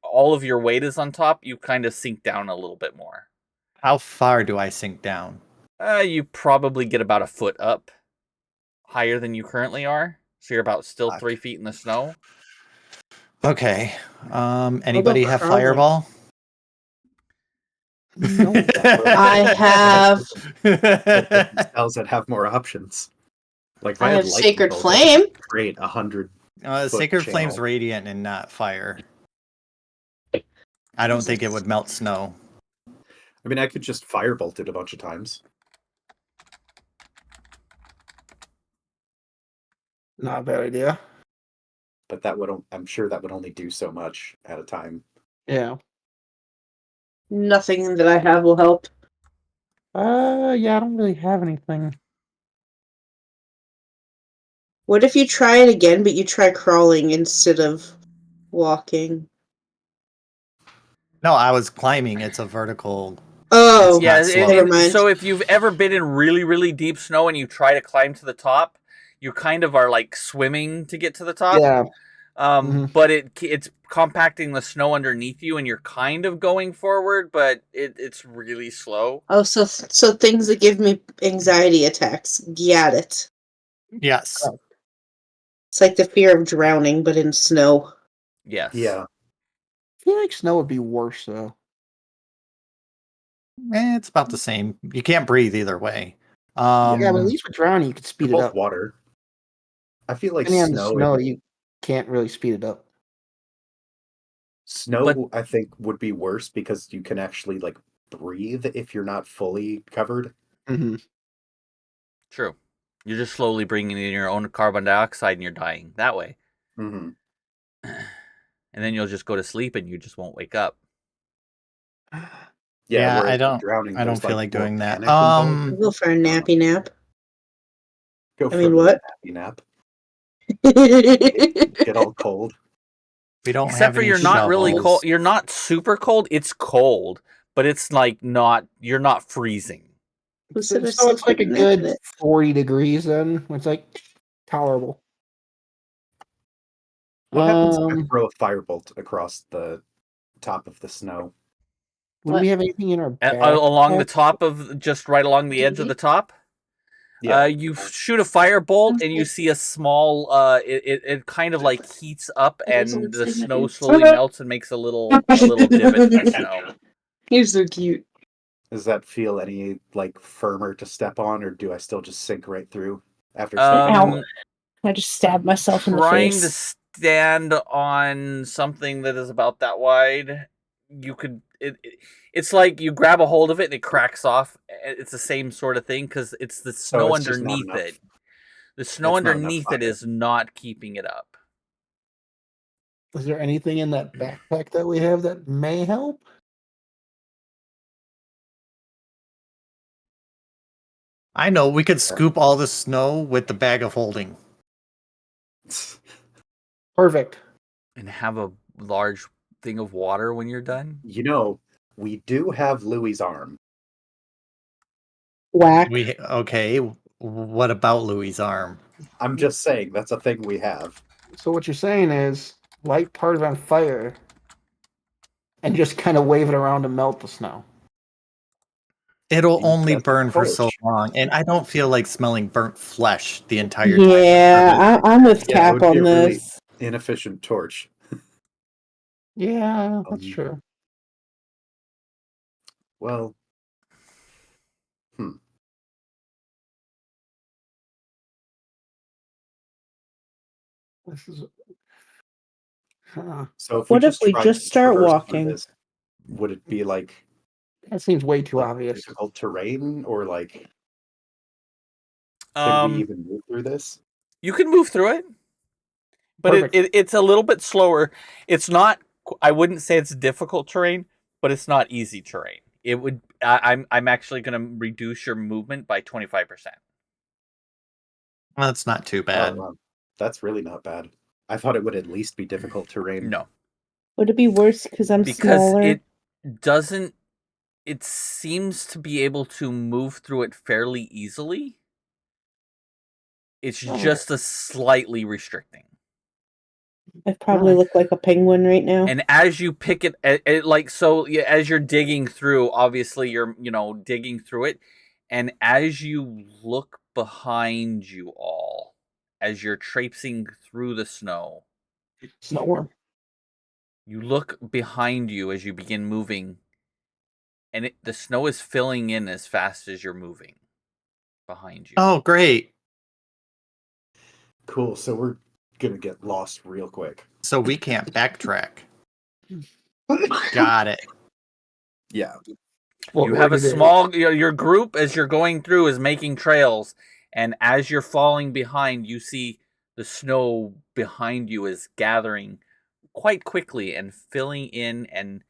[SPEAKER 1] all of your weight is on top, you kind of sink down a little bit more.
[SPEAKER 2] How far do I sink down?
[SPEAKER 1] You probably get about a foot up higher than you currently are. So you're about still
[SPEAKER 2] Fuck.
[SPEAKER 1] 3 feet in the snow.
[SPEAKER 2] Okay. Anybody have
[SPEAKER 7] crawling?
[SPEAKER 2] fireball?
[SPEAKER 4] No.
[SPEAKER 7] I have.
[SPEAKER 3] Spells that have more options. Like if
[SPEAKER 7] I
[SPEAKER 3] had
[SPEAKER 7] have
[SPEAKER 3] lightning
[SPEAKER 7] Sacred
[SPEAKER 3] bolt, I could
[SPEAKER 7] Flame.
[SPEAKER 3] create 100.
[SPEAKER 2] Sacred Flame's
[SPEAKER 3] channel.
[SPEAKER 2] radiant and not fire. I don't think it would melt snow.
[SPEAKER 3] I mean, I could just firebolt it a bunch of times.
[SPEAKER 4] Not a bad idea.
[SPEAKER 3] But I'm sure that would only do so much at a time.
[SPEAKER 4] Yeah.
[SPEAKER 7] Nothing that I have will help.
[SPEAKER 4] Yeah, I don't really have anything.
[SPEAKER 7] What if you try it again, but you try crawling instead of walking?
[SPEAKER 2] No, I was climbing. It's a vertical.
[SPEAKER 7] Oh,
[SPEAKER 2] It's not slow.
[SPEAKER 7] never mind.
[SPEAKER 1] So if you've ever been in really, really deep snow and you try to climb to the top, you kind of are like swimming to get to the top.
[SPEAKER 4] Yeah.
[SPEAKER 1] But it's compacting the snow underneath you, and you're kind of going forward, but it's really slow.
[SPEAKER 7] Oh, so things that give me anxiety attacks. Get it.
[SPEAKER 2] Yes.
[SPEAKER 7] It's like the fear of drowning, but in snow.
[SPEAKER 1] Yes.
[SPEAKER 3] Yeah.
[SPEAKER 4] I feel like snow would be worse though.
[SPEAKER 2] It's about the same. You can't breathe either way.
[SPEAKER 4] Yeah, but at least with drowning you could speed it
[SPEAKER 3] Both
[SPEAKER 4] up.
[SPEAKER 3] water. I feel like
[SPEAKER 4] Depending on the
[SPEAKER 3] snow.
[SPEAKER 4] snow, you can't really speed it up.
[SPEAKER 3] Snow,
[SPEAKER 1] But-
[SPEAKER 3] I think, would be worse because you can actually like breathe if you're not fully covered.
[SPEAKER 4] Mm-hmm.
[SPEAKER 1] True. You're just slowly bringing in your own carbon dioxide and you're dying that way.
[SPEAKER 3] Mm-hmm.
[SPEAKER 1] And then you'll just go to sleep and you just won't wake up.
[SPEAKER 2] Yeah,
[SPEAKER 3] whereas
[SPEAKER 2] I
[SPEAKER 3] with
[SPEAKER 2] don't.
[SPEAKER 3] drowning,
[SPEAKER 2] I don't
[SPEAKER 3] there's,
[SPEAKER 2] feel
[SPEAKER 3] like
[SPEAKER 2] like
[SPEAKER 3] more
[SPEAKER 2] doing that.
[SPEAKER 3] panic involved.
[SPEAKER 7] I'll go for a nappy nap.
[SPEAKER 3] Go
[SPEAKER 7] I
[SPEAKER 3] for
[SPEAKER 7] mean,
[SPEAKER 3] a
[SPEAKER 7] what?
[SPEAKER 3] nappy nap.
[SPEAKER 7] It's
[SPEAKER 3] Get all cold.
[SPEAKER 2] We don't
[SPEAKER 1] Except
[SPEAKER 2] have
[SPEAKER 1] for
[SPEAKER 2] any
[SPEAKER 1] you're not really
[SPEAKER 2] shovels.
[SPEAKER 1] cold. You're not super cold. It's cold, but it's like not. You're not freezing.
[SPEAKER 4] So it's like a good 40 degrees then. It's like tolerable.
[SPEAKER 3] What happens if I throw a firebolt across the top of the snow?
[SPEAKER 4] Would we have anything in our back?
[SPEAKER 1] Along the top of, just right along the edge of the top?
[SPEAKER 3] Yeah.
[SPEAKER 1] You shoot a firebolt and you see a small, it kind of like heats up and the snow slowly melts and makes a little divot in the snow.
[SPEAKER 7] You're so cute.
[SPEAKER 3] Does that feel any like firmer to step on, or do I still just sink right through after stepping on it?
[SPEAKER 8] I just stabbed myself in the
[SPEAKER 1] Trying to
[SPEAKER 8] face.
[SPEAKER 1] stand on something that is about that wide, you could. It's like you grab a hold of it and it cracks off. It's the same sort of thing because it's the snow
[SPEAKER 3] it's just not
[SPEAKER 1] underneath
[SPEAKER 3] enough.
[SPEAKER 1] it. The snow
[SPEAKER 3] It's not enough
[SPEAKER 1] underneath it
[SPEAKER 3] fire.
[SPEAKER 1] is not keeping it up.
[SPEAKER 4] Is there anything in that backpack that we have that may help?
[SPEAKER 2] I know. We could scoop all the snow with the bag of holding.
[SPEAKER 4] Perfect.
[SPEAKER 1] And have a large thing of water when you're done.
[SPEAKER 3] You know, we do have Louis's arm.
[SPEAKER 7] Whack.
[SPEAKER 2] Okay. What about Louis's arm?
[SPEAKER 3] I'm just saying that's a thing we have.
[SPEAKER 4] So what you're saying is light part of it on fire and just kind of wave it around to melt the snow.
[SPEAKER 2] It'll only
[SPEAKER 3] That's
[SPEAKER 2] burn for
[SPEAKER 3] torch.
[SPEAKER 2] so long, and I don't feel like smelling burnt flesh the entire time.
[SPEAKER 8] Yeah, I'm with
[SPEAKER 3] Yeah, it
[SPEAKER 8] Cap
[SPEAKER 3] would be
[SPEAKER 8] on
[SPEAKER 3] a really
[SPEAKER 8] this.
[SPEAKER 3] inefficient torch.
[SPEAKER 4] Yeah, that's true.
[SPEAKER 3] Well,
[SPEAKER 4] This is.
[SPEAKER 3] so if
[SPEAKER 8] What
[SPEAKER 3] we
[SPEAKER 8] if
[SPEAKER 3] just
[SPEAKER 8] we
[SPEAKER 3] tried
[SPEAKER 8] just
[SPEAKER 3] to
[SPEAKER 8] start
[SPEAKER 3] traverse through
[SPEAKER 8] walking?
[SPEAKER 3] this, would it be like
[SPEAKER 4] That seems way too obvious.
[SPEAKER 3] difficult terrain, or like could we even move through this?
[SPEAKER 1] You can move through it, but
[SPEAKER 4] Perfect.
[SPEAKER 1] it's a little bit slower. It's not. I wouldn't say it's difficult terrain, but it's not easy terrain. It would. I'm actually going to reduce your movement by 25%.
[SPEAKER 2] Well, that's not too bad.
[SPEAKER 3] Oh, wow. That's really not bad. I thought it would at least be difficult terrain.
[SPEAKER 1] No,
[SPEAKER 8] Would it be worse because I'm
[SPEAKER 1] because
[SPEAKER 8] smaller?
[SPEAKER 1] it doesn't. it seems to be able to move through it fairly easily. It's just a slightly restricting.
[SPEAKER 8] I probably look like a penguin right now.
[SPEAKER 1] And as you pick it like so, yeah, as you're digging through, obviously you're digging through it, and as you look behind you all, as you're traipsing through the snow,
[SPEAKER 4] Snowworm.
[SPEAKER 1] you look behind you as you begin moving, and the snow is filling in as fast as you're moving behind you.
[SPEAKER 2] Oh, great.
[SPEAKER 3] Cool. So we're gonna get lost real quick.
[SPEAKER 2] So we can't backtrack. Got it.
[SPEAKER 3] Yeah.
[SPEAKER 1] You have a small your group as you're going through is making trails, and as you're falling behind, you see the snow behind you is gathering quite quickly and filling in, and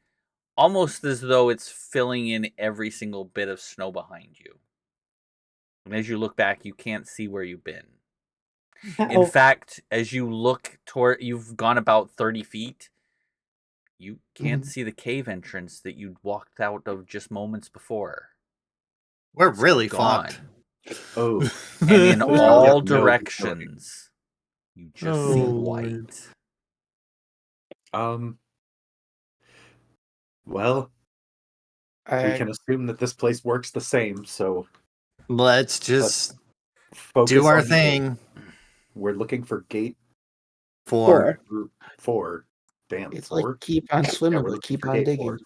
[SPEAKER 1] almost as though it's filling in every single bit of snow behind you. And as you look back, you can't see where you've been. In fact, as you look toward, you've gone about 30 feet. You can't see the cave entrance that you'd walked out of just moments before.
[SPEAKER 2] We're
[SPEAKER 1] It's
[SPEAKER 2] really
[SPEAKER 1] gone.
[SPEAKER 2] fucked.
[SPEAKER 3] Oh.
[SPEAKER 1] And in
[SPEAKER 3] We
[SPEAKER 1] all
[SPEAKER 3] have no
[SPEAKER 1] directions, you just see
[SPEAKER 2] Oh,
[SPEAKER 1] white.
[SPEAKER 3] Well, we
[SPEAKER 4] I
[SPEAKER 3] can assume that this place works the same, so
[SPEAKER 2] Let's just
[SPEAKER 3] focus
[SPEAKER 2] do our
[SPEAKER 3] on the gate.
[SPEAKER 2] thing.
[SPEAKER 3] We're looking for gate
[SPEAKER 2] 4.
[SPEAKER 3] 4. Damn,
[SPEAKER 4] it's
[SPEAKER 3] 4?
[SPEAKER 4] like keep on
[SPEAKER 3] Yeah,
[SPEAKER 4] swimming,
[SPEAKER 3] we're
[SPEAKER 4] but
[SPEAKER 3] looking
[SPEAKER 4] keep
[SPEAKER 3] for
[SPEAKER 4] on
[SPEAKER 3] gate
[SPEAKER 4] digging.
[SPEAKER 3] 4.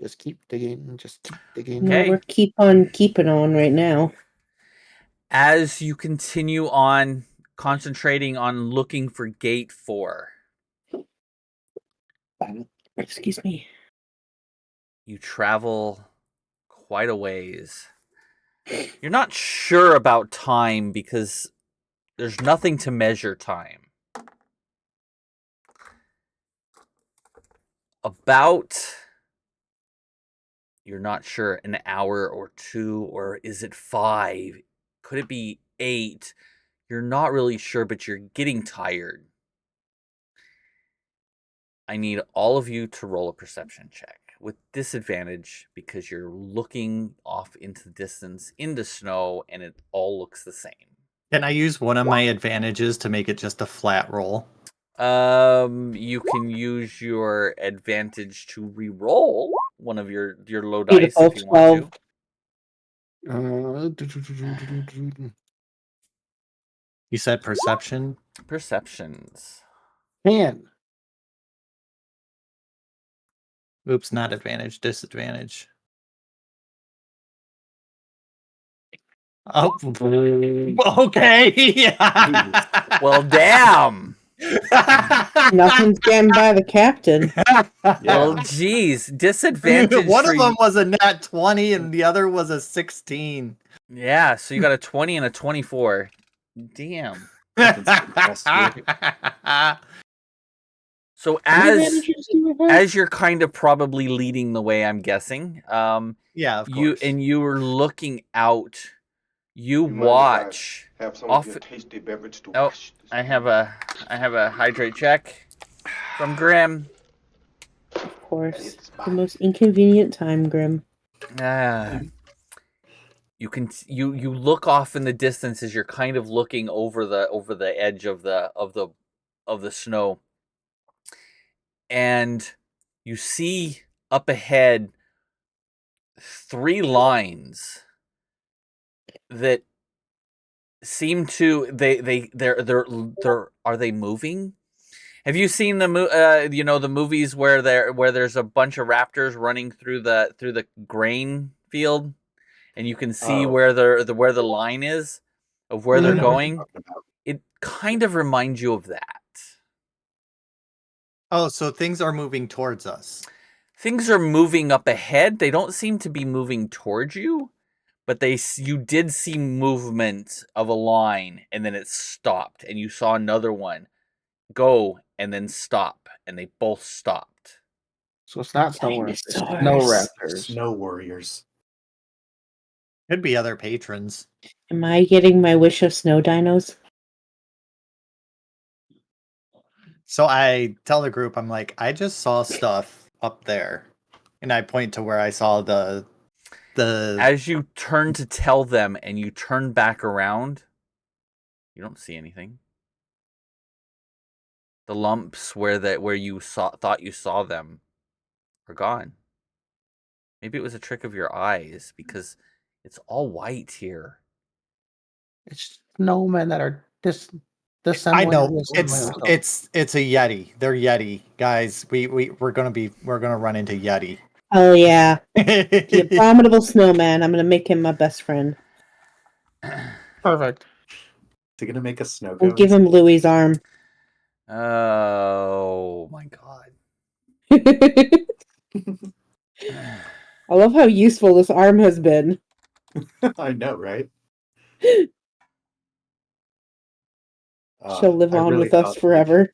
[SPEAKER 4] Just keep digging. Just keep digging.
[SPEAKER 1] Okay.
[SPEAKER 8] No, we're keep on keeping on right now.
[SPEAKER 1] As you continue on concentrating on looking for gate 4,
[SPEAKER 8] Excuse me.
[SPEAKER 1] you travel quite a ways. You're not sure about time because there's nothing to measure time. About, you're not sure, an hour or 2, or is it 5? Could it be 8? You're not really sure, but you're getting tired. I need all of you to roll a perception check with disadvantage because you're looking off into the distance into snow and it all looks the same.
[SPEAKER 2] Can I use one of my advantages to make it just a flat roll?
[SPEAKER 1] You can use your advantage to re-roll one of your low dice
[SPEAKER 8] Beautiful,
[SPEAKER 1] if you want to.
[SPEAKER 2] You said perception?
[SPEAKER 1] Perceptions.
[SPEAKER 4] Man,
[SPEAKER 2] Oops, not advantage, disadvantage. Oh, okay.
[SPEAKER 1] Well, damn.
[SPEAKER 8] Nothing's getting by the captain.
[SPEAKER 1] Well, geez, disadvantage.
[SPEAKER 2] One of
[SPEAKER 1] for
[SPEAKER 2] them was a nat 20 and the other was a 16.
[SPEAKER 1] Yeah, so you got a 20 and a 24. Damn. So as you're kind of probably leading the way, I'm guessing.
[SPEAKER 2] Yeah, of course.
[SPEAKER 1] You were looking out. You watch.
[SPEAKER 9] Have some of your tasty beverage to wash this
[SPEAKER 1] I have a hydrate check from Grim.
[SPEAKER 8] Of course. The most inconvenient time, Grim.
[SPEAKER 1] You look off in the distance as you're kind of looking over the edge of the snow, and you see up ahead 3 lines that seem to they're are they moving? Have you seen the the movies where there's a bunch of raptors running through the grain field, and you can see where the line is of where they're going? It kind of reminds you of that.
[SPEAKER 2] Oh, so things are moving towards us.
[SPEAKER 1] Things are moving up ahead. They don't seem to be moving towards you, but you did see movement of a line, and then it stopped, and you saw another one go and then stop, and they both stopped.
[SPEAKER 4] So it's not snowworms, it's snow
[SPEAKER 8] Dinosaurs.
[SPEAKER 4] raptors.
[SPEAKER 3] Snow warriors.
[SPEAKER 2] Could be other patrons.
[SPEAKER 8] Am I getting my wish of snow dinos?
[SPEAKER 2] So I tell the group, I'm like, I just saw stuff up there. And I point to where I saw the
[SPEAKER 1] As you turn to tell them and you turn back around, you don't see anything. The lumps where you thought you saw them are gone. Maybe it was a trick of your eyes because it's all white here.
[SPEAKER 4] It's snowmen that are just
[SPEAKER 2] I
[SPEAKER 4] dissembling.
[SPEAKER 2] know
[SPEAKER 4] assembling
[SPEAKER 2] it's a Yeti. They're Yeti guys. We're gonna run into Yeti.
[SPEAKER 8] Oh yeah, the abominable snowman. I'm gonna make him my best friend.
[SPEAKER 4] Perfect.
[SPEAKER 3] Is he gonna make a snow
[SPEAKER 8] We'll
[SPEAKER 3] cone?
[SPEAKER 8] give him Louie's arm.
[SPEAKER 1] Oh my god.
[SPEAKER 8] I love how useful this arm has been.
[SPEAKER 3] I know, right?
[SPEAKER 8] She'll live
[SPEAKER 3] I
[SPEAKER 8] on
[SPEAKER 3] really
[SPEAKER 8] with us
[SPEAKER 3] thought, like,
[SPEAKER 8] forever.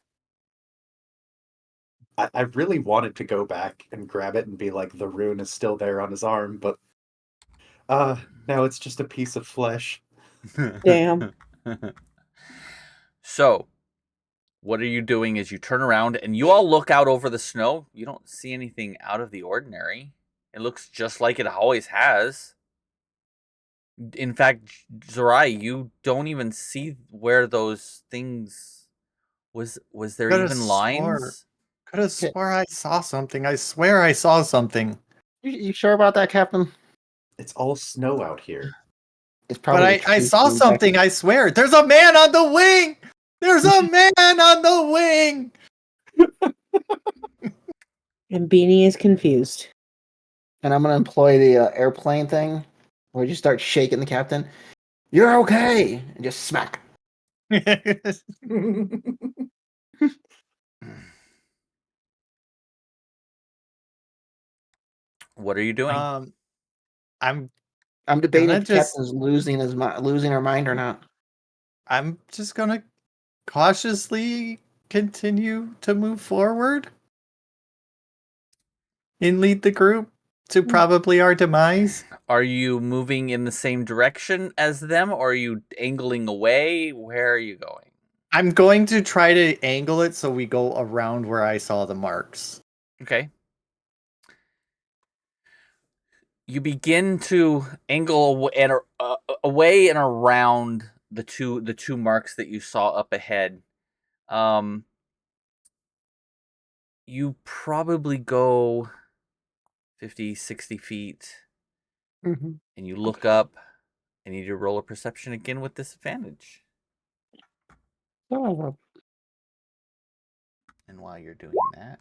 [SPEAKER 3] I really wanted to go back and grab it and be like, the rune is still there on his arm, but now it's just a piece of flesh.
[SPEAKER 8] Damn.
[SPEAKER 1] So, what are you doing as you turn around and you all look out over the snow? You don't see anything out of the ordinary. It looks just like it always has. In fact, Zerai, you don't even see where those things was there
[SPEAKER 2] Coulda
[SPEAKER 1] even
[SPEAKER 2] swore.
[SPEAKER 1] lines?
[SPEAKER 2] Could have swore I saw something. I swear I saw something.
[SPEAKER 4] You sure about that, Captain?
[SPEAKER 3] It's all snow out here.
[SPEAKER 4] It's
[SPEAKER 2] But
[SPEAKER 4] probably.
[SPEAKER 2] I saw something. I swear. There's a man on the wing. There's a man on the wing.
[SPEAKER 8] And Beanie is confused.
[SPEAKER 4] And I'm gonna employ the airplane thing, where you start shaking the captain. You're okay, and just smack.
[SPEAKER 1] What are you doing?
[SPEAKER 2] I'm
[SPEAKER 4] debating
[SPEAKER 2] gonna
[SPEAKER 4] if the
[SPEAKER 2] just-
[SPEAKER 4] captain's losing her mind or not.
[SPEAKER 2] I'm just gonna cautiously continue to move forward and lead the group to probably our demise.
[SPEAKER 1] Are you moving in the same direction as them, or are you angling away? Where are you going?
[SPEAKER 2] I'm going to try to angle it so we go around where I saw the marks.
[SPEAKER 1] Okay. You begin to angle away and around the two marks that you saw up ahead. You probably go 50, 60 feet,
[SPEAKER 4] Mm-hmm.
[SPEAKER 1] and you look up. I need you to roll a perception again with disadvantage.
[SPEAKER 4] Oh,
[SPEAKER 1] And while you're doing that,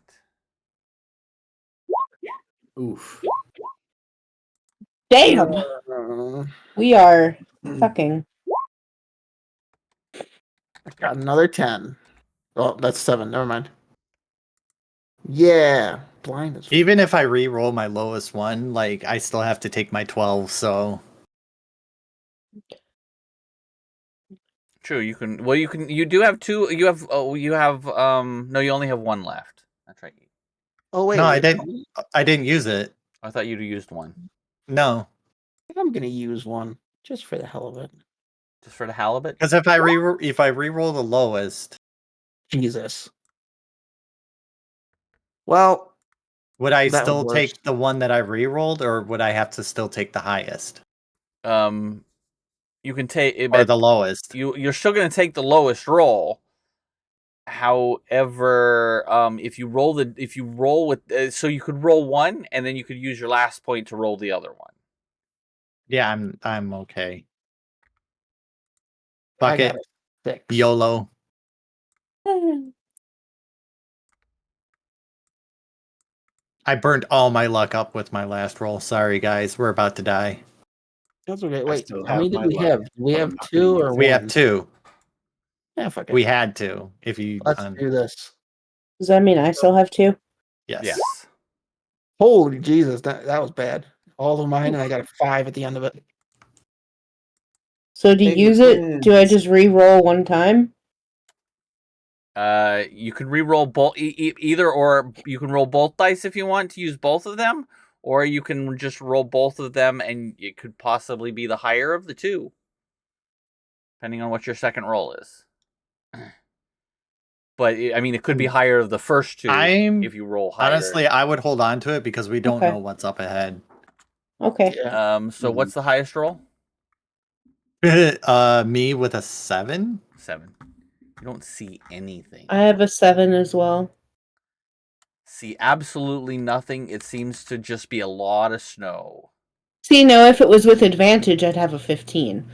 [SPEAKER 3] Oof.
[SPEAKER 8] Damn! We are fucking.
[SPEAKER 4] I got another 10. Oh, that's 7. Never mind. Yeah, blind as.
[SPEAKER 2] Even if I re-roll my lowest one, like I still have to take my 12. So
[SPEAKER 1] true. You can. Well, you can. You do have two. You have. Oh, you have. No, you only have one left. That's right.
[SPEAKER 4] Oh wait,
[SPEAKER 2] no,
[SPEAKER 4] wait.
[SPEAKER 2] I didn't use it.
[SPEAKER 1] I thought you'd used one.
[SPEAKER 2] No,
[SPEAKER 4] I'm gonna use one just for the hell of it.
[SPEAKER 1] Just for the halibut.
[SPEAKER 2] because if I re-roll the lowest,
[SPEAKER 4] Jesus. Well,
[SPEAKER 2] would I
[SPEAKER 4] that
[SPEAKER 2] still
[SPEAKER 4] was
[SPEAKER 2] take
[SPEAKER 4] worse.
[SPEAKER 2] the one that I re-rolled, or would I have to still take the highest
[SPEAKER 1] You can take it,
[SPEAKER 2] or
[SPEAKER 1] but
[SPEAKER 2] the lowest?
[SPEAKER 1] you're still going to take the lowest roll. However, if you roll with so you could roll one and then you could use your last point to roll the other one.
[SPEAKER 2] Yeah, I'm okay.
[SPEAKER 4] I got
[SPEAKER 2] Bucket,
[SPEAKER 4] a 6.
[SPEAKER 2] YOLO. I burned all my luck up with my last roll. Sorry, guys. We're about to die.
[SPEAKER 4] That's okay.
[SPEAKER 3] I
[SPEAKER 4] Wait,
[SPEAKER 3] still
[SPEAKER 4] how many
[SPEAKER 3] have
[SPEAKER 4] did
[SPEAKER 3] my
[SPEAKER 4] we
[SPEAKER 3] luck,
[SPEAKER 4] have? Do we
[SPEAKER 3] but
[SPEAKER 4] have
[SPEAKER 3] I'm not
[SPEAKER 4] 2
[SPEAKER 3] gonna
[SPEAKER 4] or
[SPEAKER 3] use
[SPEAKER 2] We
[SPEAKER 3] it.
[SPEAKER 2] have
[SPEAKER 4] 1?
[SPEAKER 2] 2.
[SPEAKER 4] Yeah, fuck it.
[SPEAKER 2] We had to. If you
[SPEAKER 4] Let's do this.
[SPEAKER 8] Does that mean I still have 2?
[SPEAKER 2] yes.
[SPEAKER 1] Yes.
[SPEAKER 4] Holy Jesus, that was bad. All of mine, and I got a 5 at the end of it.
[SPEAKER 8] So to
[SPEAKER 3] Hey,
[SPEAKER 8] use it, do I
[SPEAKER 3] twins.
[SPEAKER 8] just re-roll one time?
[SPEAKER 1] You can re-roll both either, or you can roll both dice if you want to use both of them, or you can just roll both of them and it could possibly be the higher of the two, depending on what your second roll is. But I mean, it could be higher of the first two if you roll higher.
[SPEAKER 2] Honestly, I would hold on to it because we don't
[SPEAKER 8] Okay.
[SPEAKER 2] know what's up ahead.
[SPEAKER 8] Okay.
[SPEAKER 4] Yeah.
[SPEAKER 1] So what's the highest roll?
[SPEAKER 2] Me with a 7.
[SPEAKER 1] 7. You don't see anything.
[SPEAKER 8] I have a 7 as well.
[SPEAKER 1] See absolutely nothing. It seems to just be a lot of snow.
[SPEAKER 8] See, no, if it was with advantage, I'd have a 15.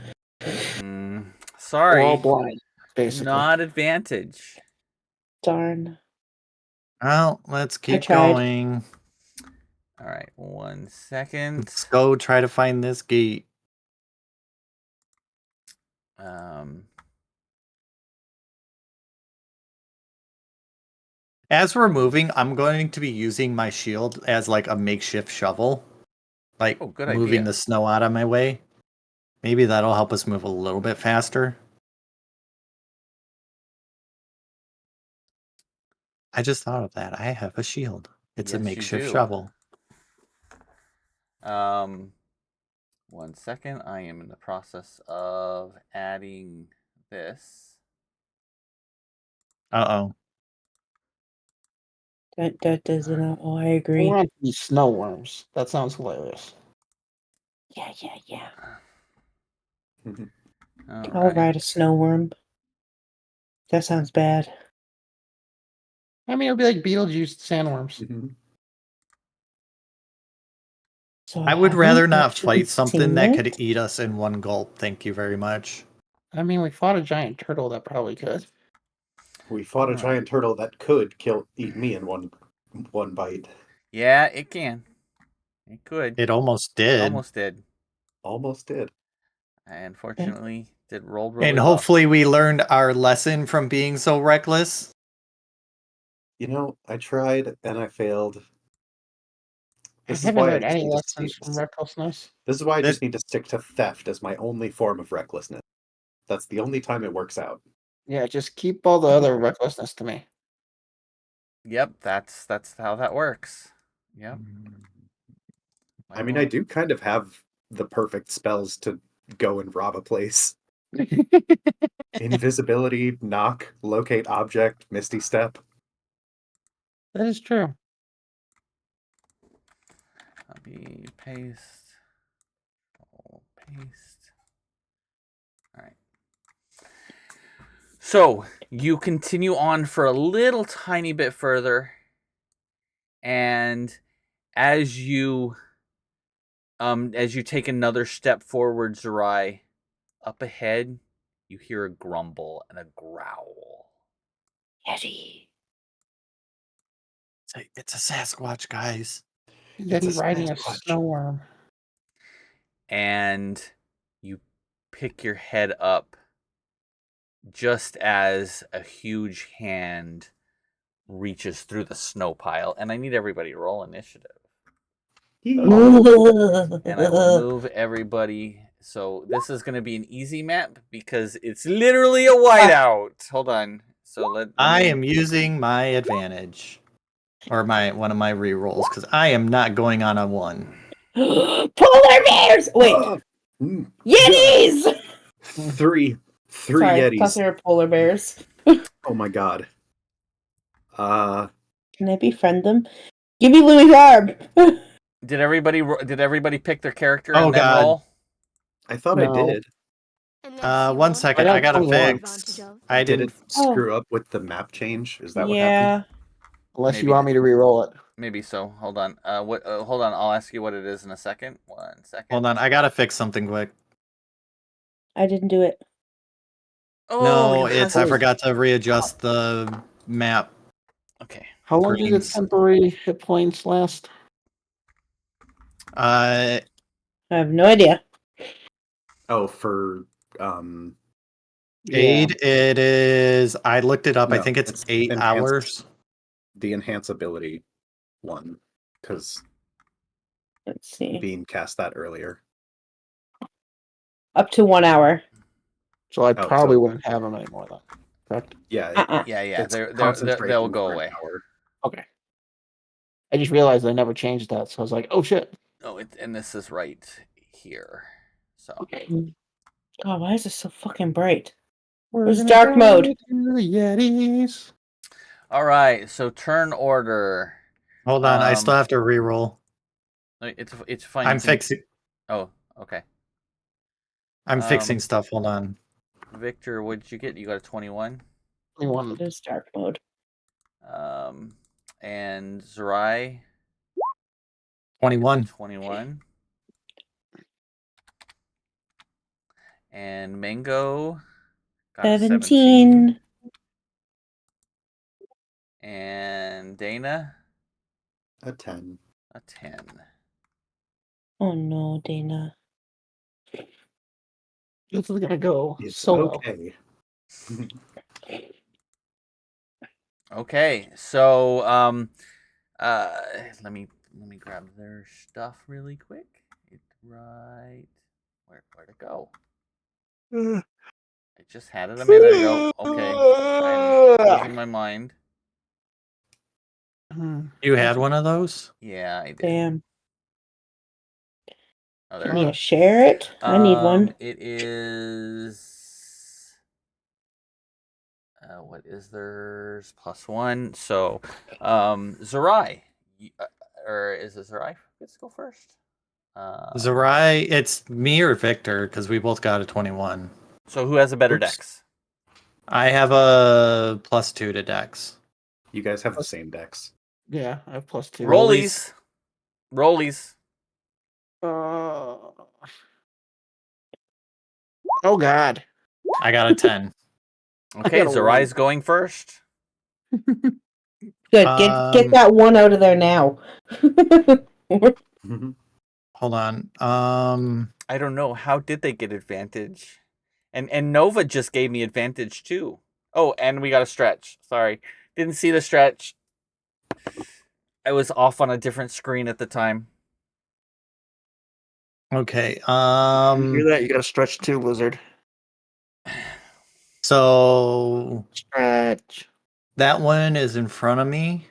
[SPEAKER 1] Sorry.
[SPEAKER 4] We're all blind, basically.
[SPEAKER 1] Not advantage.
[SPEAKER 8] Darn.
[SPEAKER 2] Well, let's keep
[SPEAKER 8] tried.
[SPEAKER 2] going.
[SPEAKER 1] All right, 1 second.
[SPEAKER 2] Let's go try to find this gate. As we're moving, I'm going to be using my shield as like a makeshift shovel. Like
[SPEAKER 1] good
[SPEAKER 2] moving
[SPEAKER 1] idea.
[SPEAKER 2] the snow out of my way. Maybe that'll help us move a little bit faster. I just thought of that. I have a shield. It's a
[SPEAKER 1] Yes, you
[SPEAKER 2] makeshift
[SPEAKER 1] do.
[SPEAKER 2] shovel.
[SPEAKER 1] 1 second. I am in the process of adding this.
[SPEAKER 2] Uh-oh.
[SPEAKER 8] That doesn't. Oh, I
[SPEAKER 4] I
[SPEAKER 8] agree.
[SPEAKER 4] want these snow worms. That sounds hilarious.
[SPEAKER 8] Yeah.
[SPEAKER 1] All
[SPEAKER 8] I'll
[SPEAKER 1] right.
[SPEAKER 8] ride a snow worm. That sounds bad.
[SPEAKER 4] I mean, it'll be like Beetlejuice sandworms.
[SPEAKER 8] So
[SPEAKER 2] I would
[SPEAKER 8] haven't
[SPEAKER 2] rather not
[SPEAKER 8] actually
[SPEAKER 2] fight something
[SPEAKER 8] seen
[SPEAKER 2] that
[SPEAKER 8] it.
[SPEAKER 2] could eat us in one gulp. Thank you very much.
[SPEAKER 4] I mean, we fought a giant turtle that probably could.
[SPEAKER 3] We fought a
[SPEAKER 1] Alright.
[SPEAKER 3] giant turtle that could eat me in one bite.
[SPEAKER 1] Yeah, it can. It could.
[SPEAKER 2] It almost
[SPEAKER 1] It
[SPEAKER 2] did.
[SPEAKER 1] almost did.
[SPEAKER 3] Almost did.
[SPEAKER 1] Unfortunately, it rolled really
[SPEAKER 2] And
[SPEAKER 1] well.
[SPEAKER 2] hopefully we learned our lesson from being so reckless.
[SPEAKER 3] You know, I tried and I failed.
[SPEAKER 4] I
[SPEAKER 3] This is
[SPEAKER 4] haven't
[SPEAKER 3] why I
[SPEAKER 4] learned
[SPEAKER 3] just
[SPEAKER 4] any
[SPEAKER 3] need to
[SPEAKER 4] lessons from recklessness.
[SPEAKER 3] This is why I
[SPEAKER 2] That-
[SPEAKER 3] just need to stick to theft as my only form of recklessness. That's the only time it works out.
[SPEAKER 4] Yeah, just keep all the other recklessness to me.
[SPEAKER 1] Yep, that's how that works. Yep.
[SPEAKER 3] I mean, I do kind of have the perfect spells to go and rob a place. Invisibility, knock, locate object, misty step.
[SPEAKER 4] That is true.
[SPEAKER 1] Copy, paste, paste. All right. So you continue on for a little tiny bit further, and as you take another step forward, Zerai, up ahead, you hear a grumble and a growl.
[SPEAKER 8] Yeti.
[SPEAKER 2] It's a Sasquatch, guys.
[SPEAKER 4] Yeti
[SPEAKER 3] a
[SPEAKER 4] riding a
[SPEAKER 3] Sasquatch.
[SPEAKER 4] snow worm.
[SPEAKER 1] And you pick your head up just as a huge hand reaches through the snow pile. And I need everybody to roll initiative. And I will move everybody. So this is going to be an easy map because it's literally a whiteout. Hold on. So
[SPEAKER 2] I am using my advantage. Or one of my rerolls, because I am not going on a 1.
[SPEAKER 8] Polar bears! Wait. Yetis!
[SPEAKER 3] Three
[SPEAKER 8] Sorry, I thought
[SPEAKER 3] Yetis.
[SPEAKER 8] they were polar bears.
[SPEAKER 3] Oh my god.
[SPEAKER 8] Can I befriend them? Give me Louis Garb!
[SPEAKER 1] Did everybody pick their character
[SPEAKER 2] Oh,
[SPEAKER 1] and then
[SPEAKER 2] God.
[SPEAKER 1] roll?
[SPEAKER 3] I thought I
[SPEAKER 4] No.
[SPEAKER 3] did.
[SPEAKER 2] 1 second. I gotta fix. I
[SPEAKER 3] Did
[SPEAKER 2] didn't.
[SPEAKER 3] it screw up with the map change? Is that what
[SPEAKER 8] Yeah.
[SPEAKER 3] happened?
[SPEAKER 4] Unless
[SPEAKER 1] Maybe
[SPEAKER 4] you want me to re-roll it.
[SPEAKER 1] Maybe so. Hold on. Hold on. I'll ask you what it is in a second. 1 second.
[SPEAKER 2] Hold on. I gotta fix something quick.
[SPEAKER 8] I didn't do it.
[SPEAKER 1] Oh,
[SPEAKER 2] No,
[SPEAKER 1] it
[SPEAKER 2] I
[SPEAKER 1] has-
[SPEAKER 2] forgot to readjust the map.
[SPEAKER 1] Okay.
[SPEAKER 4] How long do the
[SPEAKER 2] Greens.
[SPEAKER 4] temporary hit points last?
[SPEAKER 2] Uh,
[SPEAKER 8] I have no idea.
[SPEAKER 3] Oh, for
[SPEAKER 2] aid, it is. I looked it up. I
[SPEAKER 3] No,
[SPEAKER 2] think it's
[SPEAKER 3] it's
[SPEAKER 2] 8
[SPEAKER 3] enhanced.
[SPEAKER 2] hours.
[SPEAKER 3] the enhanceability one, because
[SPEAKER 8] Let's see.
[SPEAKER 3] Bean cast that earlier.
[SPEAKER 8] Up to 1 hour.
[SPEAKER 4] So I
[SPEAKER 3] Oh,
[SPEAKER 4] probably
[SPEAKER 3] so-
[SPEAKER 4] wouldn't have them anymore then. Correct?
[SPEAKER 3] Yeah,
[SPEAKER 1] Yeah.
[SPEAKER 3] it's
[SPEAKER 1] They'll
[SPEAKER 3] concentration
[SPEAKER 1] go
[SPEAKER 3] for an
[SPEAKER 1] away.
[SPEAKER 3] hour.
[SPEAKER 4] Okay. I just realized I never changed that, so I was like, oh shit.
[SPEAKER 1] Oh, and this is right here. So
[SPEAKER 8] God, why is this so fucking bright?
[SPEAKER 4] We're
[SPEAKER 8] Where's
[SPEAKER 4] gonna
[SPEAKER 8] dark
[SPEAKER 4] go
[SPEAKER 8] mode?
[SPEAKER 4] to the Yetis.
[SPEAKER 1] All right, so turn order.
[SPEAKER 2] Hold on, I still have to re-roll.
[SPEAKER 1] It's fine.
[SPEAKER 2] I'm fixing.
[SPEAKER 1] Oh, okay.
[SPEAKER 2] I'm fixing stuff. Hold on.
[SPEAKER 1] Victor, what did you get? You got a 21.
[SPEAKER 4] 21.
[SPEAKER 8] It is dark mode.
[SPEAKER 1] And Zerai
[SPEAKER 2] 21.
[SPEAKER 1] 21. And Mango got a
[SPEAKER 8] 17.
[SPEAKER 1] And Dana
[SPEAKER 3] A 10.
[SPEAKER 1] a 10.
[SPEAKER 8] Oh no, Dana.
[SPEAKER 4] This is gonna go
[SPEAKER 3] It's
[SPEAKER 4] solo.
[SPEAKER 3] okay.
[SPEAKER 1] Okay, so let me grab their stuff really quick. It's right where'd it go? I just had it a minute ago. Okay, I'm losing my mind.
[SPEAKER 2] You had one of those?
[SPEAKER 1] Yeah, I did.
[SPEAKER 8] Damn.
[SPEAKER 1] Oh, there
[SPEAKER 8] Can
[SPEAKER 1] it
[SPEAKER 8] you
[SPEAKER 1] goes.
[SPEAKER 8] share it? I need one.
[SPEAKER 1] It is. What is theirs? +1. So, Zerai, or is it Zerai? Let's go first.
[SPEAKER 2] Zerai, it's me or Victor because we both got a 21.
[SPEAKER 1] So who has a better
[SPEAKER 3] Oops.
[SPEAKER 1] dex?
[SPEAKER 2] I have a +2 to dex.
[SPEAKER 3] You guys have the same decks.
[SPEAKER 4] Yeah, I have +2.
[SPEAKER 1] Rollies.
[SPEAKER 4] Oh God.
[SPEAKER 2] I got a 10.
[SPEAKER 1] Okay,
[SPEAKER 4] got a
[SPEAKER 1] Zarai's going first.
[SPEAKER 8] Good. Get that one out of there now.
[SPEAKER 2] Hold on.
[SPEAKER 1] I don't know. How did they get advantage? And Nova just gave me advantage too. Oh, and we got a stretch. Sorry. Didn't see the stretch. I was off on a different screen at the time.
[SPEAKER 2] Okay.
[SPEAKER 4] You hear that? You gotta stretch too, Lizard.
[SPEAKER 2] So
[SPEAKER 4] Stretch.
[SPEAKER 2] that one is in front of me.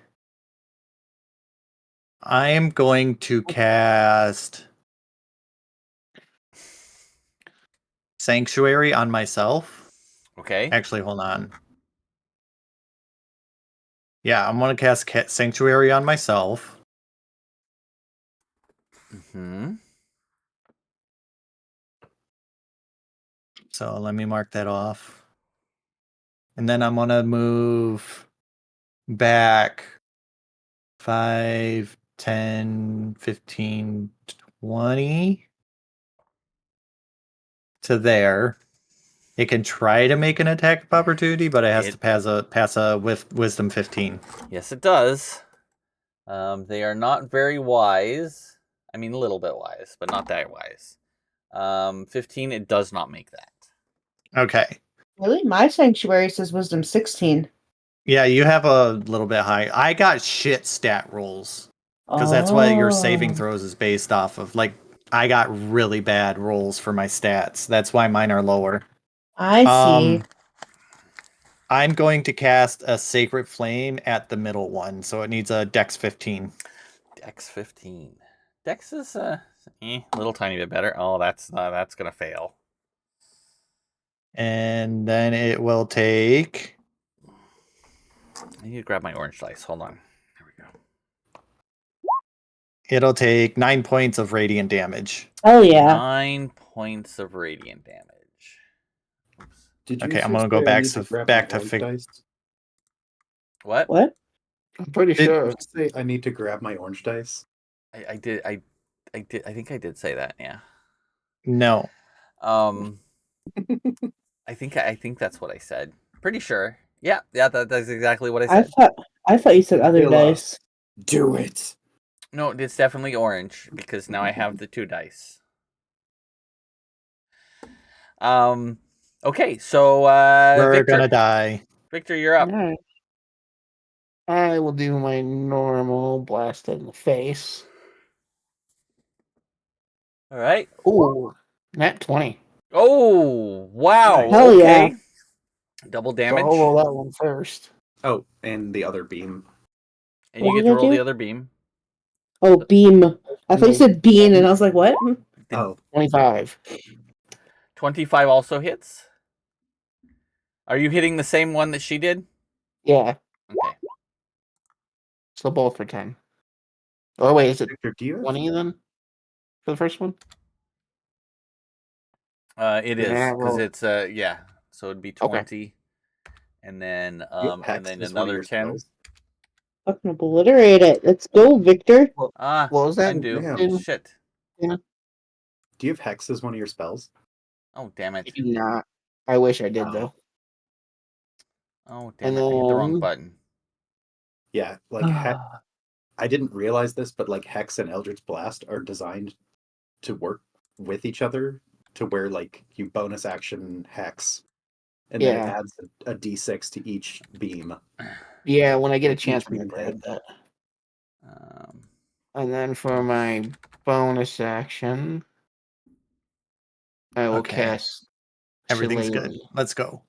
[SPEAKER 2] I am going to cast Sanctuary on myself.
[SPEAKER 1] Okay.
[SPEAKER 2] Actually, hold on. Yeah, I'm going to cast Sanctuary on myself. So let me mark that off. And then I'm going to move back 5, 10, 15, 20 to there. It can try to make an attack of opportunity, but it has to pass a wisdom 15.
[SPEAKER 1] Yes, it does. They are not very wise. I mean, a little bit wise, but not that wise. 15, it does not make that.
[SPEAKER 2] Okay.
[SPEAKER 8] Really? My sanctuary says wisdom 16.
[SPEAKER 2] Yeah, you have a little bit high. I got shit stat rolls. Because that's what your saving throws is based off of. Like, I got really bad rolls for my stats. That's why mine are lower.
[SPEAKER 8] I see.
[SPEAKER 2] I'm going to cast a Sacred Flame at the middle one, so it needs a Dex 15.
[SPEAKER 1] Dex 15. Dex is a little tiny bit better. Oh, that's gonna fail.
[SPEAKER 2] And then it will take.
[SPEAKER 1] I need to grab my orange dice. Hold on. There we go.
[SPEAKER 2] It'll take 9 points of radiant damage.
[SPEAKER 8] Oh yeah.
[SPEAKER 1] 9 points of radiant damage. Oops.
[SPEAKER 3] Did you
[SPEAKER 2] Okay, I'm
[SPEAKER 3] just
[SPEAKER 2] gonna go
[SPEAKER 3] say I
[SPEAKER 2] back
[SPEAKER 3] need
[SPEAKER 2] to
[SPEAKER 3] grab
[SPEAKER 2] back
[SPEAKER 3] my
[SPEAKER 2] to
[SPEAKER 3] orange dice?
[SPEAKER 1] What?
[SPEAKER 8] What?
[SPEAKER 4] I'm pretty sure.
[SPEAKER 3] Did you say I need to grab my orange dice?
[SPEAKER 1] I did. I think I did say that. Yeah.
[SPEAKER 2] No.
[SPEAKER 1] I think that's what I said. Pretty sure. Yeah. That's exactly what I said.
[SPEAKER 8] I thought you said other
[SPEAKER 3] Villa.
[SPEAKER 8] dice.
[SPEAKER 3] Do it.
[SPEAKER 1] No, it's definitely orange because now I have the 2 dice. Okay, so
[SPEAKER 2] We're
[SPEAKER 1] Victor.
[SPEAKER 2] gonna die.
[SPEAKER 1] Victor, you're up.
[SPEAKER 4] All right. I will do my normal blast in the face.
[SPEAKER 1] All right.
[SPEAKER 4] Ooh, nat 20.
[SPEAKER 1] Oh, wow.
[SPEAKER 3] Nice.
[SPEAKER 8] Hell
[SPEAKER 1] okay.
[SPEAKER 8] yeah.
[SPEAKER 1] Double
[SPEAKER 4] So
[SPEAKER 1] damage.
[SPEAKER 4] I'll roll that one first.
[SPEAKER 3] Oh, and the other beam.
[SPEAKER 1] And
[SPEAKER 8] What
[SPEAKER 1] you get
[SPEAKER 8] did
[SPEAKER 1] to
[SPEAKER 8] I
[SPEAKER 1] roll the
[SPEAKER 8] do?
[SPEAKER 1] other beam.
[SPEAKER 8] Oh, beam. I thought you said bean, and I was like, what?
[SPEAKER 3] Oh,
[SPEAKER 4] 25.
[SPEAKER 1] 25 also hits. Are you hitting the same one that she did?
[SPEAKER 4] Yeah.
[SPEAKER 1] Okay.
[SPEAKER 4] So both for 10. Or wait, is it
[SPEAKER 3] Victor, do you have
[SPEAKER 4] 20 then? For the first one?
[SPEAKER 1] It is
[SPEAKER 4] Yeah,
[SPEAKER 1] because
[SPEAKER 4] well,
[SPEAKER 1] it's yeah. So it'd be
[SPEAKER 4] Okay.
[SPEAKER 1] 20, and then
[SPEAKER 3] you have Hex
[SPEAKER 1] and then
[SPEAKER 3] as one of
[SPEAKER 1] another
[SPEAKER 3] your
[SPEAKER 1] 10.
[SPEAKER 3] spells?
[SPEAKER 8] Fucking obliterate it. Let's go, Victor.
[SPEAKER 1] Ah,
[SPEAKER 4] what was that?
[SPEAKER 1] I do.
[SPEAKER 3] Damn.
[SPEAKER 1] Shit.
[SPEAKER 3] Do you have Hex as one of your spells?
[SPEAKER 1] Oh damn
[SPEAKER 4] I
[SPEAKER 1] it.
[SPEAKER 4] do not. I wish I did,
[SPEAKER 3] Oh.
[SPEAKER 4] though.
[SPEAKER 1] Oh
[SPEAKER 4] And
[SPEAKER 1] damn it. I hit the wrong
[SPEAKER 4] then-
[SPEAKER 1] button.
[SPEAKER 3] Yeah, like I didn't realize this, but like Hex and Eldritch Blast are designed to work with each other to where like you bonus action Hex, and then it
[SPEAKER 4] Yeah.
[SPEAKER 3] adds a d6 to each beam.
[SPEAKER 4] Yeah, when I get a
[SPEAKER 3] Each
[SPEAKER 4] chance, I'm
[SPEAKER 3] beam
[SPEAKER 4] going to
[SPEAKER 3] hit.
[SPEAKER 4] add that.
[SPEAKER 1] Um,
[SPEAKER 4] And then for my bonus action, I will
[SPEAKER 2] Okay.
[SPEAKER 4] cast
[SPEAKER 2] Everything's
[SPEAKER 4] Shillelagh.
[SPEAKER 2] good. Let's go.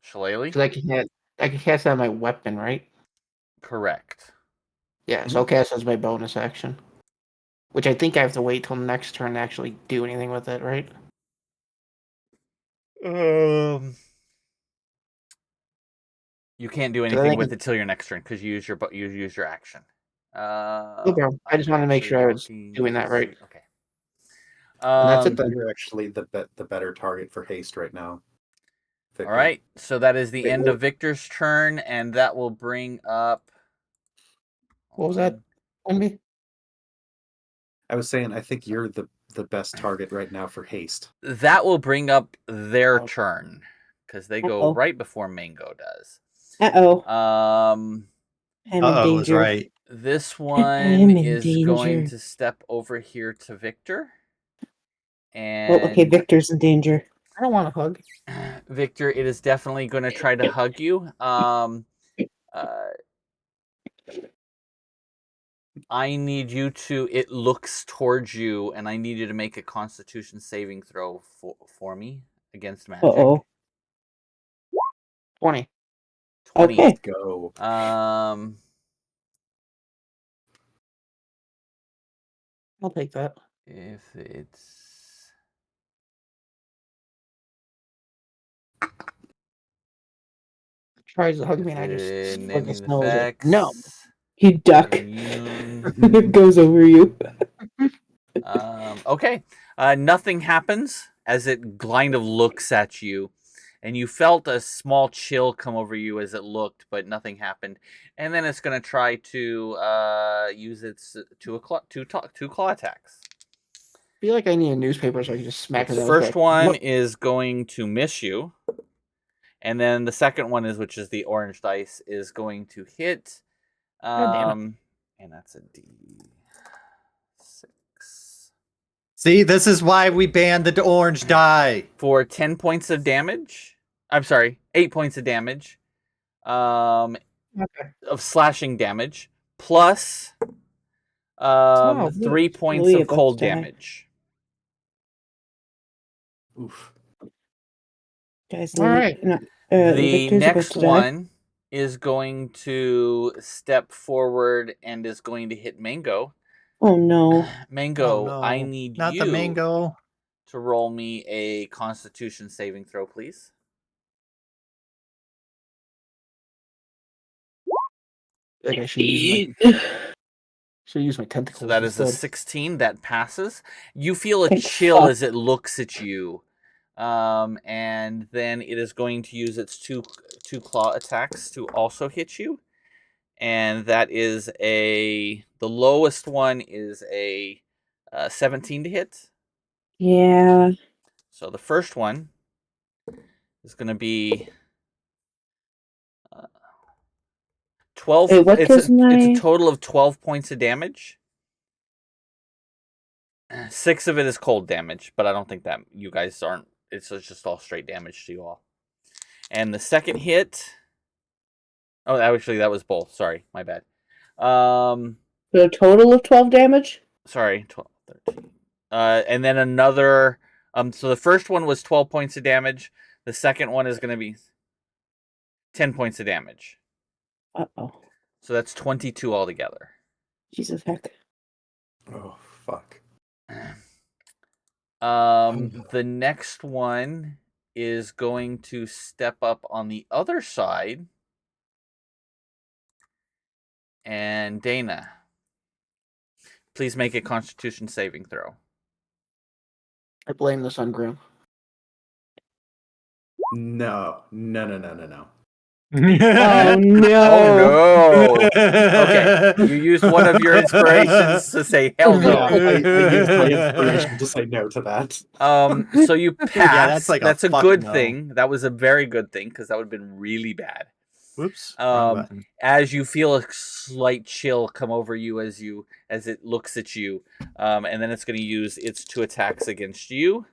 [SPEAKER 1] Shillelagh?
[SPEAKER 4] Because I can cast that on my weapon, right?
[SPEAKER 1] Correct.
[SPEAKER 4] Yeah, so I'll cast as my bonus action. Which I think I have to wait till next turn to actually do anything with it, right?
[SPEAKER 1] You can't do
[SPEAKER 4] I
[SPEAKER 1] anything
[SPEAKER 4] think
[SPEAKER 1] with it till your next turn because you use your action.
[SPEAKER 4] Okay, I just wanted to make
[SPEAKER 1] actually
[SPEAKER 4] sure I was
[SPEAKER 1] looking
[SPEAKER 4] doing that
[SPEAKER 1] to
[SPEAKER 4] right.
[SPEAKER 1] see- Okay.
[SPEAKER 4] And that's it then.
[SPEAKER 3] You're actually the better target for haste right now.
[SPEAKER 1] All
[SPEAKER 3] Victor.
[SPEAKER 1] right. So that is the
[SPEAKER 3] Wait,
[SPEAKER 1] end
[SPEAKER 3] what-
[SPEAKER 1] of Victor's turn, and that will bring up.
[SPEAKER 4] What was that? On me?
[SPEAKER 3] I was saying I think you're the best target right now for haste.
[SPEAKER 1] That will bring up their
[SPEAKER 4] Oh.
[SPEAKER 1] turn because they go
[SPEAKER 8] Uh-oh.
[SPEAKER 1] right before Mango does.
[SPEAKER 8] Uh-oh.
[SPEAKER 1] Um,
[SPEAKER 8] I'm in
[SPEAKER 2] Uh-oh is
[SPEAKER 8] danger.
[SPEAKER 2] right.
[SPEAKER 1] this
[SPEAKER 8] am
[SPEAKER 1] one
[SPEAKER 8] in
[SPEAKER 1] is going
[SPEAKER 8] danger.
[SPEAKER 1] to step over here to Victor,
[SPEAKER 8] Oh, okay,
[SPEAKER 1] and
[SPEAKER 8] Victor's in danger.
[SPEAKER 4] I don't want a hug.
[SPEAKER 1] Victor, it is definitely going to try to hug you. I need you to. It looks towards you, and I need you to make a Constitution saving throw for me against magic.
[SPEAKER 8] Uh-oh.
[SPEAKER 4] 20.
[SPEAKER 1] 20.
[SPEAKER 8] Okay.
[SPEAKER 3] Go.
[SPEAKER 1] Um,
[SPEAKER 4] I'll take that.
[SPEAKER 1] if it's
[SPEAKER 4] Tries to hug me and I just
[SPEAKER 1] in
[SPEAKER 4] flick
[SPEAKER 1] any
[SPEAKER 4] his nose like,
[SPEAKER 1] effects,
[SPEAKER 4] no.
[SPEAKER 8] You duck.
[SPEAKER 1] immune.
[SPEAKER 8] It goes over you.
[SPEAKER 1] Okay. Nothing happens as it kind of looks at you, and you felt a small chill come over you as it looked, but nothing happened. And then it's going to try to use its two claw attacks.
[SPEAKER 4] I feel like I need a newspaper so I can just smack his
[SPEAKER 1] The
[SPEAKER 4] nose
[SPEAKER 1] first
[SPEAKER 4] back.
[SPEAKER 1] one
[SPEAKER 4] Look,
[SPEAKER 1] is going to miss you, and then the second one is, which is the orange dice, is going to hit.
[SPEAKER 4] God damn it.
[SPEAKER 1] And that's a D6.
[SPEAKER 2] See, this is why we banned the orange dye.
[SPEAKER 1] For 10 points of damage. I'm sorry, 8 points of damage. Of slashing damage. Plus
[SPEAKER 8] Wow,
[SPEAKER 1] 3 points
[SPEAKER 8] really
[SPEAKER 1] of
[SPEAKER 8] about
[SPEAKER 1] cold
[SPEAKER 8] to die.
[SPEAKER 1] damage.
[SPEAKER 3] Oof.
[SPEAKER 8] Guys,
[SPEAKER 4] All right.
[SPEAKER 1] The
[SPEAKER 8] Victor's about
[SPEAKER 1] next
[SPEAKER 8] to die.
[SPEAKER 1] one is going to step forward and is going to hit Mango.
[SPEAKER 8] Oh no.
[SPEAKER 1] Mango,
[SPEAKER 2] Oh, no.
[SPEAKER 1] I need
[SPEAKER 2] Not
[SPEAKER 1] you
[SPEAKER 2] the mango.
[SPEAKER 1] to roll me a Constitution saving throw, please.
[SPEAKER 4] Like I should use my tentacles.
[SPEAKER 1] So that is a
[SPEAKER 4] instead.
[SPEAKER 1] 16. That passes. You feel a
[SPEAKER 8] Thank
[SPEAKER 1] chill
[SPEAKER 8] fuck.
[SPEAKER 1] as it looks at you. And then it is going to use its two claw attacks to also hit you. And that is the lowest one is a 17 to hit.
[SPEAKER 8] Yeah.
[SPEAKER 1] So the first one is going to be 12.
[SPEAKER 8] Wait, what
[SPEAKER 1] It's
[SPEAKER 8] does
[SPEAKER 1] a
[SPEAKER 8] my...
[SPEAKER 1] total of 12 points of damage. 6 of it is cold damage, but I don't think that you guys aren't. It's just all straight damage to you all. And the second hit. Oh, actually, that was both. Sorry, my bad.
[SPEAKER 8] A total of 12 damage?
[SPEAKER 1] Sorry, 12, 13. And then another. So the first one was 12 points of damage. The second one is going to be 10 points of damage.
[SPEAKER 8] Uh-oh.
[SPEAKER 1] So that's 22 altogether.
[SPEAKER 8] Jesus heck.
[SPEAKER 3] Oh fuck.
[SPEAKER 1] The next one is going to step up on the other side and Dana. Please make a Constitution saving throw.
[SPEAKER 4] I blame this on Grim.
[SPEAKER 3] No.
[SPEAKER 8] Oh no!
[SPEAKER 1] Oh no! Okay, you used one of your inspirations to say hell
[SPEAKER 3] Yeah,
[SPEAKER 1] no.
[SPEAKER 3] I used my inspiration to say no to that.
[SPEAKER 1] So you pass.
[SPEAKER 2] Yeah, that's like
[SPEAKER 1] that's
[SPEAKER 2] a
[SPEAKER 1] a
[SPEAKER 2] fuck
[SPEAKER 1] good
[SPEAKER 2] no.
[SPEAKER 1] thing. That was a very good thing because that would have been really bad.
[SPEAKER 2] Whoops. Wrong button.
[SPEAKER 1] As you feel a slight chill come over you as it looks at you, and then it's going to use its 2 attacks against you.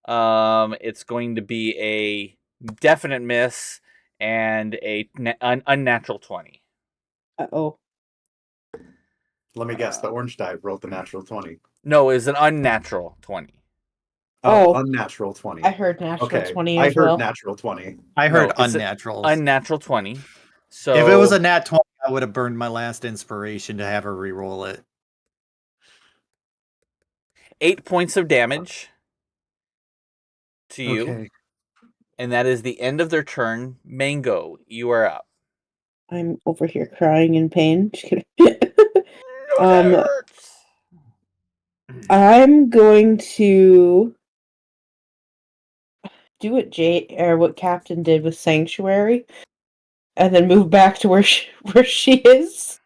[SPEAKER 1] It's going to be a definite miss and an unnatural 20.
[SPEAKER 8] Uh-oh.
[SPEAKER 3] Let me guess, the orange die rolled the natural 20.
[SPEAKER 1] No, it's an unnatural 20.
[SPEAKER 3] Oh,
[SPEAKER 8] Oh.
[SPEAKER 3] unnatural 20.
[SPEAKER 8] I heard natural
[SPEAKER 3] Okay,
[SPEAKER 8] 20
[SPEAKER 3] I
[SPEAKER 8] as
[SPEAKER 3] heard
[SPEAKER 8] well.
[SPEAKER 3] natural 20.
[SPEAKER 2] I heard
[SPEAKER 1] it's an
[SPEAKER 2] unnaturals.
[SPEAKER 1] Unnatural 20. So
[SPEAKER 2] If it was a nat 20, I would have burned my last inspiration to have her re-roll it.
[SPEAKER 1] 8 points of damage to you.
[SPEAKER 3] Okay.
[SPEAKER 1] And that is the end of their turn. Mango, you are up.
[SPEAKER 8] I'm over here crying in pain. Just kidding.
[SPEAKER 1] That hurts.
[SPEAKER 8] I'm going to do what Captain did with Sanctuary, and then move back to where she is.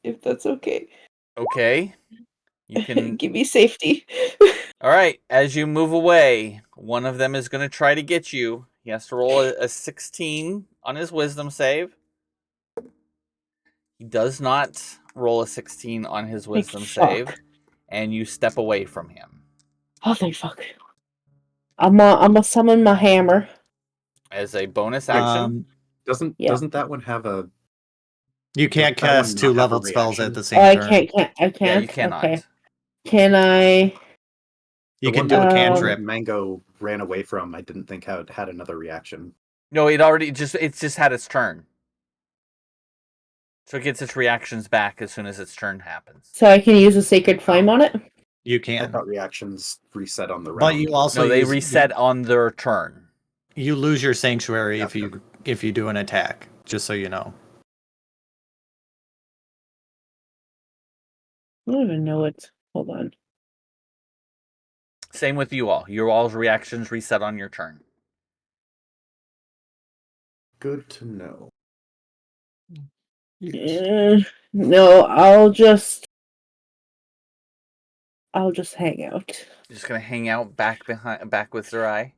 [SPEAKER 8] If that's okay.
[SPEAKER 1] Okay. You can
[SPEAKER 8] Give me safety.
[SPEAKER 1] All right, as you move away, one of them is going to try to get you. He has to roll a 16 on his wisdom save. He does not roll a 16 on his wisdom save, and you step away from him.
[SPEAKER 8] Oh, thank fuck. I'm gonna summon my hammer.
[SPEAKER 1] As a bonus action.
[SPEAKER 3] Doesn't that one have a...
[SPEAKER 2] You can't
[SPEAKER 3] Does that one
[SPEAKER 2] cast
[SPEAKER 3] not
[SPEAKER 2] 2
[SPEAKER 3] have a
[SPEAKER 2] leveled spells
[SPEAKER 3] reaction?
[SPEAKER 2] at the same
[SPEAKER 8] Oh, I
[SPEAKER 2] turn.
[SPEAKER 8] can't.
[SPEAKER 1] Yeah, you cannot.
[SPEAKER 8] Okay. Can I?
[SPEAKER 2] You
[SPEAKER 3] The
[SPEAKER 2] can
[SPEAKER 3] one
[SPEAKER 2] do a
[SPEAKER 3] that
[SPEAKER 2] cantrip.
[SPEAKER 3] Mango ran away from, I didn't think had another reaction.
[SPEAKER 1] No, it just had its turn. So it gets its reactions back as soon as its turn happens.
[SPEAKER 8] So I can use a Sacred Flame on it?
[SPEAKER 2] You
[SPEAKER 3] I
[SPEAKER 2] can.
[SPEAKER 3] thought reactions reset on the round.
[SPEAKER 2] But you also
[SPEAKER 1] No, they reset on their turn.
[SPEAKER 2] You lose your sanctuary
[SPEAKER 3] Gotcha.
[SPEAKER 2] if you do an attack, just so you know.
[SPEAKER 8] I don't even know it. Hold on.
[SPEAKER 1] Same with you all. Your all's reactions reset on your turn.
[SPEAKER 3] Good to know.
[SPEAKER 8] No, I'll just hang out.
[SPEAKER 1] You're just gonna hang out back with Zerai.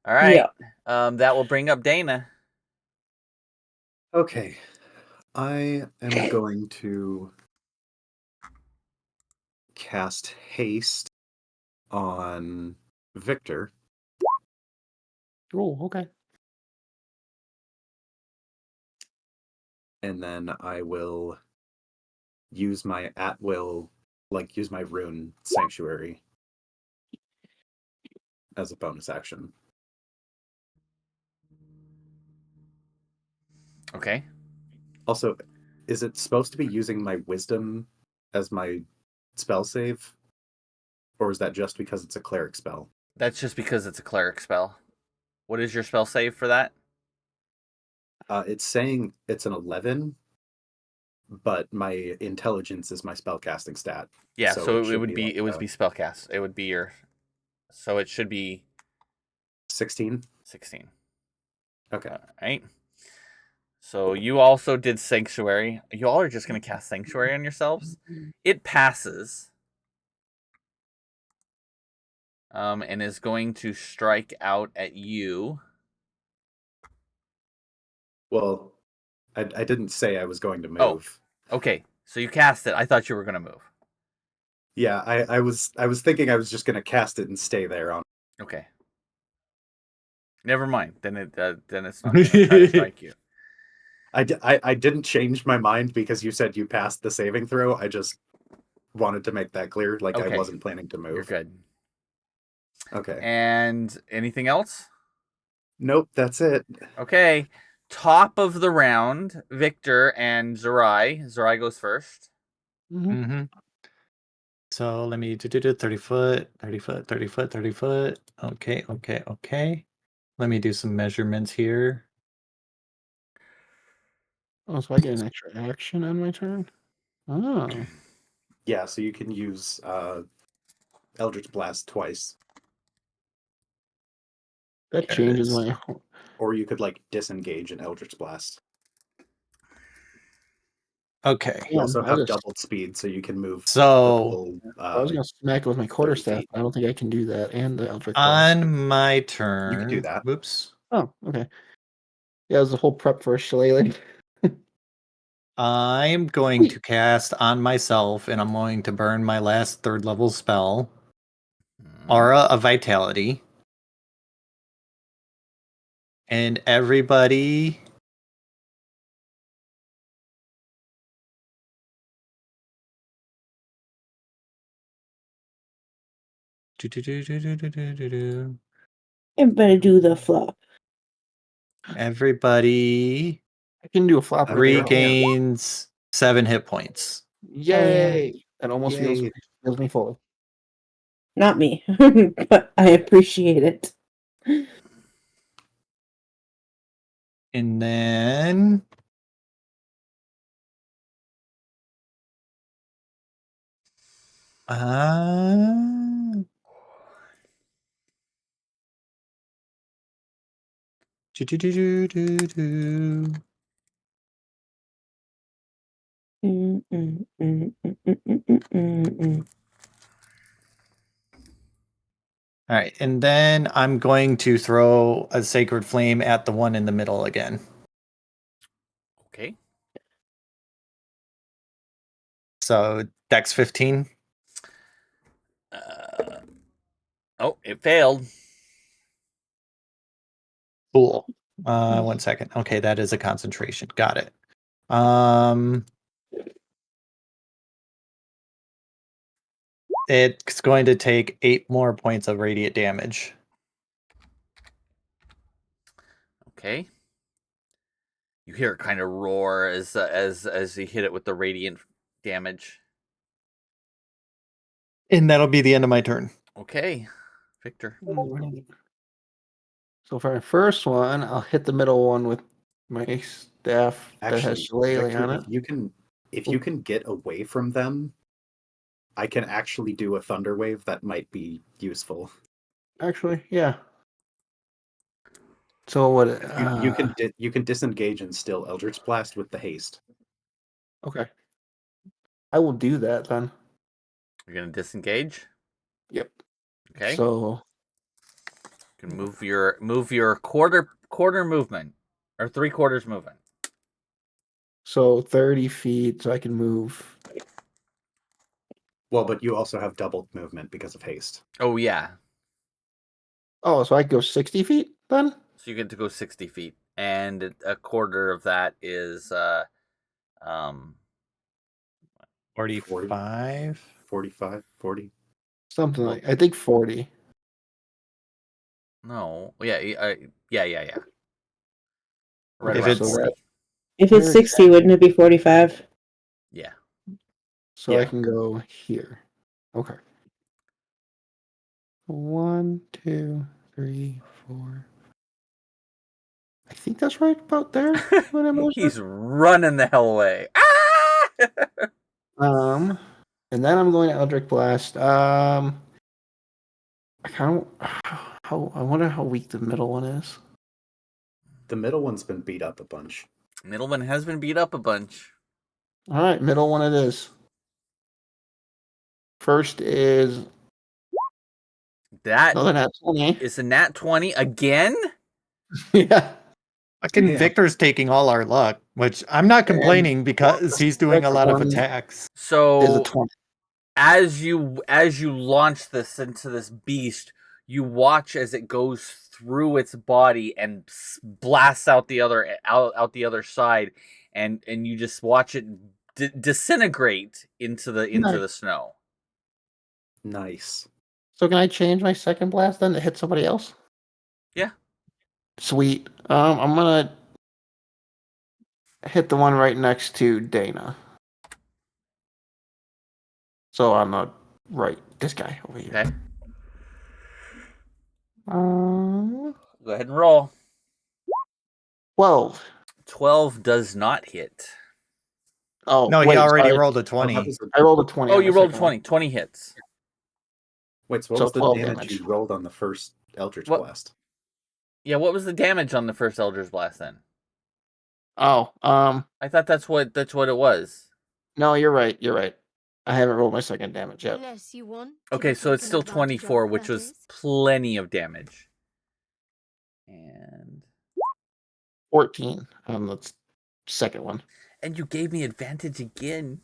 [SPEAKER 1] All right.
[SPEAKER 8] Yeah.
[SPEAKER 1] That will bring up Dana.
[SPEAKER 3] Okay. I am going to cast haste on Victor.
[SPEAKER 4] Oh, okay.
[SPEAKER 3] And then I will use my use my rune sanctuary as a bonus action.
[SPEAKER 1] Okay.
[SPEAKER 3] Also, is it supposed to be using my wisdom as my spell save? Or is that just because it's a cleric spell?
[SPEAKER 1] That's just because it's a cleric spell. What is your spell save for that?
[SPEAKER 3] It's saying it's an 11, but my intelligence is my spellcasting stat.
[SPEAKER 1] Yeah, so it
[SPEAKER 3] should
[SPEAKER 1] would be spellcast. It would be your, so it should be
[SPEAKER 3] 16.
[SPEAKER 1] 16.
[SPEAKER 3] Okay.
[SPEAKER 1] All right. So you also did Sanctuary. You all are just going to cast Sanctuary on yourselves. It passes. And is going to strike out at you.
[SPEAKER 3] Well, I didn't say I was going to move.
[SPEAKER 1] Oh, okay. So you cast it. I thought you were going to move.
[SPEAKER 3] Yeah, I was thinking I was just going to cast it and stay there on.
[SPEAKER 1] Okay. Never mind. Then it's not going to try to strike you.
[SPEAKER 3] I didn't change my mind because you said you passed the saving throw. I just wanted to make that clear. Like,
[SPEAKER 1] Okay.
[SPEAKER 3] I wasn't planning to move.
[SPEAKER 1] You're good.
[SPEAKER 3] Okay.
[SPEAKER 1] And anything else?
[SPEAKER 3] Nope, that's it.
[SPEAKER 1] Okay. Top of the round, Victor and Zerai. Zerai goes first.
[SPEAKER 2] Mm-hmm. So let me do 30 foot, 30 foot, 30 foot, 30 foot. Okay. Let me do some measurements here.
[SPEAKER 4] Oh, so I get an extra action on my turn? Oh.
[SPEAKER 3] Yeah, so you can use Eldritch Blast twice.
[SPEAKER 4] That
[SPEAKER 3] There it
[SPEAKER 4] changes
[SPEAKER 3] is.
[SPEAKER 4] my...
[SPEAKER 3] Or you could like disengage an Eldritch Blast.
[SPEAKER 2] Okay.
[SPEAKER 3] You also
[SPEAKER 4] I
[SPEAKER 3] have
[SPEAKER 4] just-
[SPEAKER 3] doubled speed, so you can move
[SPEAKER 2] So
[SPEAKER 3] the whole,
[SPEAKER 4] I was going to smack it with my
[SPEAKER 3] 30
[SPEAKER 4] quarterstaff.
[SPEAKER 3] feet.
[SPEAKER 4] I don't think I can do that. And the Eldritch Blast.
[SPEAKER 2] on my turn,
[SPEAKER 3] You can do that.
[SPEAKER 2] Whoops.
[SPEAKER 4] Oh, okay. Yeah, it was the whole prep for a shillelagh.
[SPEAKER 2] I'm going to cast on myself, and I'm going to burn my last 3rd level spell, Aura of Vitality. And everybody.
[SPEAKER 8] Everybody do the flop.
[SPEAKER 2] Everybody
[SPEAKER 4] I can do a flop right there.
[SPEAKER 2] regains 7 hit points.
[SPEAKER 4] Yay! That almost feels
[SPEAKER 3] Yay.
[SPEAKER 4] me fully.
[SPEAKER 8] Not me, but I appreciate it.
[SPEAKER 2] And then
[SPEAKER 8] Mm, mm, mm, mm, mm, mm, mm, mm.
[SPEAKER 2] all right, and then I'm going to throw a sacred flame at the one in the middle again.
[SPEAKER 1] Okay.
[SPEAKER 2] So Dex 15.
[SPEAKER 1] Oh, it failed.
[SPEAKER 2] Cool. 1 second. Okay, that is a concentration. Got it. It's going to take 8 more points of radiant damage.
[SPEAKER 1] Okay. You hear it kind of roar as you hit it with the radiant damage.
[SPEAKER 2] And that'll be the end of my turn.
[SPEAKER 1] Okay, Victor.
[SPEAKER 4] So for my first one, I'll hit the middle one with my staff that has
[SPEAKER 3] Actually,
[SPEAKER 4] shillelagh
[SPEAKER 3] Victor,
[SPEAKER 4] on it.
[SPEAKER 3] if you can get away from them, I can actually do a thunder wave that might be useful.
[SPEAKER 4] Actually, yeah. So what?
[SPEAKER 3] You can disengage and still Eldritch Blast with the haste.
[SPEAKER 4] Okay. I will do that then.
[SPEAKER 1] You're gonna disengage.
[SPEAKER 4] Yep.
[SPEAKER 1] Okay.
[SPEAKER 4] So
[SPEAKER 1] You can move your quarter movement or 3/4 movement.
[SPEAKER 4] So 30 feet, so I can move.
[SPEAKER 3] Well, but you also have doubled movement because of haste.
[SPEAKER 1] Oh yeah.
[SPEAKER 4] Oh, so I can go 60 feet then?
[SPEAKER 1] So you get to go 60 feet, and a quarter of that is
[SPEAKER 2] 45.
[SPEAKER 3] 45, 40.
[SPEAKER 4] Something like I think 40.
[SPEAKER 1] No, yeah. Right
[SPEAKER 2] If
[SPEAKER 1] around
[SPEAKER 2] it's
[SPEAKER 1] 40.
[SPEAKER 8] If
[SPEAKER 4] Where
[SPEAKER 8] it's 60, wouldn't it be 45?
[SPEAKER 1] Yeah.
[SPEAKER 4] So I
[SPEAKER 3] Yeah.
[SPEAKER 4] can go here. Okay. 1, 2, 3, 4. I think that's right about there. What am I
[SPEAKER 1] He's running the hell away. Ah!
[SPEAKER 4] And then I'm going to Eldritch Blast. I kind of I wonder how weak the middle one is.
[SPEAKER 3] The middle one's been beat up a bunch.
[SPEAKER 1] Middleman has been beat up a bunch.
[SPEAKER 4] All right, middle one it is. First is
[SPEAKER 1] That
[SPEAKER 4] another nat 20.
[SPEAKER 1] is a nat 20 again?
[SPEAKER 4] Yeah.
[SPEAKER 2] Fucking
[SPEAKER 3] Yeah.
[SPEAKER 2] Victor's taking all our luck, which I'm not complaining because he's doing a lot of attacks.
[SPEAKER 4] Is a
[SPEAKER 1] So
[SPEAKER 4] 20.
[SPEAKER 1] as you launch this into this beast, you watch as it goes through its body and blasts out the other side, and you just watch it disintegrate into the snow.
[SPEAKER 3] Nice.
[SPEAKER 4] So can I change my second blast then to hit somebody else?
[SPEAKER 1] Yeah.
[SPEAKER 4] Sweet. I'm gonna hit the one right next to Dana. So on the right, this guy over here.
[SPEAKER 1] Okay.
[SPEAKER 4] Um,
[SPEAKER 1] Go ahead and roll.
[SPEAKER 4] 12.
[SPEAKER 1] 12 does not hit.
[SPEAKER 4] Oh,
[SPEAKER 2] No, he
[SPEAKER 4] wait,
[SPEAKER 2] already
[SPEAKER 4] sorry.
[SPEAKER 2] rolled a
[SPEAKER 3] Oh,
[SPEAKER 2] 20.
[SPEAKER 3] that was the-
[SPEAKER 4] I rolled a 20.
[SPEAKER 1] Oh,
[SPEAKER 4] on
[SPEAKER 1] you
[SPEAKER 4] the
[SPEAKER 1] rolled
[SPEAKER 4] second
[SPEAKER 1] 20.
[SPEAKER 4] one.
[SPEAKER 1] 20 hits.
[SPEAKER 3] Wait, so what
[SPEAKER 4] So
[SPEAKER 3] was the
[SPEAKER 4] 12
[SPEAKER 3] damage
[SPEAKER 4] damage.
[SPEAKER 3] you rolled on the first Eldritch
[SPEAKER 1] What-
[SPEAKER 3] Blast?
[SPEAKER 1] Yeah, what was the damage on the first Eldritch Blast then?
[SPEAKER 4] Oh,
[SPEAKER 1] I thought that's what it was.
[SPEAKER 4] no, you're right. You're right. I haven't rolled my second damage yet.
[SPEAKER 5] Unless you want to
[SPEAKER 1] Okay,
[SPEAKER 5] be
[SPEAKER 1] so it's
[SPEAKER 5] taken
[SPEAKER 1] still
[SPEAKER 5] advantage
[SPEAKER 1] 24,
[SPEAKER 5] of,
[SPEAKER 1] which
[SPEAKER 5] that
[SPEAKER 1] was
[SPEAKER 5] is.
[SPEAKER 1] plenty of damage. And
[SPEAKER 4] 14 on the second one.
[SPEAKER 1] you gave me advantage again.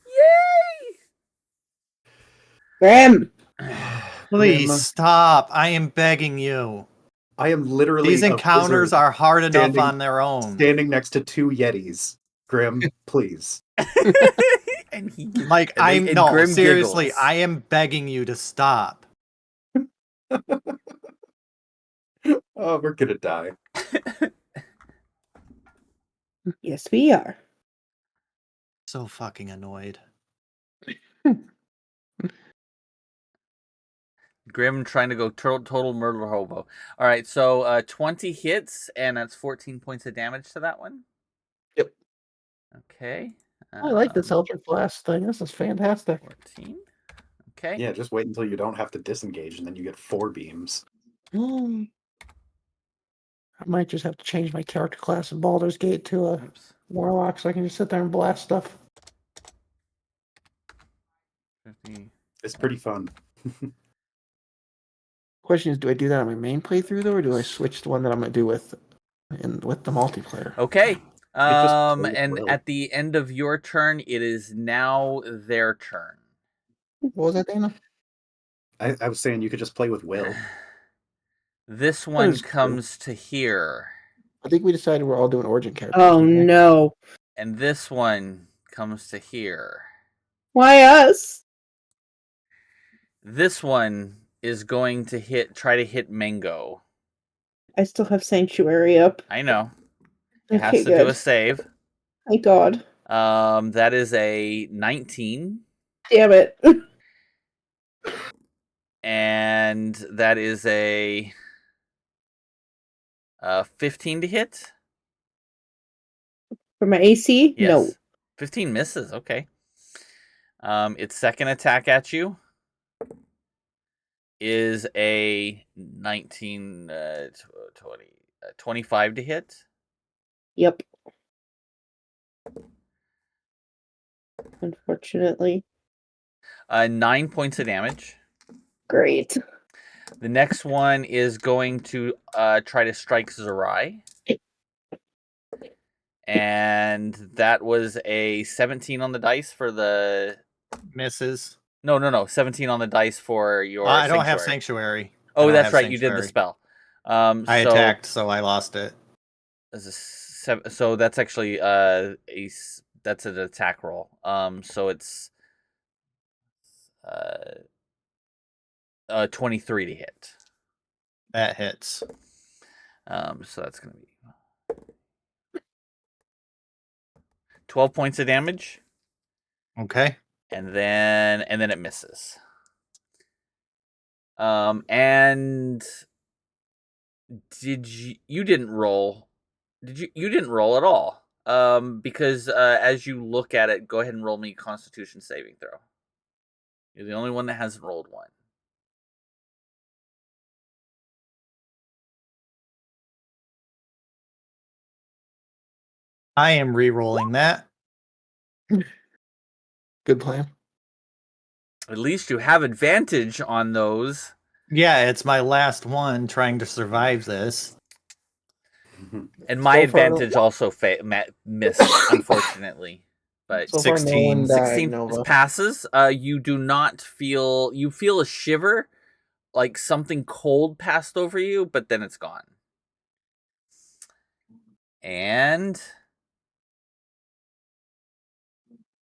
[SPEAKER 8] Grim.
[SPEAKER 1] Yay!
[SPEAKER 2] Please
[SPEAKER 3] Grim,
[SPEAKER 2] stop. I am begging you.
[SPEAKER 3] I am literally
[SPEAKER 2] These
[SPEAKER 3] a
[SPEAKER 2] encounters
[SPEAKER 3] wizard
[SPEAKER 2] are hard enough
[SPEAKER 3] standing-
[SPEAKER 2] on their own.
[SPEAKER 3] standing next to two Yetis. Grim, please.
[SPEAKER 1] And he
[SPEAKER 2] Like,
[SPEAKER 1] and then- and Grim
[SPEAKER 2] seriously,
[SPEAKER 1] giggles.
[SPEAKER 2] I am begging you to stop.
[SPEAKER 3] Oh, we're gonna die.
[SPEAKER 8] Yes, we are.
[SPEAKER 2] So fucking annoyed.
[SPEAKER 1] Grim trying to go total murder hobo. All right, so 20 hits, and that's 14 points of damage to that one.
[SPEAKER 4] Yep.
[SPEAKER 1] Okay.
[SPEAKER 4] I like this Eldritch Blast thing. This is fantastic.
[SPEAKER 1] 14. Okay.
[SPEAKER 3] Yeah, just wait until you don't have to disengage, and then you get 4 beams.
[SPEAKER 4] I might just have to change my character class in Baldur's Gate to a
[SPEAKER 1] Oops.
[SPEAKER 4] Warlock so I can just sit there and blast stuff.
[SPEAKER 1] 50.
[SPEAKER 3] It's pretty fun.
[SPEAKER 4] Question is, do I do that on my main playthrough though, or do I switch to one that I'm gonna do with the multiplayer?
[SPEAKER 1] Okay.
[SPEAKER 3] just play with
[SPEAKER 1] And
[SPEAKER 3] Will.
[SPEAKER 1] at the end of your turn, it is now their turn.
[SPEAKER 4] What was that, Dana?
[SPEAKER 3] I was saying you could just play with Will.
[SPEAKER 1] This one
[SPEAKER 4] is true.
[SPEAKER 1] comes to here,
[SPEAKER 4] I think we decided we're all doing origin characters.
[SPEAKER 8] Oh
[SPEAKER 4] didn't we?
[SPEAKER 8] no.
[SPEAKER 1] and this one comes to here.
[SPEAKER 8] Why us?
[SPEAKER 1] This one is going to try to hit Mango.
[SPEAKER 8] I still have Sanctuary up.
[SPEAKER 1] I know. It
[SPEAKER 8] Okay,
[SPEAKER 1] has to
[SPEAKER 8] good.
[SPEAKER 1] do a save.
[SPEAKER 8] Thank God.
[SPEAKER 1] That is a 19.
[SPEAKER 8] Damn it.
[SPEAKER 1] And that is a 15 to hit.
[SPEAKER 8] For my AC?
[SPEAKER 1] Yes.
[SPEAKER 8] No.
[SPEAKER 1] 15 misses. Okay. Its second attack at you is a 19, 20, 25 to hit.
[SPEAKER 8] Yep. Unfortunately.
[SPEAKER 1] 9 points of damage.
[SPEAKER 8] Great.
[SPEAKER 1] The next one is going to try to strike Zerai. And that was a 17 on the dice for the...
[SPEAKER 2] Misses.
[SPEAKER 1] No. 17 on the dice for your
[SPEAKER 2] I don't have
[SPEAKER 1] Sanctuary.
[SPEAKER 2] Sanctuary. I
[SPEAKER 1] Oh,
[SPEAKER 2] don't
[SPEAKER 1] that's
[SPEAKER 2] have
[SPEAKER 1] right. You did the
[SPEAKER 2] Sanctuary.
[SPEAKER 1] spell.
[SPEAKER 2] I attacked, so I lost it.
[SPEAKER 1] So that's actually that's an attack roll. So it's 23 to hit.
[SPEAKER 2] That hits.
[SPEAKER 1] So that's gonna be 12 points of damage,
[SPEAKER 2] Okay.
[SPEAKER 1] and then it misses. And you didn't roll? You didn't roll at all? Because as you look at it, go ahead and roll me Constitution saving throw. You're the only one that hasn't rolled one.
[SPEAKER 2] I am re-rolling that.
[SPEAKER 4] Good plan.
[SPEAKER 1] At least you have advantage on those.
[SPEAKER 2] Yeah, it's my last one trying to survive this.
[SPEAKER 1] And my
[SPEAKER 4] So far,
[SPEAKER 1] advantage also missed, unfortunately. But
[SPEAKER 4] So far, no
[SPEAKER 2] 16.
[SPEAKER 4] one died,
[SPEAKER 1] 16
[SPEAKER 4] Nova.
[SPEAKER 1] passes. You do not feel... You feel a shiver, like something cold passed over you, but then it's gone. And...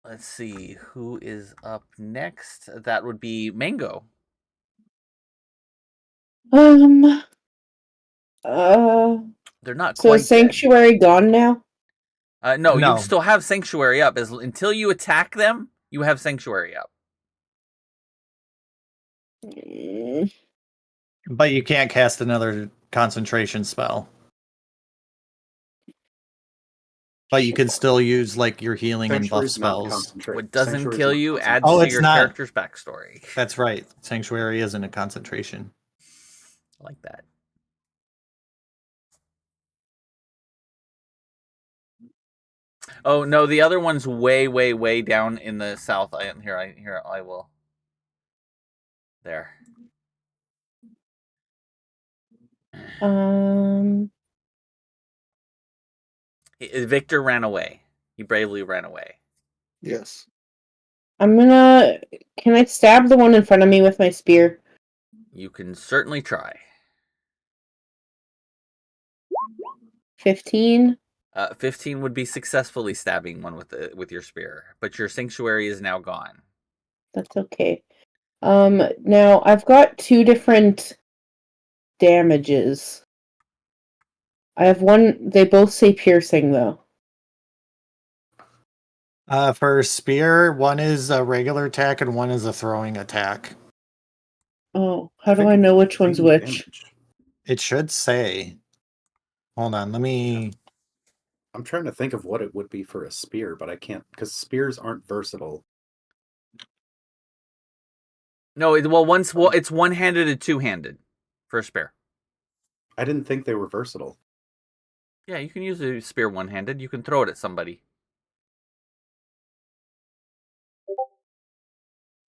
[SPEAKER 1] let's see, who is up next? That would be Mango. They're not
[SPEAKER 8] So
[SPEAKER 1] quite
[SPEAKER 8] is Sanctuary gone now?
[SPEAKER 1] dead. No,
[SPEAKER 2] No.
[SPEAKER 1] you still have Sanctuary up. Until you attack them, you have Sanctuary up.
[SPEAKER 8] Mm,
[SPEAKER 2] But you can't cast another concentration spell. But you can still use like your healing and buff
[SPEAKER 3] Sanctuary's not
[SPEAKER 2] spells.
[SPEAKER 3] concentrate.
[SPEAKER 1] What doesn't
[SPEAKER 3] Sanctuary's
[SPEAKER 1] kill
[SPEAKER 3] not
[SPEAKER 1] you
[SPEAKER 3] concentration.
[SPEAKER 1] adds
[SPEAKER 2] Oh,
[SPEAKER 1] to
[SPEAKER 2] it's
[SPEAKER 1] your
[SPEAKER 2] not.
[SPEAKER 1] character's backstory.
[SPEAKER 2] That's right. Sanctuary isn't a concentration.
[SPEAKER 1] I like that. Oh no, the other one's way, way, way down in the south. I will. There. Victor ran away. He bravely ran away.
[SPEAKER 4] Yes.
[SPEAKER 8] I'm gonna. Can I stab the one in front of me with my spear?
[SPEAKER 1] You can certainly try.
[SPEAKER 8] 15.
[SPEAKER 1] 15 would be successfully stabbing one with your spear, but your sanctuary is now gone.
[SPEAKER 8] That's okay. Now I've got 2 different damages. I have one. They both say piercing though.
[SPEAKER 2] For spear, one is a regular attack and one is a throwing attack.
[SPEAKER 8] Oh, how do I know which one's which?
[SPEAKER 3] Damage.
[SPEAKER 2] It should say. Hold on, let me.
[SPEAKER 3] I'm trying to think of what it would be for a spear, but I can't because spears aren't versatile.
[SPEAKER 1] No, it's one-handed and two-handed for a spear.
[SPEAKER 3] I didn't think they were versatile.
[SPEAKER 1] Yeah, you can use a spear one-handed. You can throw it at somebody.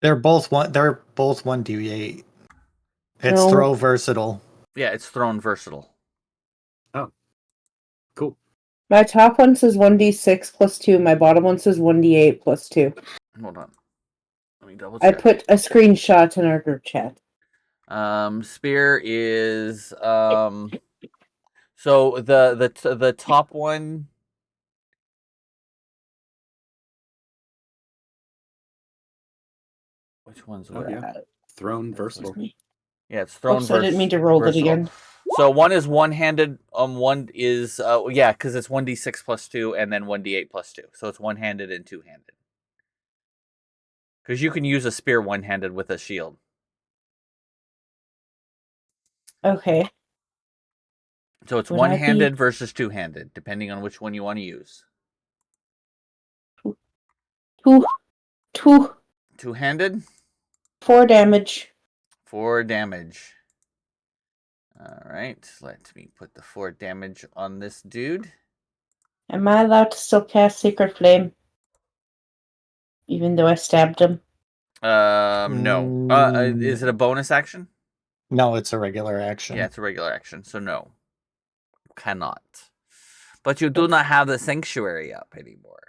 [SPEAKER 2] They're both 1d8. It's
[SPEAKER 8] No.
[SPEAKER 2] throw versatile.
[SPEAKER 1] Yeah, it's thrown versatile.
[SPEAKER 3] Oh, cool.
[SPEAKER 8] My top one says 1d6 plus 2. My bottom one says 1d8 plus 2.
[SPEAKER 1] Hold on. Let me double
[SPEAKER 8] I
[SPEAKER 1] check.
[SPEAKER 8] put a screenshot in our group chat.
[SPEAKER 1] Spear is so the top one. Which one's
[SPEAKER 3] Oh
[SPEAKER 1] which?
[SPEAKER 3] yeah, thrown versatile.
[SPEAKER 1] Yeah, it's thrown.
[SPEAKER 8] Oops, I didn't mean to roll it
[SPEAKER 1] versatile.
[SPEAKER 8] again.
[SPEAKER 1] So one is one-handed. One is yeah, because it's 1d6 plus 2 and then 1d8 plus 2. So it's one-handed and two-handed. Because you can use a spear one-handed with a shield.
[SPEAKER 8] Okay.
[SPEAKER 1] So it's
[SPEAKER 8] Would I
[SPEAKER 1] one-handed
[SPEAKER 8] be-
[SPEAKER 1] versus two-handed, depending on which one you want to use.
[SPEAKER 8] Two.
[SPEAKER 1] Two-handed?
[SPEAKER 8] 4 damage.
[SPEAKER 1] 4 damage. Alright, let me put the 4 damage on this dude.
[SPEAKER 8] Am I allowed to still cast Secret Flame? Even though I stabbed him?
[SPEAKER 1] No. Is it a bonus action?
[SPEAKER 2] No, it's a regular action.
[SPEAKER 1] Yeah, it's a regular action, so no. You cannot. But you do not have the sanctuary up anymore.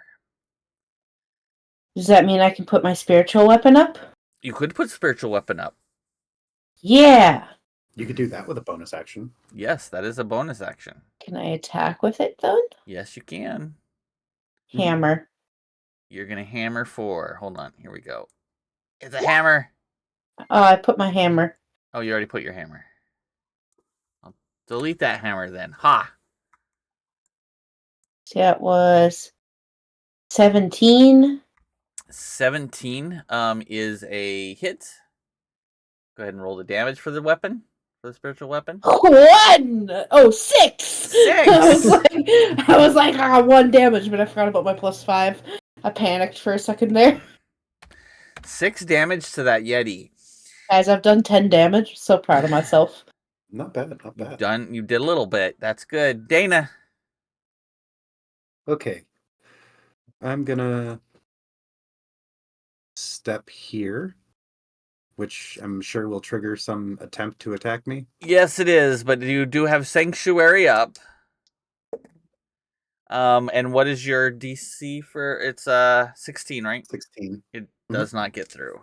[SPEAKER 8] Does that mean I can put my spiritual weapon up?
[SPEAKER 1] You could put spiritual weapon up.
[SPEAKER 8] Yeah!
[SPEAKER 3] You could do that with a bonus action.
[SPEAKER 1] Yes, that is a bonus action.
[SPEAKER 8] Can I attack with it, then?
[SPEAKER 1] Yes, you can.
[SPEAKER 8] Hammer.
[SPEAKER 1] You're going to hammer 4. Hold on, here we go. It's a hammer.
[SPEAKER 8] Oh, I put my hammer.
[SPEAKER 1] Oh, you already put your hammer. I'll delete that hammer then. Ha!
[SPEAKER 8] So that was 17.
[SPEAKER 1] 17 is a hit. Go ahead and roll the damage for the weapon, for the spiritual weapon.
[SPEAKER 8] 1! Oh, 6!
[SPEAKER 1] 6!
[SPEAKER 8] I was like, 1 damage, but I forgot about my +5. I panicked for a second there.
[SPEAKER 1] 6 damage to that Yeti.
[SPEAKER 8] Guys, I've done 10 damage. So proud of myself.
[SPEAKER 3] Not bad, not bad.
[SPEAKER 1] You did a little bit. That's good. Dana.
[SPEAKER 3] Okay. I'm gonna step here, which I'm sure will trigger some attempt to attack me.
[SPEAKER 1] Yes, it is, but you do have Sanctuary up. And what is your DC for? It's 16, right?
[SPEAKER 3] 16.
[SPEAKER 1] It does not get through.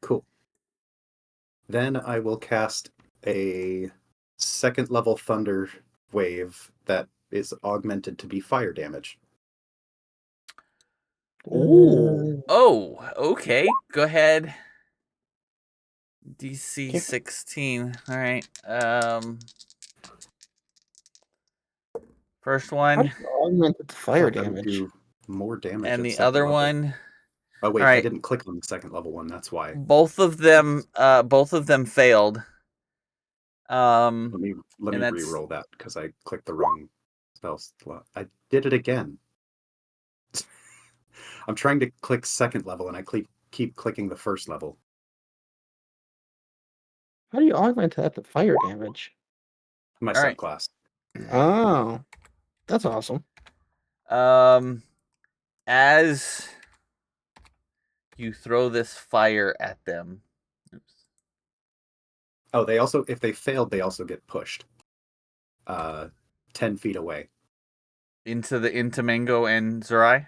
[SPEAKER 3] Cool. Then I will cast a 2nd level thunder wave that is augmented to be fire damage.
[SPEAKER 4] Ooh.
[SPEAKER 1] Oh, okay. Go ahead. DC 16. All right. First one.
[SPEAKER 4] Augmented to fire
[SPEAKER 3] That would
[SPEAKER 4] damage.
[SPEAKER 3] do more damage.
[SPEAKER 1] And
[SPEAKER 3] at
[SPEAKER 1] the
[SPEAKER 3] second
[SPEAKER 1] other
[SPEAKER 3] level.
[SPEAKER 1] one.
[SPEAKER 3] Oh wait,
[SPEAKER 1] All right.
[SPEAKER 3] I didn't click on the 2nd level one. That's why.
[SPEAKER 1] Both of them failed.
[SPEAKER 3] Let me
[SPEAKER 1] and that's-
[SPEAKER 3] re-roll that because I clicked the wrong spell slot. did it again. I'm trying to click second level, and I keep clicking the first level.
[SPEAKER 4] How do you augment that to fire damage?
[SPEAKER 3] My
[SPEAKER 1] All right.
[SPEAKER 3] subclass.
[SPEAKER 4] Oh, that's awesome.
[SPEAKER 1] As you throw this fire at them. Oops.
[SPEAKER 3] Oh, they also, if they failed, they also get pushed. 10 feet away.
[SPEAKER 1] Into Mango and Zerai?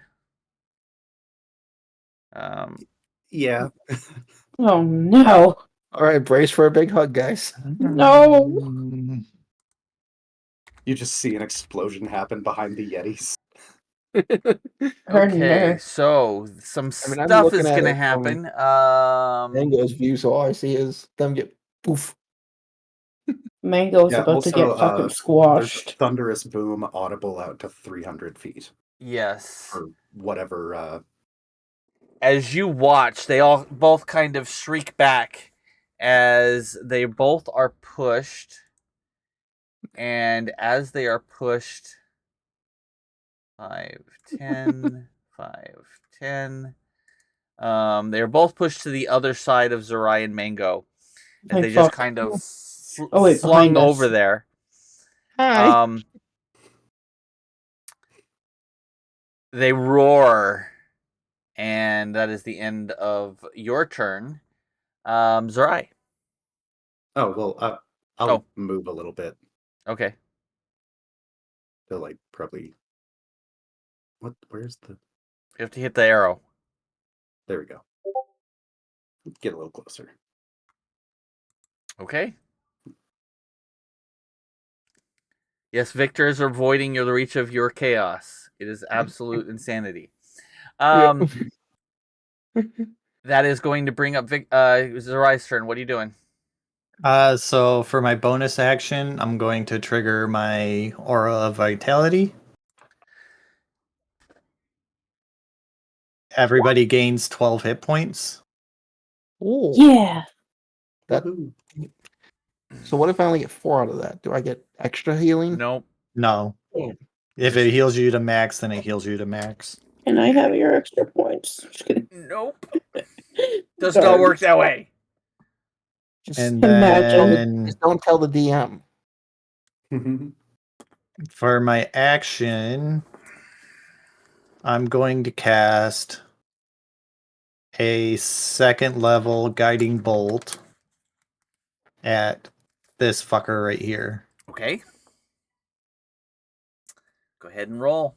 [SPEAKER 3] Yeah.
[SPEAKER 8] Oh no.
[SPEAKER 4] All right, brace for a big hug, guys.
[SPEAKER 8] No.
[SPEAKER 3] You just see an explosion happen behind the Yetis.
[SPEAKER 1] Okay, so some
[SPEAKER 4] I'm
[SPEAKER 1] stuff
[SPEAKER 4] looking
[SPEAKER 1] is
[SPEAKER 4] at
[SPEAKER 1] gonna
[SPEAKER 4] it from
[SPEAKER 1] happen.
[SPEAKER 4] Mango's view, so all I see is them get poof.
[SPEAKER 8] Mango's
[SPEAKER 3] Yeah,
[SPEAKER 8] about to
[SPEAKER 3] also,
[SPEAKER 8] get fucking
[SPEAKER 3] there's a
[SPEAKER 8] squashed.
[SPEAKER 3] thunderous boom audible out to 300 feet.
[SPEAKER 1] Yes.
[SPEAKER 3] Or whatever.
[SPEAKER 1] As you watch, they all both kind of shriek back as they both are pushed. And as they are pushed, 5, 10, 5, 10. They are both pushed to the other side of Zerai and Mango. And
[SPEAKER 8] Like
[SPEAKER 1] they just
[SPEAKER 8] fuck.
[SPEAKER 1] kind of
[SPEAKER 8] Oh, wait,
[SPEAKER 1] flung
[SPEAKER 8] behind us.
[SPEAKER 1] over there.
[SPEAKER 4] Hi.
[SPEAKER 1] They roar. And that is the end of your turn. Zerai.
[SPEAKER 3] Oh, well, I'll move a little bit.
[SPEAKER 1] Okay.
[SPEAKER 3] To, like, probably... Where's the...
[SPEAKER 1] You have to hit the arrow.
[SPEAKER 3] There we go. Get a little closer.
[SPEAKER 1] Okay. Yes, Victor is avoiding the reach of your chaos. It is absolute insanity. That is going to bring up Zarai's turn. What are you doing?
[SPEAKER 2] So for my bonus action, I'm going to trigger my Aura of Vitality. Everybody gains 12 hit points.
[SPEAKER 4] Ooh.
[SPEAKER 8] Yeah.
[SPEAKER 4] So what if I only get 4 out of that? Do I get extra healing?
[SPEAKER 1] Nope.
[SPEAKER 2] No.
[SPEAKER 4] Damn.
[SPEAKER 2] If it heals you to max, then it heals you to max.
[SPEAKER 8] Can I have your extra points? Just kidding.
[SPEAKER 1] Nope. Does not work that way.
[SPEAKER 4] Just
[SPEAKER 2] And
[SPEAKER 8] imagine.
[SPEAKER 2] then
[SPEAKER 4] just don't tell the DM.
[SPEAKER 2] for my action, I'm going to cast a second level guiding bolt at this fucker right here.
[SPEAKER 1] Okay. Go ahead and roll.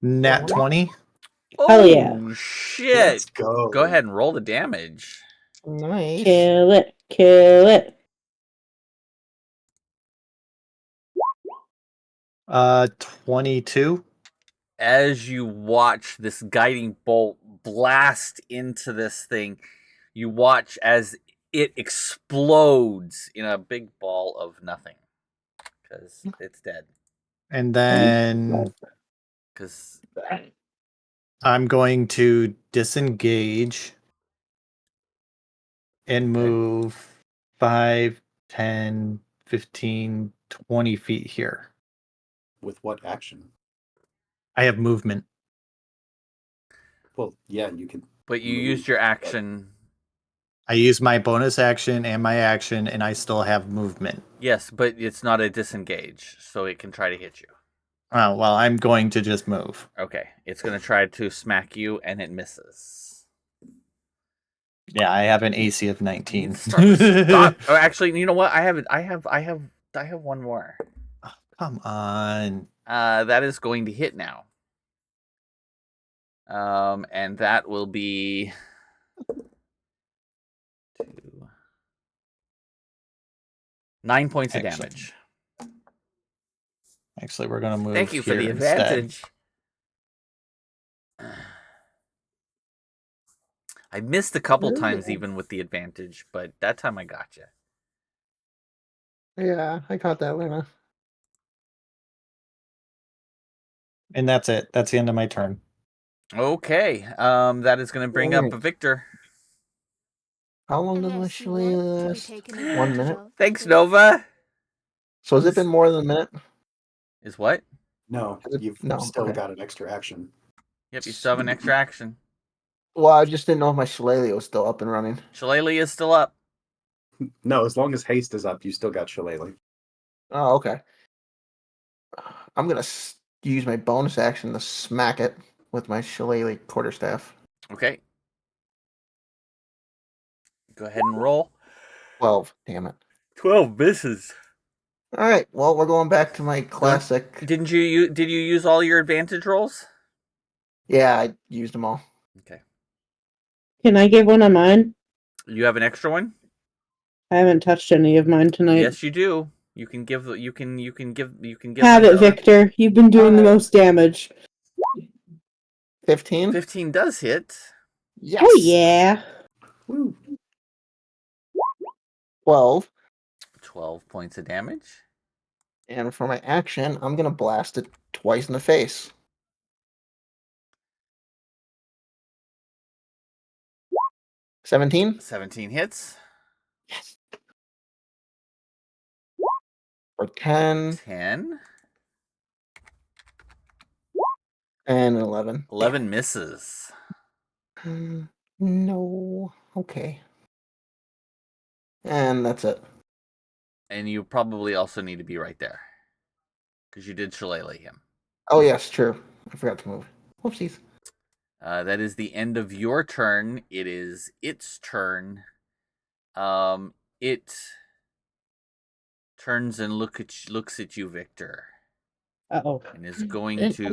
[SPEAKER 2] Nat 20.
[SPEAKER 8] Hell yeah.
[SPEAKER 1] Oh, shit.
[SPEAKER 3] Let's go.
[SPEAKER 1] Go ahead and roll the damage.
[SPEAKER 4] Nice.
[SPEAKER 8] Kill it. Kill it.
[SPEAKER 2] 22.
[SPEAKER 1] As you watch this guiding bolt blast into this thing, you watch as it explodes in a big ball of nothing. Because it's dead.
[SPEAKER 2] And then
[SPEAKER 1] Because
[SPEAKER 2] I'm going to disengage and move 5, 10, 15, 20 feet here.
[SPEAKER 3] With what action?
[SPEAKER 2] I have movement.
[SPEAKER 3] Well, yeah, you can.
[SPEAKER 1] But you
[SPEAKER 3] move,
[SPEAKER 1] used your action.
[SPEAKER 2] I use my bonus action and my action, and I still have movement.
[SPEAKER 1] Yes, but it's not a disengage, so it can try to hit you.
[SPEAKER 2] Oh, well, I'm going to just move.
[SPEAKER 1] Okay, it's going to try to smack you, and it misses.
[SPEAKER 2] Yeah, I have an AC of 19.
[SPEAKER 1] Stop. Oh, actually, you know what? I have one more.
[SPEAKER 2] Come on.
[SPEAKER 1] That is going to hit now. And that will be 9 points of damage.
[SPEAKER 2] Actually, we're gonna move.
[SPEAKER 1] Thank you for the
[SPEAKER 2] instead.
[SPEAKER 1] advantage. I missed a couple times even with the advantage, but that time I got you.
[SPEAKER 4] Yeah, I caught that, Luna.
[SPEAKER 2] And that's it. That's the end of my turn.
[SPEAKER 1] Okay. That is going to bring up
[SPEAKER 4] Alright.
[SPEAKER 1] Victor.
[SPEAKER 4] How long does my
[SPEAKER 5] Unless you
[SPEAKER 4] shillelagh
[SPEAKER 5] want to be
[SPEAKER 4] last?
[SPEAKER 5] taken
[SPEAKER 4] 1
[SPEAKER 5] advantage
[SPEAKER 4] minute.
[SPEAKER 5] of.
[SPEAKER 1] Thanks,
[SPEAKER 5] that way.
[SPEAKER 1] Nova.
[SPEAKER 4] So has it been more than a minute?
[SPEAKER 1] Is what?
[SPEAKER 3] No,
[SPEAKER 4] Has it-
[SPEAKER 3] you've
[SPEAKER 4] no,
[SPEAKER 3] still
[SPEAKER 4] okay.
[SPEAKER 3] got an extra action.
[SPEAKER 1] Yep, you still have an extra action.
[SPEAKER 4] Well, I just didn't know if my shillelagh was still up and running.
[SPEAKER 1] Shillelagh is still up.
[SPEAKER 3] No, as long as haste is up, you still got Shillelagh.
[SPEAKER 4] Oh, okay. I'm gonna use my bonus action to smack it with my shillelagh quarterstaff.
[SPEAKER 1] Okay. Go ahead and roll.
[SPEAKER 4] 12. Damn it.
[SPEAKER 1] 12 misses.
[SPEAKER 4] All right. Well, we're going back to my classic.
[SPEAKER 1] Did you use all your advantage rolls?
[SPEAKER 4] Yeah, I used them all.
[SPEAKER 1] Okay.
[SPEAKER 8] Can I give one of mine?
[SPEAKER 1] You have an extra one?
[SPEAKER 8] I haven't touched any of mine tonight.
[SPEAKER 1] Yes, you do. You can give. You can give.
[SPEAKER 8] Have
[SPEAKER 1] them
[SPEAKER 8] it,
[SPEAKER 1] to-
[SPEAKER 8] Victor. You've been doing the most damage.
[SPEAKER 4] 15.
[SPEAKER 1] 15 does hit.
[SPEAKER 4] Yes.
[SPEAKER 8] Oh yeah.
[SPEAKER 3] Woo.
[SPEAKER 4] 12.
[SPEAKER 1] 12 points of damage.
[SPEAKER 4] And for my action, I'm gonna blast it twice in the face. 17.
[SPEAKER 1] 17 hits.
[SPEAKER 4] Yes. For 10
[SPEAKER 1] 10.
[SPEAKER 4] and 11.
[SPEAKER 1] 11 misses.
[SPEAKER 4] No. Okay. And that's it.
[SPEAKER 1] And you probably also need to be right there. Because you did shillelagh him.
[SPEAKER 4] Oh, yes, true. I forgot to move. Whoopsies.
[SPEAKER 1] That is the end of your turn. It is its turn. It turns and looks at you, Victor,
[SPEAKER 8] Uh-oh.
[SPEAKER 1] and is going
[SPEAKER 4] I
[SPEAKER 1] to
[SPEAKER 4] didn't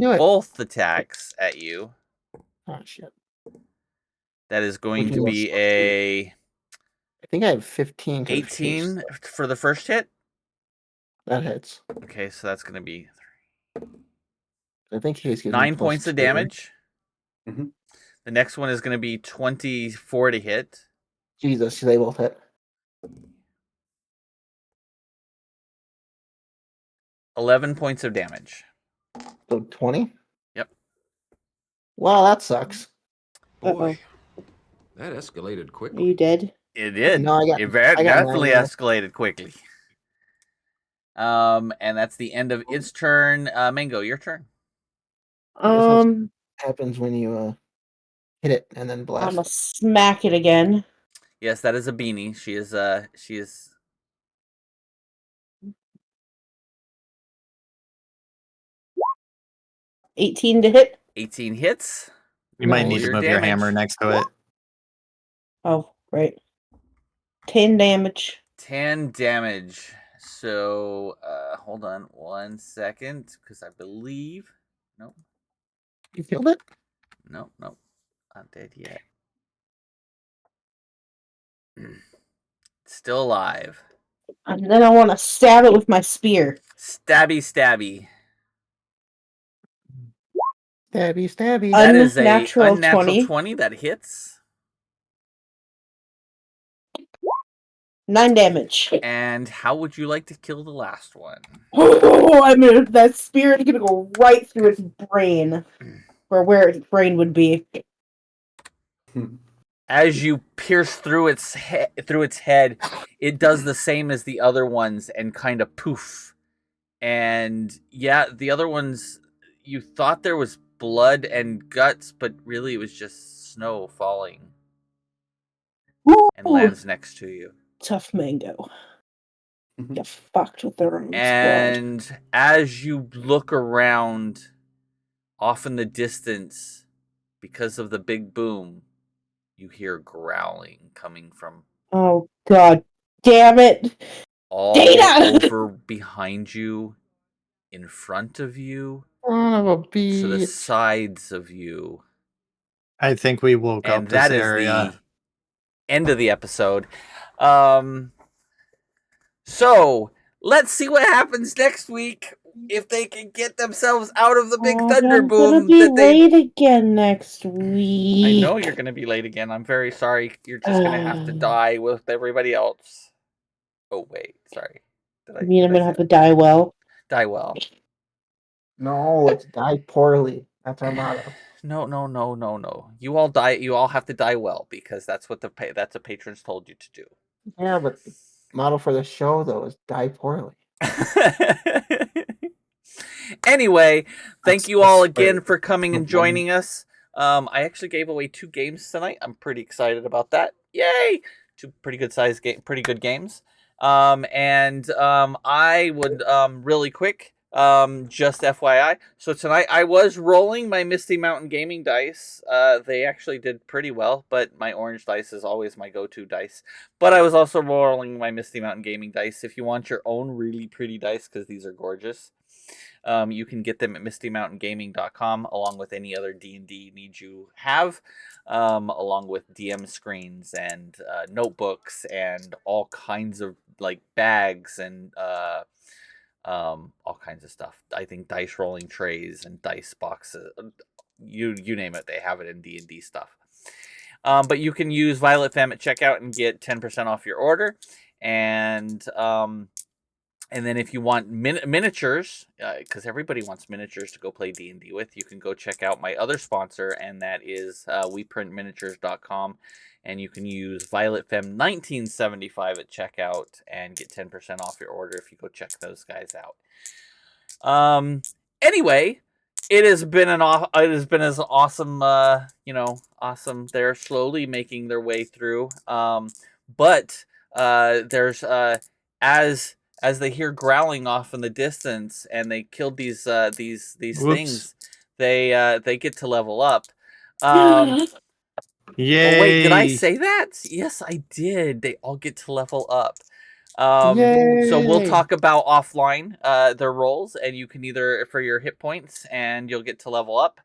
[SPEAKER 4] do
[SPEAKER 1] go
[SPEAKER 4] it.
[SPEAKER 1] both attacks at you.
[SPEAKER 4] Oh, shit.
[SPEAKER 1] That is going
[SPEAKER 4] Which
[SPEAKER 1] to
[SPEAKER 4] is
[SPEAKER 1] be
[SPEAKER 4] also-
[SPEAKER 1] a
[SPEAKER 4] I think I have 15. 'cause of
[SPEAKER 1] 18
[SPEAKER 4] haste.
[SPEAKER 1] for the first hit.
[SPEAKER 4] That hits.
[SPEAKER 1] Okay, so that's going to be
[SPEAKER 4] I think haste gives me
[SPEAKER 1] 9 points of
[SPEAKER 4] +2.
[SPEAKER 1] damage.
[SPEAKER 3] Mhm.
[SPEAKER 1] The next one is going to be 24 to hit.
[SPEAKER 4] Jesus, they both hit.
[SPEAKER 1] 11 points of damage.
[SPEAKER 4] So 20?
[SPEAKER 1] Yep.
[SPEAKER 4] Well, that sucks.
[SPEAKER 9] Boy, that escalated
[SPEAKER 8] Are
[SPEAKER 9] quickly.
[SPEAKER 8] you dead?
[SPEAKER 1] It did.
[SPEAKER 4] No, I got
[SPEAKER 1] Definitely
[SPEAKER 4] 9
[SPEAKER 1] escalated quickly. And that's the end of its turn. Mango, your turn.
[SPEAKER 4] I guess that's happens when you hit it and then
[SPEAKER 8] I'm
[SPEAKER 4] blast.
[SPEAKER 8] gonna smack it again.
[SPEAKER 1] Yes, that is a beanie. She is
[SPEAKER 8] 18 to hit.
[SPEAKER 1] 18 hits.
[SPEAKER 2] You might
[SPEAKER 1] Roll
[SPEAKER 2] need to
[SPEAKER 1] your
[SPEAKER 2] move your hammer
[SPEAKER 1] damage.
[SPEAKER 2] next to it.
[SPEAKER 8] Oh, right. 10 damage.
[SPEAKER 1] 10 damage. So, hold on 1 second, because I believe. Nope.
[SPEAKER 4] You killed it?
[SPEAKER 1] Nope. Not dead yet. Still alive.
[SPEAKER 8] And then I want to stab it with my spear.
[SPEAKER 1] Stabby.
[SPEAKER 4] Stabby, stabby.
[SPEAKER 1] That is a
[SPEAKER 8] Unnatural
[SPEAKER 1] unnatural
[SPEAKER 8] 20.
[SPEAKER 1] 20 that hits.
[SPEAKER 8] 9 damage.
[SPEAKER 1] And how would you like to kill the last one?
[SPEAKER 8] Oh, that spear is gonna go right through its brain, or where its brain would be.
[SPEAKER 1] As you pierce through its head, it does the same as the other ones and kind of poof. And yeah, the other ones, you thought there was blood and guts, but really it was just snow falling and
[SPEAKER 8] Ooh,
[SPEAKER 1] lands next to you.
[SPEAKER 8] tough mango.
[SPEAKER 3] Mhm.
[SPEAKER 8] You fucked with their own squad.
[SPEAKER 1] And as you look around off in the distance, because of the big boom, you hear growling coming from
[SPEAKER 8] Oh god damn it!
[SPEAKER 1] all
[SPEAKER 8] Data!
[SPEAKER 1] over behind you, in front of you,
[SPEAKER 4] Son of a
[SPEAKER 1] to the
[SPEAKER 4] bitch.
[SPEAKER 1] sides of you.
[SPEAKER 2] I think we woke
[SPEAKER 1] And
[SPEAKER 2] up this
[SPEAKER 1] that is
[SPEAKER 2] area.
[SPEAKER 1] the end of the episode. So let's see what happens next week if they can get themselves out of the big thunder
[SPEAKER 8] I'm gonna
[SPEAKER 1] boom
[SPEAKER 8] be
[SPEAKER 1] that they.
[SPEAKER 8] late again next week.
[SPEAKER 1] I know you're gonna be late again. I'm very sorry. You're just gonna have to die with everybody else. Oh wait, sorry.
[SPEAKER 8] I mean, I'm gonna have to die well.
[SPEAKER 1] Die well.
[SPEAKER 4] No, it's die poorly. That's our motto.
[SPEAKER 1] No. You all die. You all have to die well because that's what that's what patrons told you to do.
[SPEAKER 4] Yeah, but the model for the show though is die poorly.
[SPEAKER 1] Anyway, thank
[SPEAKER 3] That's
[SPEAKER 1] you
[SPEAKER 3] a
[SPEAKER 1] all
[SPEAKER 3] swear.
[SPEAKER 1] again for coming and
[SPEAKER 3] One-
[SPEAKER 1] joining us. I actually gave away 2 games tonight. I'm pretty excited about that. Yay! 2 pretty good size pretty good games. I would really quick, just FYI. So tonight I was rolling my Misty Mountain Gaming dice. They actually did pretty well, but my orange dice is always my go-to dice. But I was also rolling my Misty Mountain Gaming dice. If you want your own really pretty dice, because these are gorgeous, you can get them at mistymountaingaming.com along with any other D&D needs you have, along with DM screens and notebooks and all kinds of like bags and all kinds of stuff. I think dice rolling trays and dice boxes, you name it, they have it in D&D stuff. But you can use Violet Femme at checkout and get 10% off your order. And then if you want miniatures, because everybody wants miniatures to go play D&D with, you can go check out my other sponsor, and that is weprintminiatures.com. And you can use Violet Femme 1975 at checkout and get 10% off your order if you go check those guys out. Anyway, it has been an awesome, awesome. They're slowly making their way through. But there's as they hear growling off in the distance, and they killed these things, they get to level up.
[SPEAKER 2] Yay!
[SPEAKER 1] Oh wait, did I say that? Yes, I did. They all get to level up.
[SPEAKER 4] Yay!
[SPEAKER 1] So we'll talk about offline their roles, and you can either for your hit points, and you'll get to level up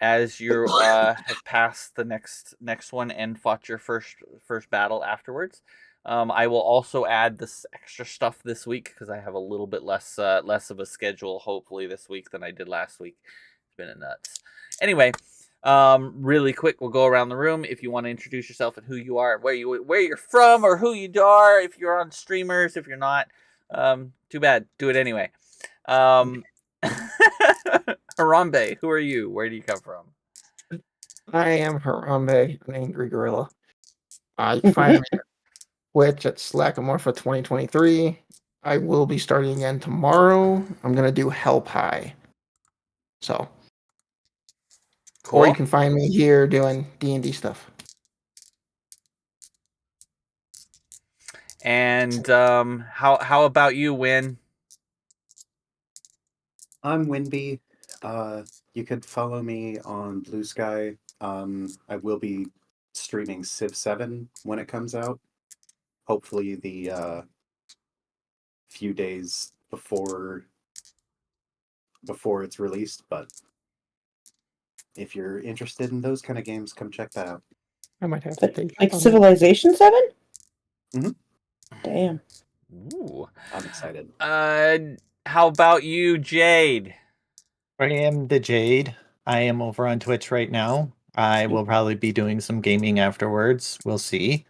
[SPEAKER 1] as you have passed the next one and fought your first battle afterwards. I will also add this extra stuff this week because I have a little bit less of a schedule hopefully this week than I did last week. It's been a nuts. Anyway, really quick, we'll go around the room. If you want to introduce yourself and who you are, where you're from, or who you are. If you're on streamers, if you're not, too bad. Do it anyway. Harambe, who are you? Where do you come from?
[SPEAKER 4] I am Harambe, an angry gorilla. You can find me at Twitch at Slackamorpha 2023. I will be starting again tomorrow. I'm gonna do Hell Pie. So,
[SPEAKER 1] Cool.
[SPEAKER 4] or you can find me here doing D&D stuff.
[SPEAKER 1] And how about you, Win?
[SPEAKER 3] I'm Winby. You could follow me on Blue Sky. I will be streaming Civ 7 when it comes out. Hopefully the few days before it's released, but if you're interested in those kind of games, come check that out.
[SPEAKER 4] I might have to take
[SPEAKER 8] Like
[SPEAKER 4] on that.
[SPEAKER 8] Civilization 7?
[SPEAKER 3] Mhm.
[SPEAKER 8] Damn.
[SPEAKER 1] Ooh.
[SPEAKER 3] I'm excited.
[SPEAKER 1] How about you, Jade?
[SPEAKER 2] I am the Jade. I am over on Twitch right now. I will probably be doing some gaming afterwards. We'll see.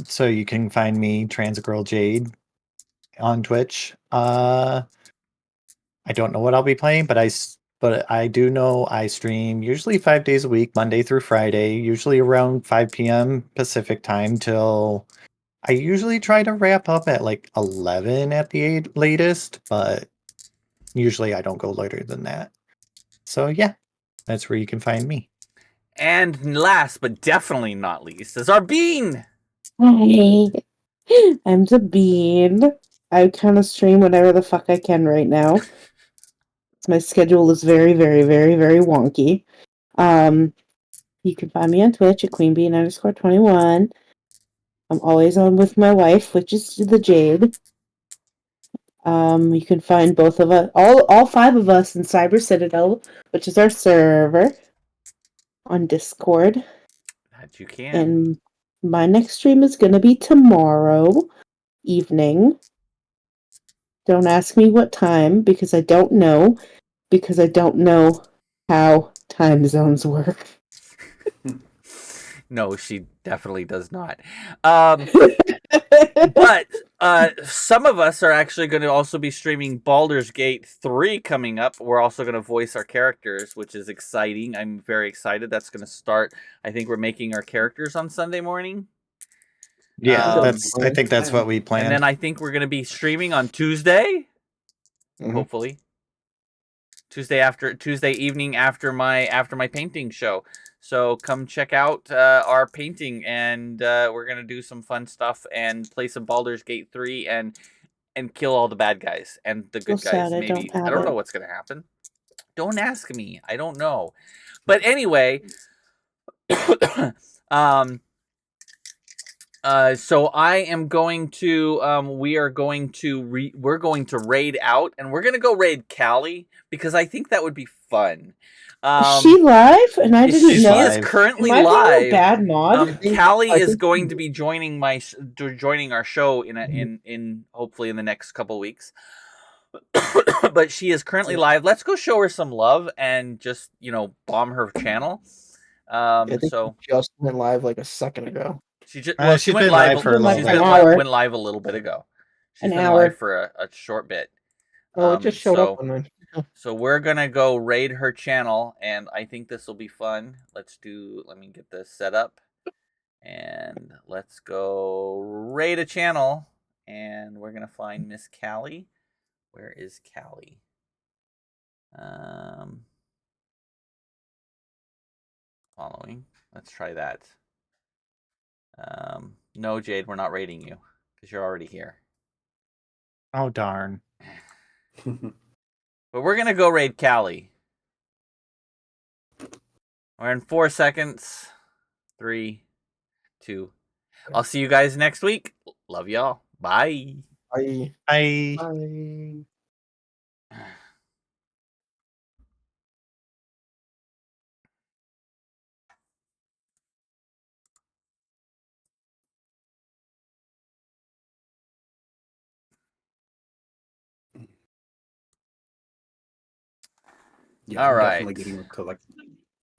[SPEAKER 2] So you can find me Trans Girl Jade on Twitch. I don't know what I'll be playing, but I do know I stream usually 5 days a week, Monday through Friday, usually around 5 p.m. Pacific time till I usually try to wrap up at like 11 at the latest, but usually I don't go later than that. So yeah, that's where you can find me.
[SPEAKER 1] And last but definitely not least is our Bean.
[SPEAKER 8] Hi. I'm the Bean. I kind of stream whenever the fuck I can right now. My schedule is very, very, very, very wonky. You can find me on Twitch at queenbean_21. I'm always on with my wife, which is the Jade. You can find both of us, all 5 of us in Cyber Citadel, which is our server, on Discord.
[SPEAKER 1] That you can.
[SPEAKER 8] And my next stream is going to be tomorrow evening. Don't ask me what time, because I don't know. Because I don't know how time zones work.
[SPEAKER 1] No, she definitely does not. But some of us are actually going to also be streaming Baldur's Gate 3 coming up. We're also going to voice our characters, which is exciting. I'm very excited. That's going to start. I think we're making our characters on Sunday morning.
[SPEAKER 2] Yeah,
[SPEAKER 1] Um,
[SPEAKER 2] I think that's what we
[SPEAKER 1] And
[SPEAKER 2] planned.
[SPEAKER 1] then I think we're going to be streaming on Tuesday,
[SPEAKER 4] Mhm.
[SPEAKER 1] hopefully. Tuesday evening after my painting show. So come check out our painting, and we're gonna do some fun stuff and play some Baldur's Gate 3 and kill all the bad guys and the good
[SPEAKER 8] So
[SPEAKER 1] guys.
[SPEAKER 8] sad I
[SPEAKER 1] Maybe
[SPEAKER 8] don't have
[SPEAKER 1] I don't know
[SPEAKER 8] it.
[SPEAKER 1] what's gonna happen. Don't ask me. I don't know. But anyway, so I am going to we're going to raid out, and we're gonna go raid Callie because I think that would be fun.
[SPEAKER 8] Is she live? And I didn't
[SPEAKER 1] She
[SPEAKER 8] know.
[SPEAKER 1] is
[SPEAKER 2] live.
[SPEAKER 1] currently
[SPEAKER 8] Am I being a
[SPEAKER 1] live.
[SPEAKER 8] bad mod?
[SPEAKER 1] Callie
[SPEAKER 4] I
[SPEAKER 1] is
[SPEAKER 4] think-
[SPEAKER 1] going to be joining our show in hopefully in the next couple weeks. But she is currently live. Let's go show her some love and just bomb her channel.
[SPEAKER 4] I think
[SPEAKER 1] So
[SPEAKER 4] she just went live like a second ago.
[SPEAKER 1] she just
[SPEAKER 2] She's
[SPEAKER 1] she went
[SPEAKER 2] been
[SPEAKER 1] live.
[SPEAKER 2] live for a little
[SPEAKER 1] She's
[SPEAKER 2] bit.
[SPEAKER 1] been
[SPEAKER 8] An hour.
[SPEAKER 1] went live a little bit ago. She's
[SPEAKER 8] An
[SPEAKER 1] been
[SPEAKER 8] hour.
[SPEAKER 1] live for a short bit.
[SPEAKER 4] Oh, it just showed up on mine.
[SPEAKER 1] So we're gonna go raid her channel, and I think this will be fun. Let me get this set up, and let's go raid a channel, and we're gonna find Miss Callie. Where is Callie? Following. Let's try that. No, Jade, we're not raiding you because you're already here.
[SPEAKER 2] Oh darn.
[SPEAKER 1] But we're gonna go raid Callie. We're in 4 seconds. 3, 2. I'll see you guys next week. Love y'all. Bye.
[SPEAKER 4] Bye.
[SPEAKER 2] I
[SPEAKER 4] Bye.
[SPEAKER 3] Yeah,
[SPEAKER 1] All
[SPEAKER 3] I'm
[SPEAKER 1] right.
[SPEAKER 3] definitely getting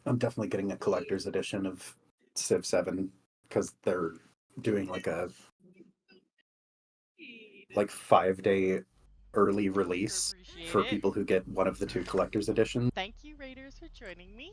[SPEAKER 3] I'm definitely getting a collector's edition of Civ 7 because they're doing like a 5-day early release for
[SPEAKER 10] Appreciate it.
[SPEAKER 3] people who get one of the 2 collector's editions.
[SPEAKER 10] Thank you, Raiders, for joining me.